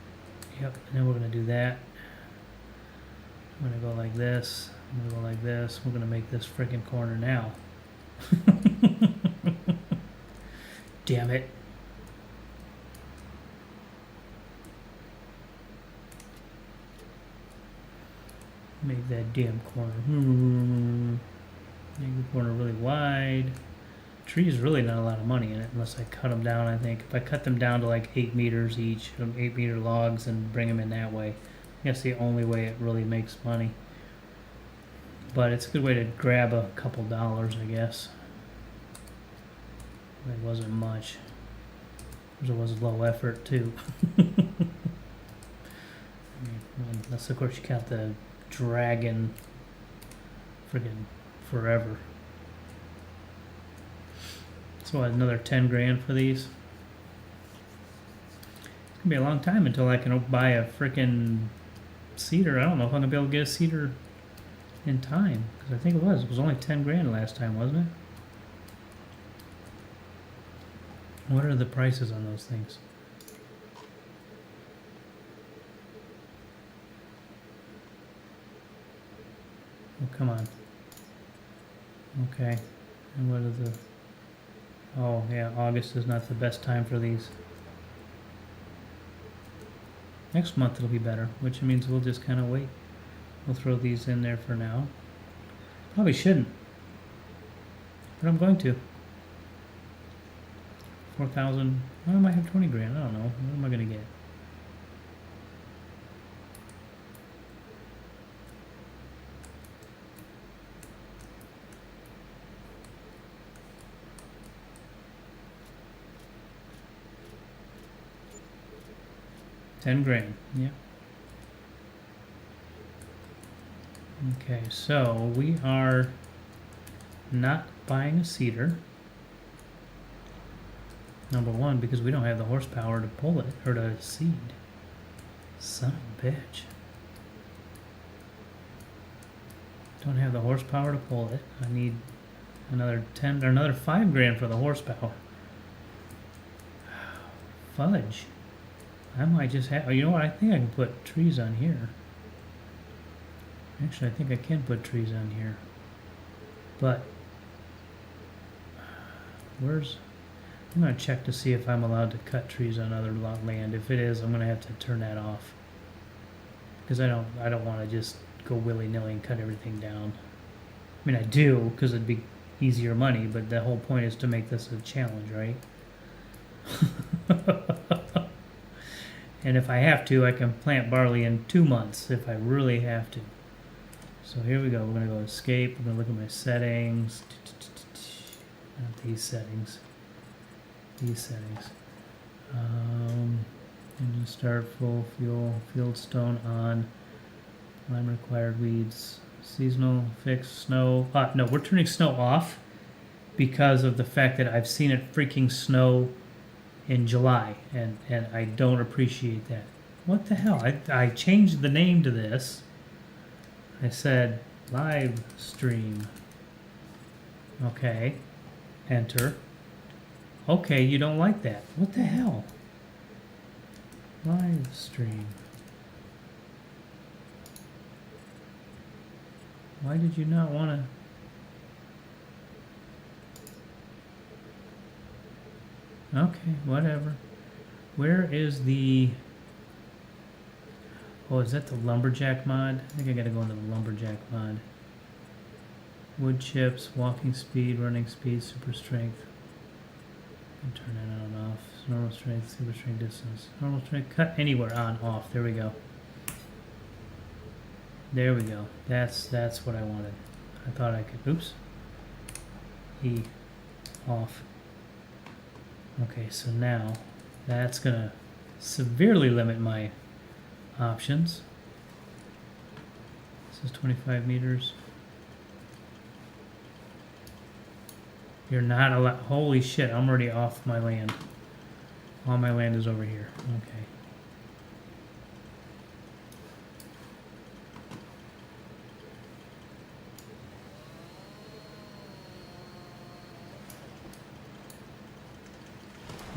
[SPEAKER 1] Yep. And then we're gonna do that. I'm gonna go like this. I'm gonna go like this. We're gonna make this freaking corner now. Damn it. Make that damn corner. Make the corner really wide. Trees really not a lot of money in it unless I cut them down. I think if I cut them down to like 8 meters each, 8 meter logs, and bring them in that way, that's the only way it really makes money. But it's a good way to grab a couple dollars, I guess. It wasn't much. It was low effort too. Unless of course you count the dragon friggin' forever. So what, another 10 grand for these? It's gonna be a long time until I can buy a frickin' cedar. I don't know if I'm gonna be able to get a cedar in time, because I think it was only 10 grand last time, wasn't it? What are the prices on those things? Oh, come on. Okay. And what are the... Oh, yeah, August is not the best time for these. Next month it'll be better, which means we'll just kind of wait. We'll throw these in there for now. Probably shouldn't, but I'm going to. 4,000. I might have 20 grand. I don't know. What am I going to get? $10 grand. Yeah. Okay, so we are not buying a cedar. Number one, because we don't have the horsepower to pull it, or to seed. Son of a bitch. Don't have the horsepower to pull it. I need another 10 or another 5 grand for the horsepower. Fudge. I might just have, you know what, I think I can put trees on here. Actually, I think I can put trees on here. But where's... I'm going to check to see if I'm allowed to cut trees on other lot land. If it is, I'm going to have to turn that off. Because I don't want to just go willy-nilly and cut everything down. I mean, I do, because it'd be easier money, but the whole point is to make this a challenge, right? And if I have to, I can plant barley in 2 months, if I really have to. So here we go. We're going to go escape. We're going to look at my settings. Not these settings. These settings. Engine start, full fuel, field stone on, lime required weeds, seasonal, fixed, snow. No, we're turning snow off because of the fact that I've seen it freaking snow in July, and I don't appreciate that. What the hell? I changed the name to this. I said live stream. Okay. Enter. Okay, you don't like that. What the hell? Live stream. Why did you not want to... Okay, whatever. Where is the... Oh, is that the lumberjack mod? I think I gotta go into the lumberjack mod. Wood chips, walking speed, running speed, super strength. And turn that on and off. Normal strength, super strength distance. Normal strength, cut anywhere on, off. There we go. There we go. That's what I wanted. I thought I could... Oops. E. Off. Okay, so now that's gonna severely limit my options. This is 25 meters. You're not allowed... Holy shit, I'm already off my land. All my land is over here. Okay.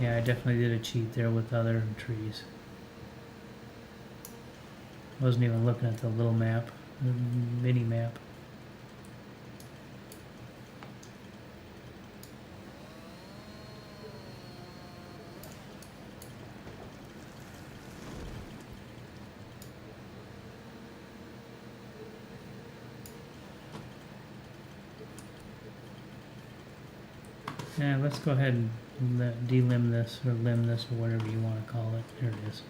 [SPEAKER 1] Yeah, I definitely did a cheat there with other trees. Wasn't even looking at the little map, the mini map. Yeah, let's go ahead and delimb this or limb this or whatever you want to call it. There it is.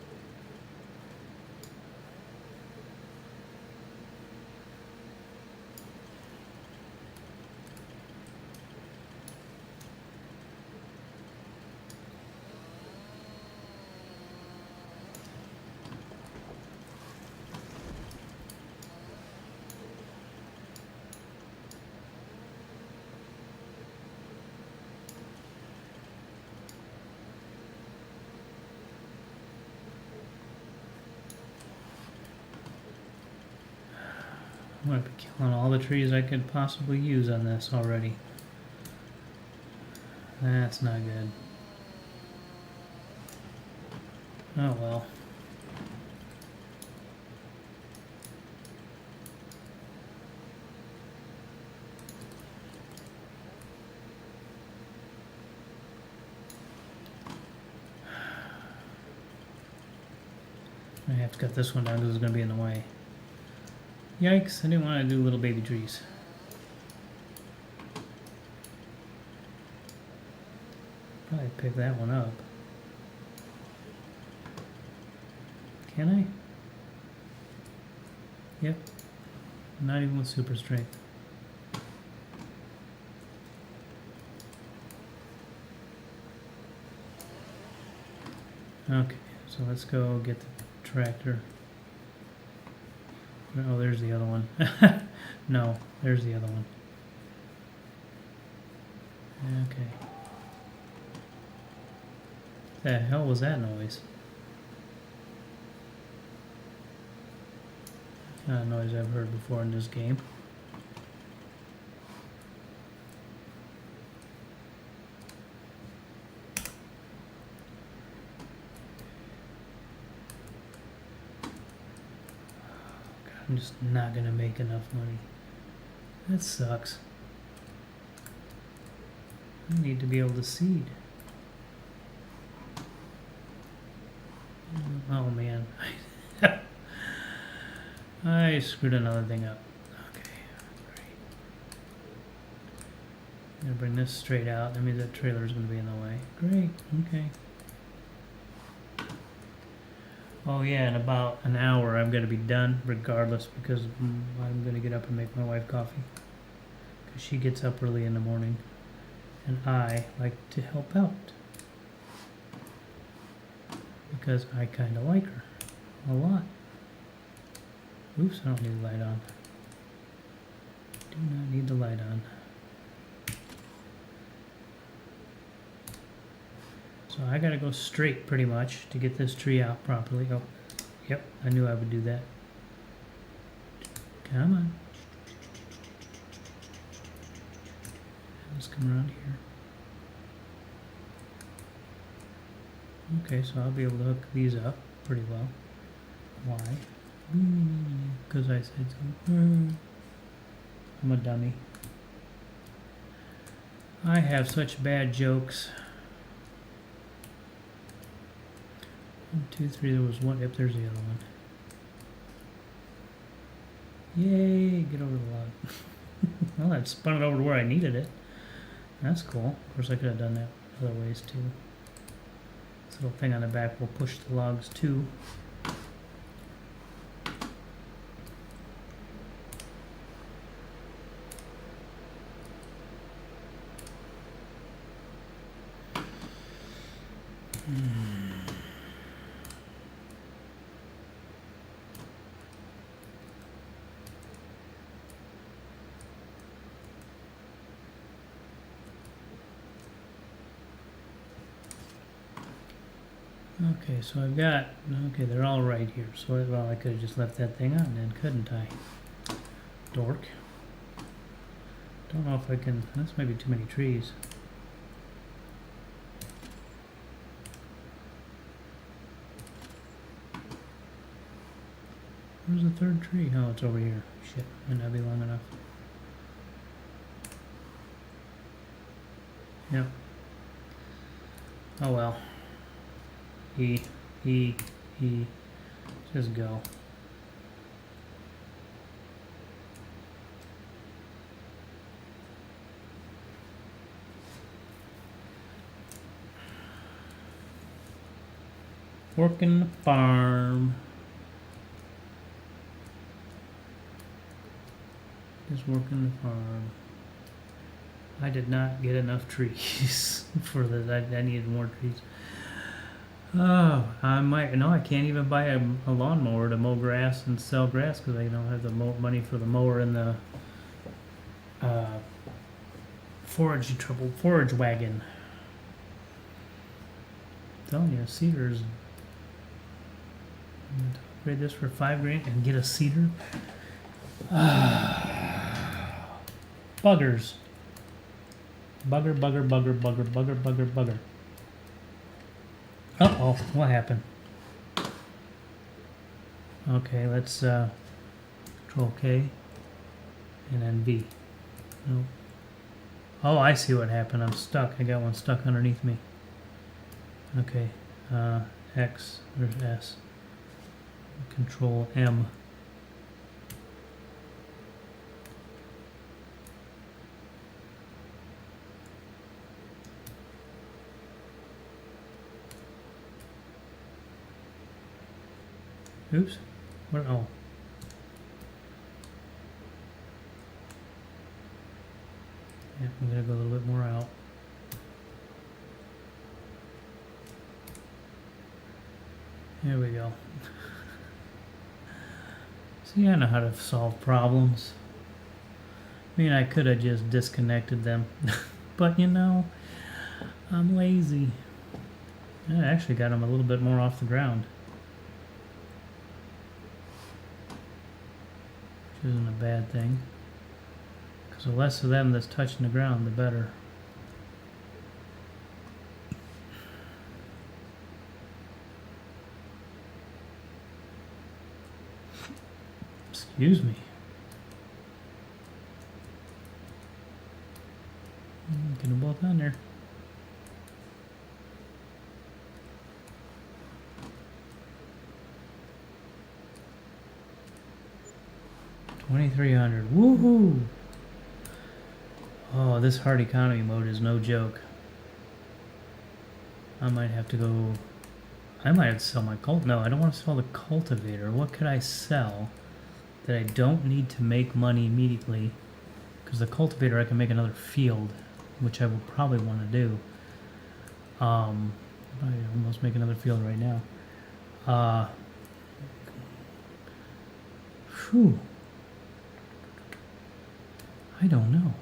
[SPEAKER 1] I'm going to be killing all the trees I could possibly use on this already. That's not good. Oh well. I have to cut this one down because it's going to be in the way. Yikes, I didn't want to do little baby trees. Probably pick that one up. Can I? Yep. Not even with super strength. Okay, so let's go get the tractor. Oh, there's the other one. No, there's the other one. Okay. The hell was that noise? Not a noise I've heard before in this game. I'm just not gonna make enough money. That sucks. I need to be able to seed. Oh man. I screwed another thing up. Okay, great. I'm gonna bring this straight out. That means that trailer is gonna be in the way. Great, okay. Oh yeah, in about an hour I'm going to be done regardless because I'm going to get up and make my wife coffee. Because she gets up early in the morning and I like to help out. Because I kind of like her a lot. Oops, I don't need the light on. Do not need the light on. So I gotta go straight pretty much to get this tree out properly. Oh, yep, I knew I would do that. Come on. Let's come around here. Okay, so I'll be able to hook these up pretty well. Why? Because I said so. I'm a dummy. I have such bad jokes. 1, 2, 3, there was one. Yep, there's the other one. Yay, get over the log. Well, that spun it over to where I needed it. That's cool. Of course, I could have done that other ways too. This little thing on the back will push the logs too. Okay, so I've got, okay, they're all right here. So, well, I could have just left that thing on then, couldn't I? Dork. Don't know if I can, that's maybe too many trees. Where's the third tree? Oh, it's over here. Shit, might not be long enough. Yep. Oh well. Just go. working the farm. Just working the farm. I did not get enough trees for this. I needed more trees. Oh, I might. No, I can't even buy a lawnmower to mow grass and sell grass because I don't have the money for the mower and the forage wagon. I'm telling you, cedars. I'm gonna upgrade this for $5,000 and get a cedar. Buggers. Bugger, bugger, bugger, bugger, bugger, bugger, bugger. Uh-oh, what happened? Okay, let's Control K and then V. Nope. Oh, I see what happened. I'm stuck. I got one stuck underneath me. Okay, X, there's S. Control M. Oops. What? Oh. Yeah, I'm gonna go a little bit more out. There we go. See, I know how to solve problems. I mean, I could have just disconnected them, but you know, I'm lazy. I actually got them a little bit more off the ground. Which isn't a bad thing. Because the less of them that's touching the ground, the better. Excuse me. Get them both on there. $2,300. Woohoo! Oh, this hard economy mode is no joke. I might have to go. I might have to sell my cult. No, I don't want to sell the cultivator. What could I sell that I don't need to make money immediately? Because the cultivator, I can make another field, which I will probably want to do. I almost make another field right now. Whew. I don't know.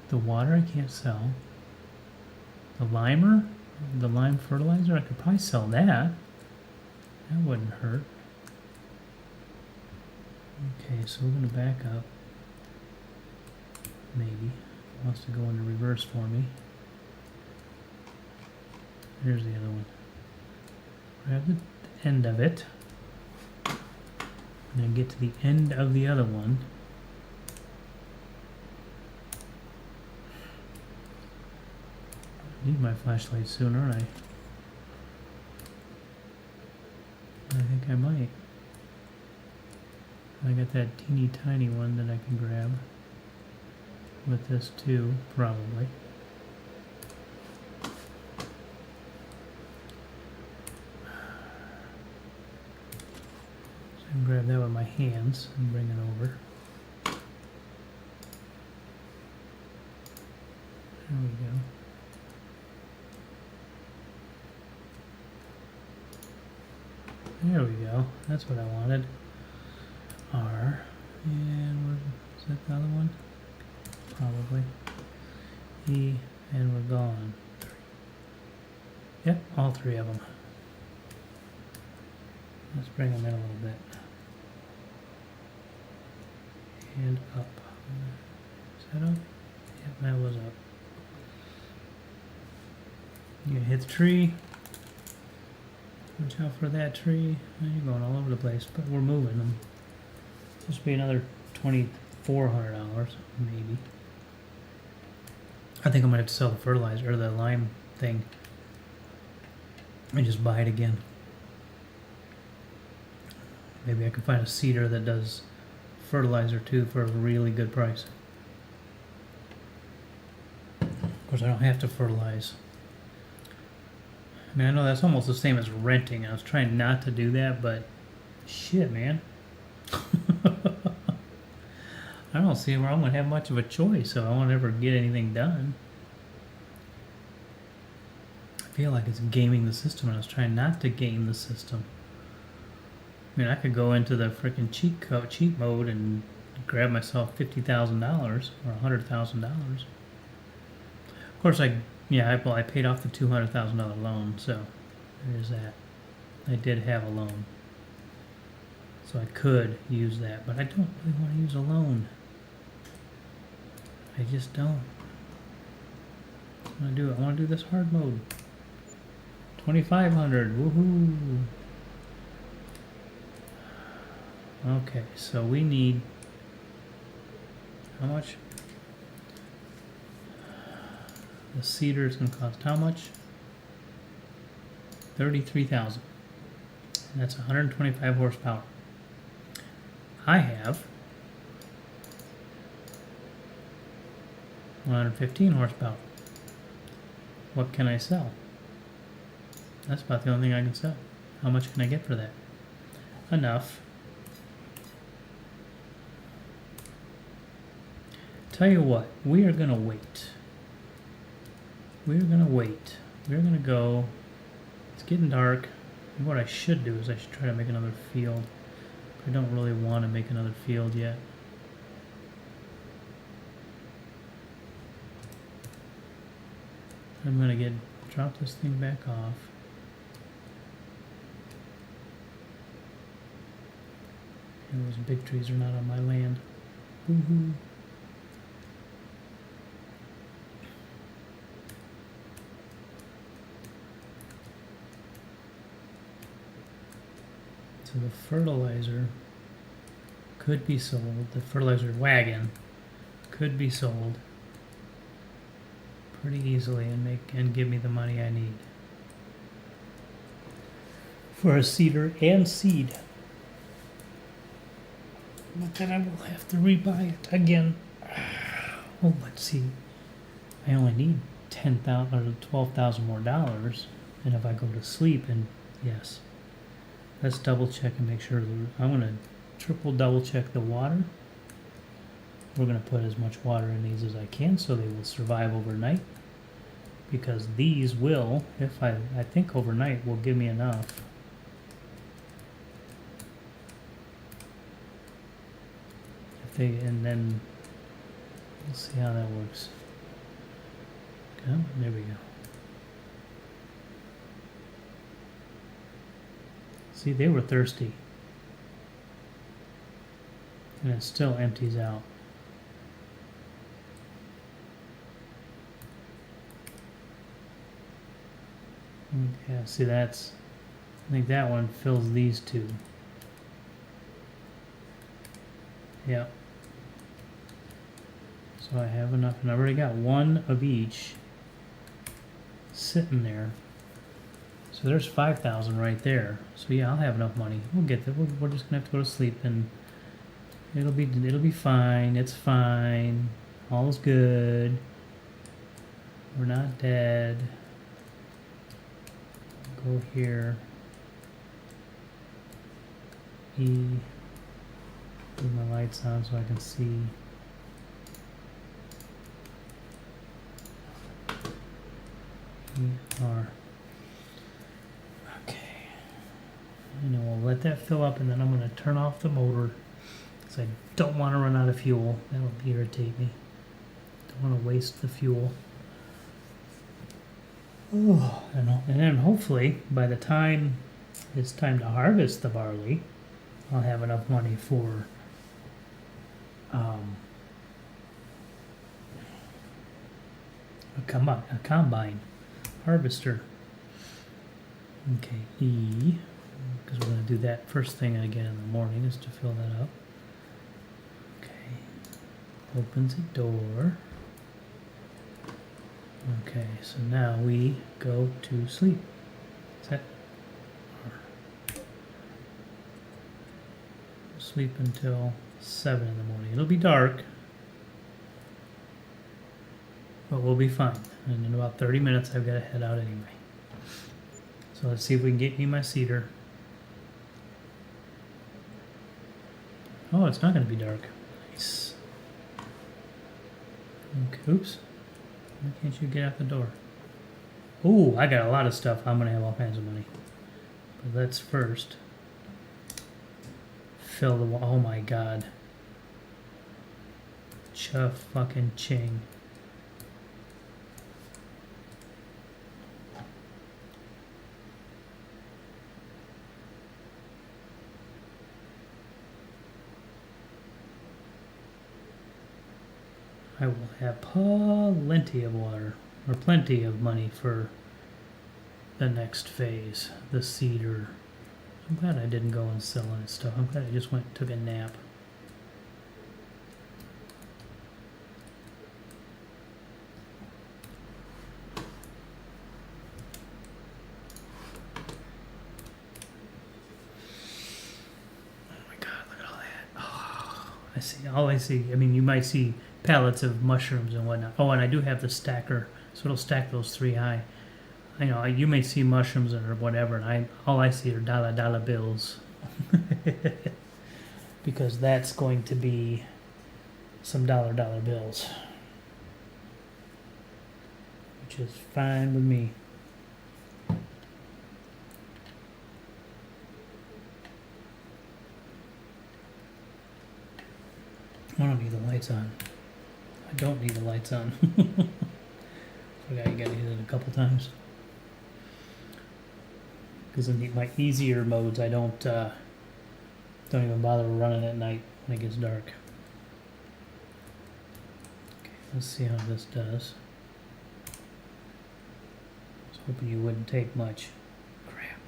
[SPEAKER 1] The water I can't sell. The limer, the lime fertilizer, I could probably sell that. That wouldn't hurt. Okay, so we're going to back up. Maybe. It wants to go into reverse for me. Here's the other one. Grab the end of it. And then get to the end of the other one. I need my flashlight soon, aren't I? I think I might. I got that teeny tiny one that I can grab with this too, probably. So I can grab that with my hands and bring it over. There we go. There we go. That's what I wanted. R. And where is that the other one? Probably. E. And we're gone. 3. Yep, all 3 of them. Let's bring them in a little bit. And up. Is that up? Yep, that was up. You hit the tree. Watch out for that tree. You're going all over the place, but we're moving them. This will be another $2,400, maybe. I think I might have to sell the fertilizer or the lime thing and just buy it again. Maybe I can find a seeder that does fertilizer too for a really good price. Of course, I don't have to fertilize I mean, I know that's almost the same as renting. I was trying not to do that, but shit, man. I don't see where I'm going to have much of a choice if I won't ever get anything done. I feel like it's gaming the system, and I was trying not to game the system. I mean, I could go into the freaking cheat mode and grab myself $50,000 or $100,000. Of course, I paid off the $200,000 loan, so there's that. I did have a loan, so I could use that, but I don't really want to use a loan. I just don't. I want to do this hard mode. 2,500. Woohoo! Okay, so we need how much? The seeder is going to cost how much? 33,000. And that's 125 horsepower. I have 115 horsepower. What can I sell? That's about the only thing I can sell. How much can I get for that? Enough. Tell you what, we are going to wait. We're going to wait. We're going to go. It's getting dark. And what I should do is I should try to make another field. I don't really want to make another field yet. I'm going to drop this thing back off. And those big trees are not on my land. Woohoo. So the fertilizer could be sold. The fertilizer wagon could be sold pretty easily and give me the money I need for a seeder and seed. But then I will have to rebuy it again. Oh, let's see. I only need $10,000 or $12,000 more dollars, and if I go to sleep, and yes. Let's double check and make sure. I'm going to triple double check the water. We're going to put as much water in these as I can so they will survive overnight. Because these will, if I think overnight will give me enough. And then we'll see how that works. Okay, there we go. See, they were thirsty. And it still empties out. Yeah, see I think that one fills these two. Yep. So I have enough, and I've already got one of each sitting there. So there's 5,000 right there. So yeah, I'll have enough money. We'll get there. We're just gonna have to go to sleep, and it'll be fine. It's fine. All's good. We're not dead. Go here. Leave my lights on so I can see. Okay. And then we'll let that fill up, and then I'm going to turn off the motor because I don't want to run out of fuel. That'll irritate me. Don't want to waste the fuel. Oh, and then hopefully by the time it's time to harvest the barley, I'll have enough money for a combine harvester. Okay, E, because we're going to do that first thing again in the morning is to fill that up. Okay, opens a door. Okay, so now we go to sleep. Set. Sleep until 7 in the morning. It'll be dark, but we'll be fine. And in about 30 minutes, I've got to head out anyway. So let's see if we can get me my cedar. Oh, it's not going to be dark. Nice. Okay, oops. Why can't you get out the door? Ooh, I got a lot of stuff. I'm going to have all kinds of money. But let's first fill the wall. Oh my god. Fucking ching. I will have plenty of water, or plenty of money for the next phase, the cedar. I'm glad I didn't go and sell that stuff. I'm glad I just went and took a nap. Oh my god, look at all that. Oh, I see, all I see, I mean, you might see pallets of mushrooms and whatnot. Oh, and I do have the stacker, so it'll stack those 3 high. I know, you may see mushrooms or whatever, and all I see are dollar bills. Because that's going to be some dollar bills. Which is fine with me. I don't need the lights on. I don't need the lights on. Forgot you gotta hit it a couple times. Because in my easier modes, I don't even bother running at night when it gets dark. Okay, let's see how this does. I was hoping you wouldn't take much. Crap.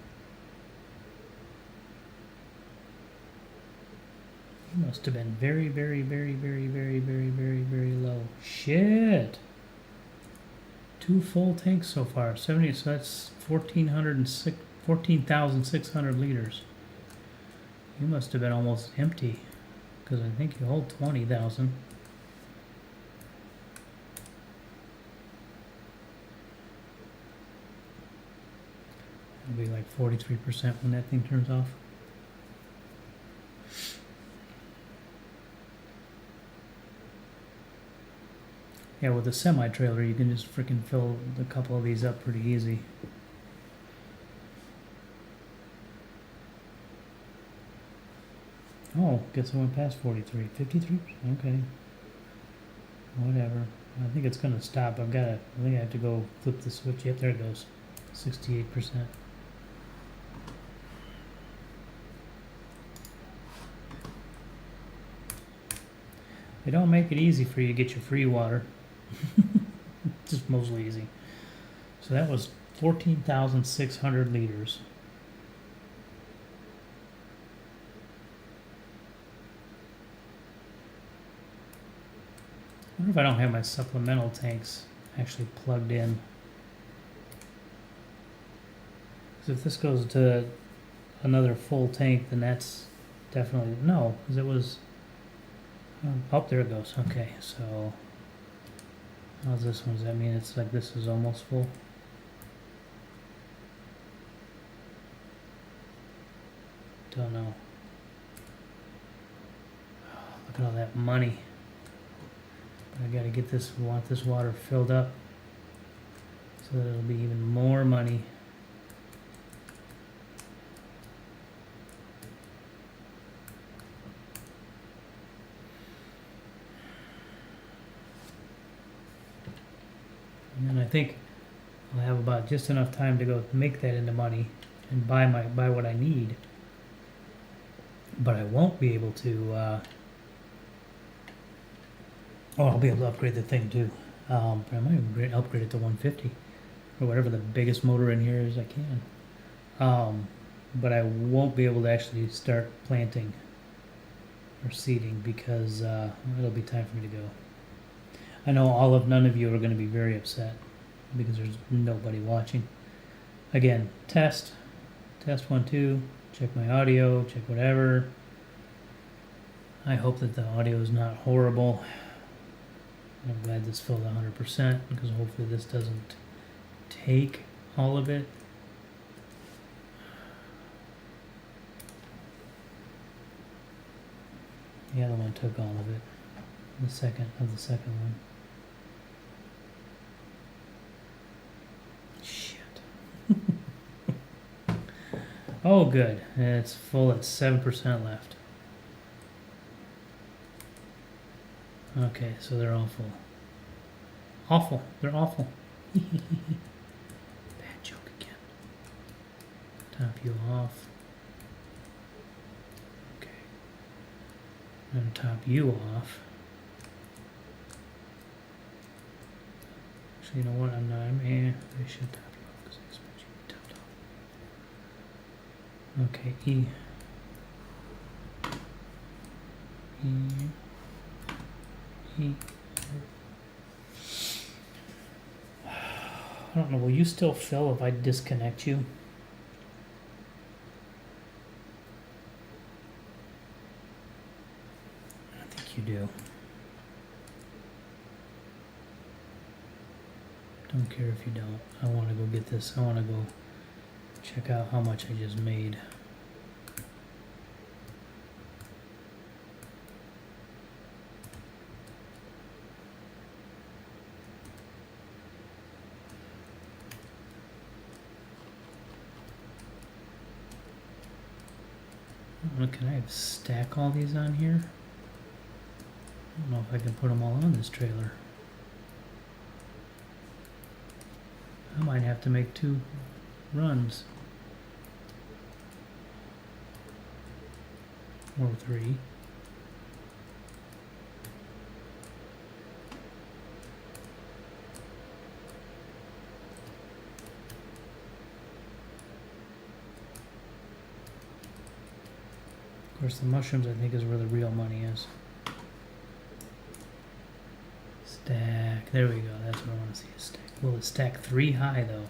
[SPEAKER 1] You must have been very, very, very, very, very, very, very, very low. Shit! 2 full tanks so far. 70, so that's 14,600 liters. You must have been almost empty, because I think you hold 20,000. It'll be like 43% when that thing turns off. Yeah, with a semi-trailer, you can just freaking fill a couple of these up pretty easy. Oh, guess I went past 43. 53%? Okay. Whatever. I think it's going to stop. I think I have to go flip the switch. Yep, there it goes. 68%. They don't make it easy for you to get your free water. Just mostly easy. So that was 14,600 liters. I wonder if I don't have my supplemental tanks actually plugged in. Because if this goes to another full tank, then that's definitely... No, because it was... Oh, there it goes. Okay, so... How's this one? Does that mean it's like this is almost full? Don't know. Oh, look at all that money. I gotta get this, want this water filled up so that it'll be even more money. And then I think I'll have about just enough time to go make that into money and buy what I need. But I won't be able to I'll be able to upgrade the thing too. But I might even upgrade it to 150 or whatever the biggest motor in here is I can. But I won't be able to actually start planting or seeding because it'll be time for me to go. I know none of you are going to be very upset because there's nobody watching. Again, test 1, 2, check my audio, check whatever. I hope that the audio is not horrible. I'm glad this filled 100% because hopefully this doesn't take all of it. The other one took all of it. The second one. Shit. Oh, good. It's full at 7% left. Okay, so they're all full. Awful. They're awful. Bad joke again. Top you off. Okay. I'm going to top you off. So you know what? I should top you off because I expect you to be topped off. Okay, I don't know, will you still fill if I disconnect you? I think you do. Don't care if you don't. I want to go get this. I want to go check out how much I just made. Can I stack all these on here? I don't know if I can put them all on this trailer. I might have to make 2 runs. Or 3. Of course, the mushrooms I think is where the real money is. Stack. There we go. That's what I want to see. A stack. Will it stack 3 high though?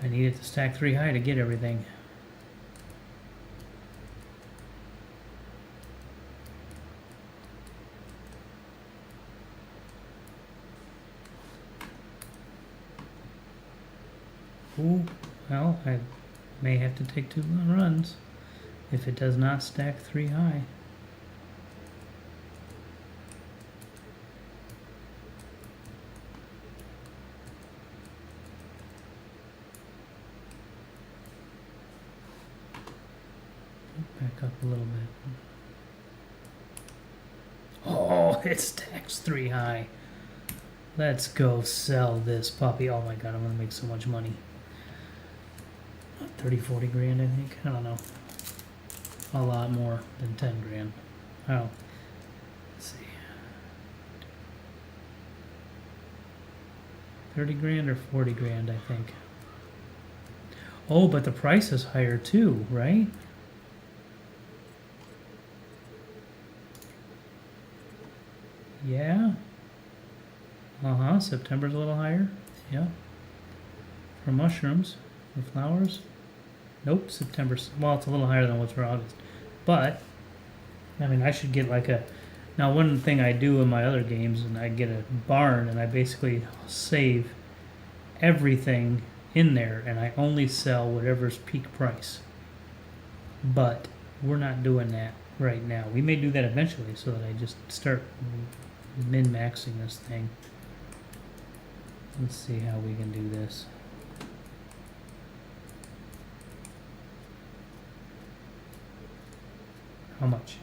[SPEAKER 1] I need it to stack 3 high to get everything. Ooh, well, I may have to take 2 runs if it does not stack 3 high. Back up a little bit. Oh, it stacks 3 high. Let's go sell this puppy. Oh my god, I'm gonna make so much money. 30, 40 grand, I think. I don't know. A lot more than 10 grand. Oh, let's see. 30 grand or 40 grand, I think. Oh, but the price is higher too, right? Yeah. September's a little higher. Yeah. For mushrooms. For flowers. Nope, September's, well, it's a little higher than what's for August. But, I mean, I should get like a, now one thing I do in my other games, and I get a barn, and I basically save everything in there, and I only sell whatever's peak price. But we're not doing that right now. We may do that eventually, so that I just start min-maxing this thing. Let's see how we can do this. How much?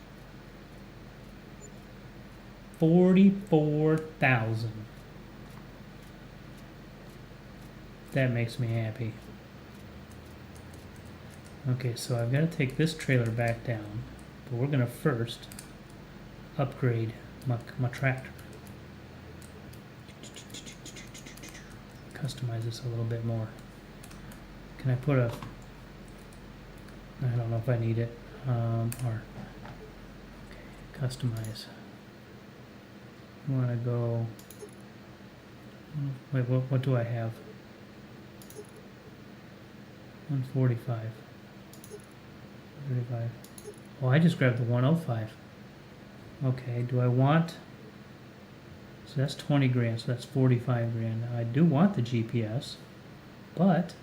[SPEAKER 1] 44,000. That makes me happy. Okay, so I've got to take this trailer back down, but we're going to first upgrade my tractor. Customize this a little bit more. Can I put a, I don't know if I need it, or, okay, customize. I want to go, wait, what do I have? 145. 35. Oh, I just grabbed the 105. Okay, do I want, so that's 20 grand, so that's 45 grand. Now, I do want the GPS, but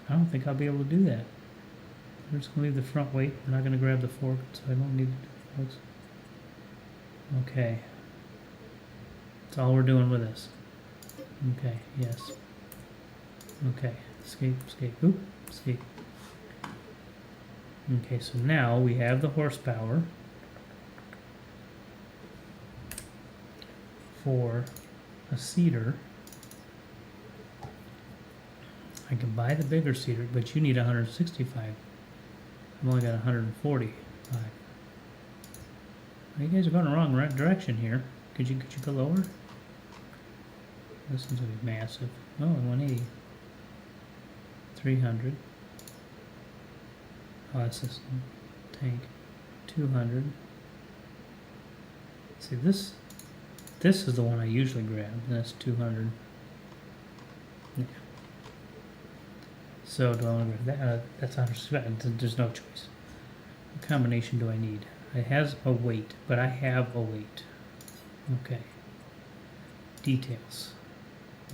[SPEAKER 1] I don't think I'll be able to do that. We're just going to leave the front weight. We're not going to grab the fork, so I don't need to do the forks. Okay. That's all we're doing with this. Okay, yes. Okay, escape, escape, oop, escape. Okay, so now we have the horsepower for a seeder. I can buy the bigger seeder, but you need 165. I've only got 145. You guys are going the wrong direction here. Could you go lower? This one's gonna be massive. Oh, 180. 300. Oh, that's this tank. 200. See, this is the one I usually grab. That's 200. Yeah. So do I want to grab that? That's 100. There's no choice. What combination do I need? It has a weight, but I have a weight. Okay. Details.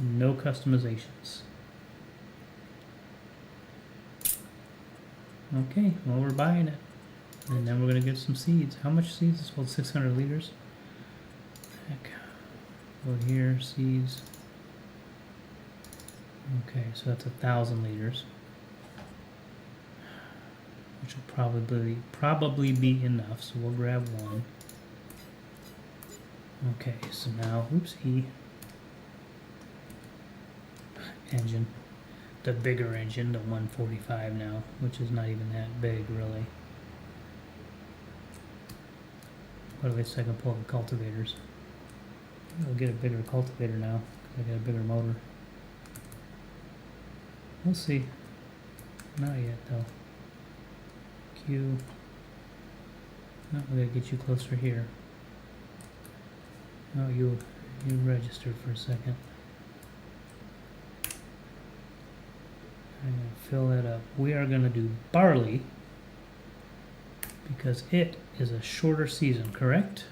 [SPEAKER 1] No customizations. Okay, well, we're buying it. And then we're going to get some seeds. How much seeds? It's called 600 liters. Heck. Go here, seeds. Okay, so that's 1,000 liters. Which will probably be enough, so we'll grab one. Okay, so now, oopsie. Engine. The bigger engine, the 145 now, which is not even that big, really. But at least I can pull the cultivators. I'll get a bigger cultivator now, because I got a bigger motor. We'll see. Not yet, though. Q. No, we gotta get you closer here. Oh, you registered for a second. I'm going to fill that up. We are going to do barley because it is a shorter season, correct?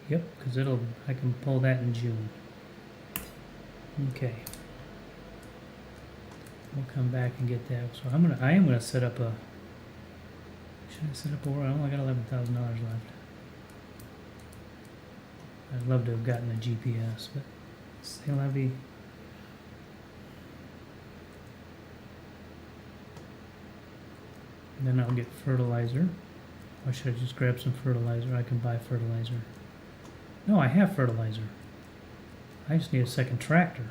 [SPEAKER 1] Yep, because I can pull that in June. Okay. We'll come back and get that. So I am gonna set up a. Should I set up a order? I only got $11,000 left. I'd love to have gotten a GPS, but say levy. Then I'll get fertilizer. Or should I just grab some fertilizer? I can buy fertilizer. No, I have fertilizer. I just need a second tractor.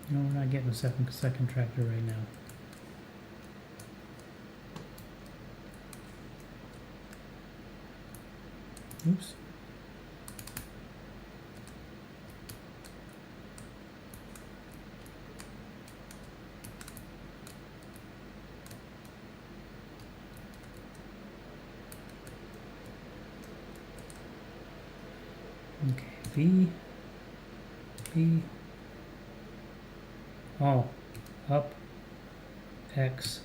[SPEAKER 1] No, we're not getting a second tractor right now. Oops. Okay, V, oh, up, X.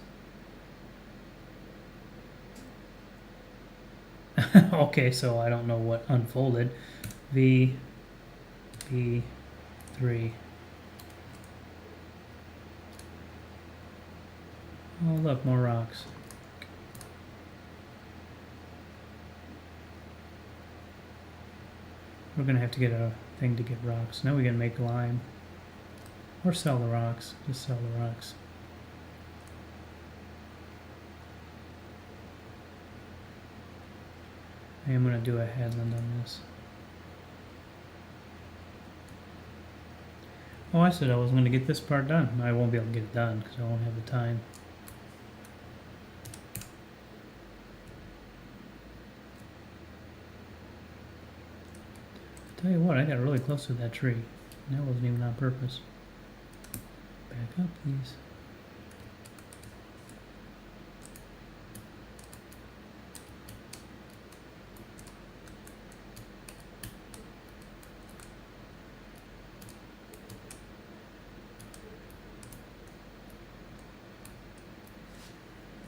[SPEAKER 1] Okay, so I don't know what unfolded. V, B, 3. Oh, look, more rocks. We're gonna have to get a thing to get rocks. Now we can make lime. Or sell the rocks. Just sell the rocks. I am gonna do a headland on this. Oh, I said I was gonna get this part done. I won't be able to get it done because I won't have the time. Tell you what, I got really close to that tree. That wasn't even on purpose. Back up, please.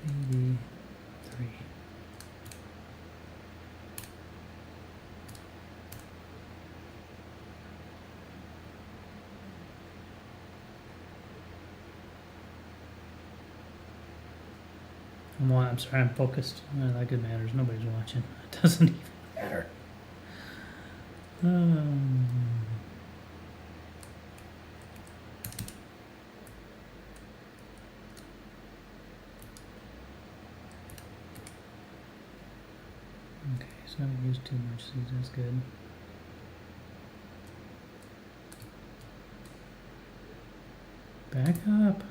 [SPEAKER 1] Maybe 3. I'm sorry, I'm focused. Like it matters. Nobody's watching. It doesn't even matter. Um, okay, so I haven't used too much seeds. That's good. Back up.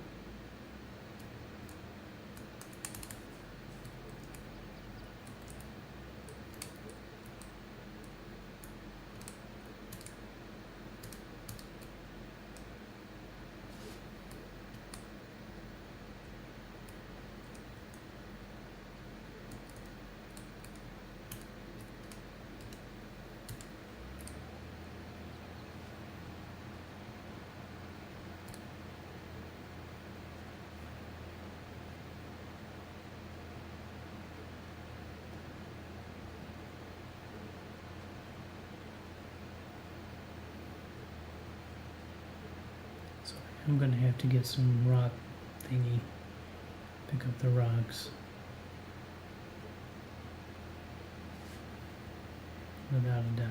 [SPEAKER 1] So I'm gonna have to get some rock thingy. Pick up the rocks. Without a doubt.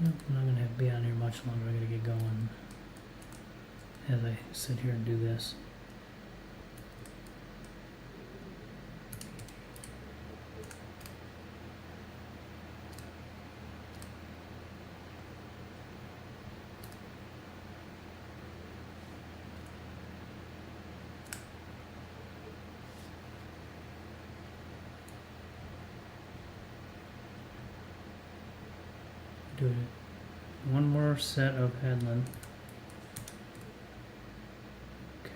[SPEAKER 1] Nope, I'm not gonna have to be on here much longer. I gotta get going as I sit here and do this. Do it. One more set of headland. Okay.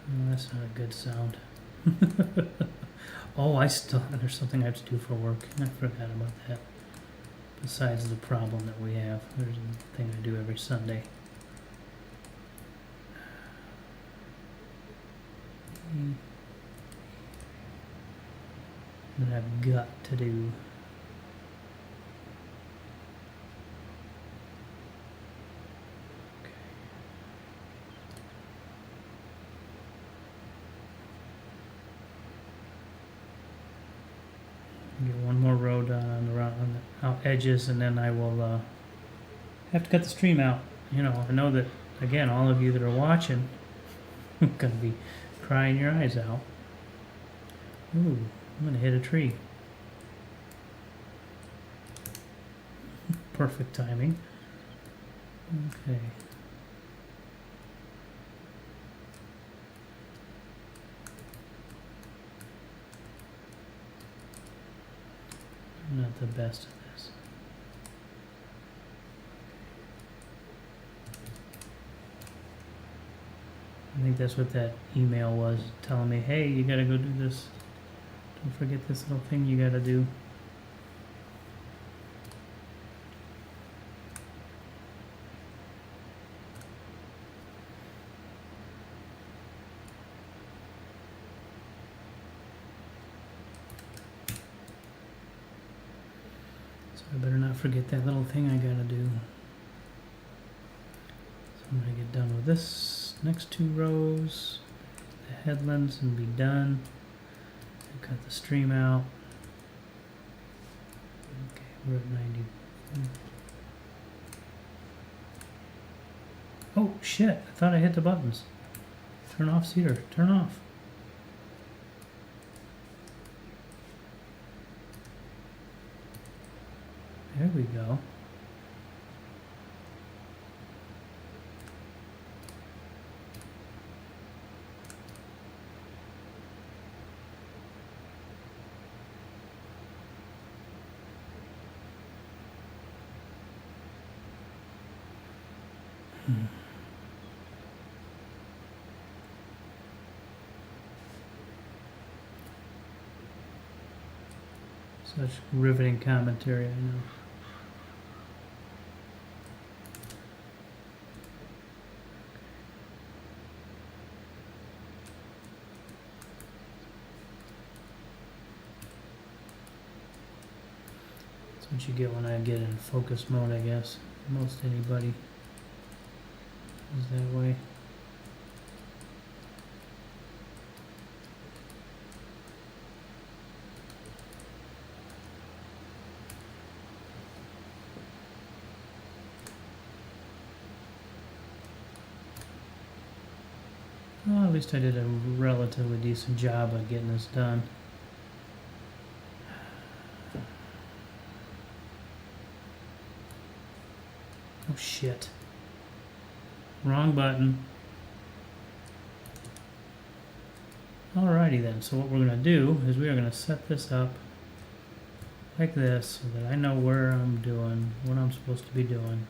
[SPEAKER 1] Oh, that's not a good sound. Oh, there's something I have to do for work. I forgot about that. Besides the problem that we have, there's a thing I do every Sunday. That I've got to do. Get one more row done on the out edges, and then I will have to cut the stream out. You know, I know that, again, all of you that are watching are going to be crying your eyes out. Ooh, I'm going to hit a tree. Perfect timing. Okay. I'm not the best at this. I think that's what that email was, telling me, hey, you gotta go do this. Don't forget this little thing you gotta do. So I better not forget that little thing I gotta do. So I'm gonna get done with this next two rows, the headlands, and be done. And cut the stream out. Okay, we're at 90. Oh shit, I thought I hit the buttons. Turn off cedar, turn off. There we go. Such riveting commentary, I know. That's what you get when I get in focus mode, I guess. Most anybody is that way. Well, at least I did a relatively decent job of getting this done. Oh shit. Wrong button. Alrighty then, so what we're going to do is we are going to set this up like this so that I know where I'm doing, what I'm supposed to be doing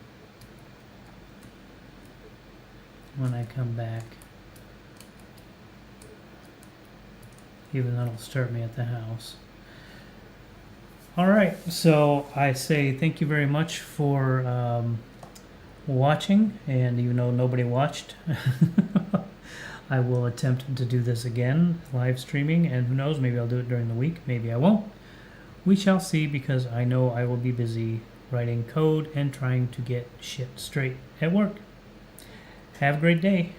[SPEAKER 1] when I come back. Even though it'll start me at the house. Alright, so I say thank you very much for watching, and even though nobody watched, I will attempt to do this again, live streaming, and who knows, maybe I'll do it during the week, maybe I won't. We shall see, because I know I will be busy writing code and trying to get shit straight at work. Have a great day.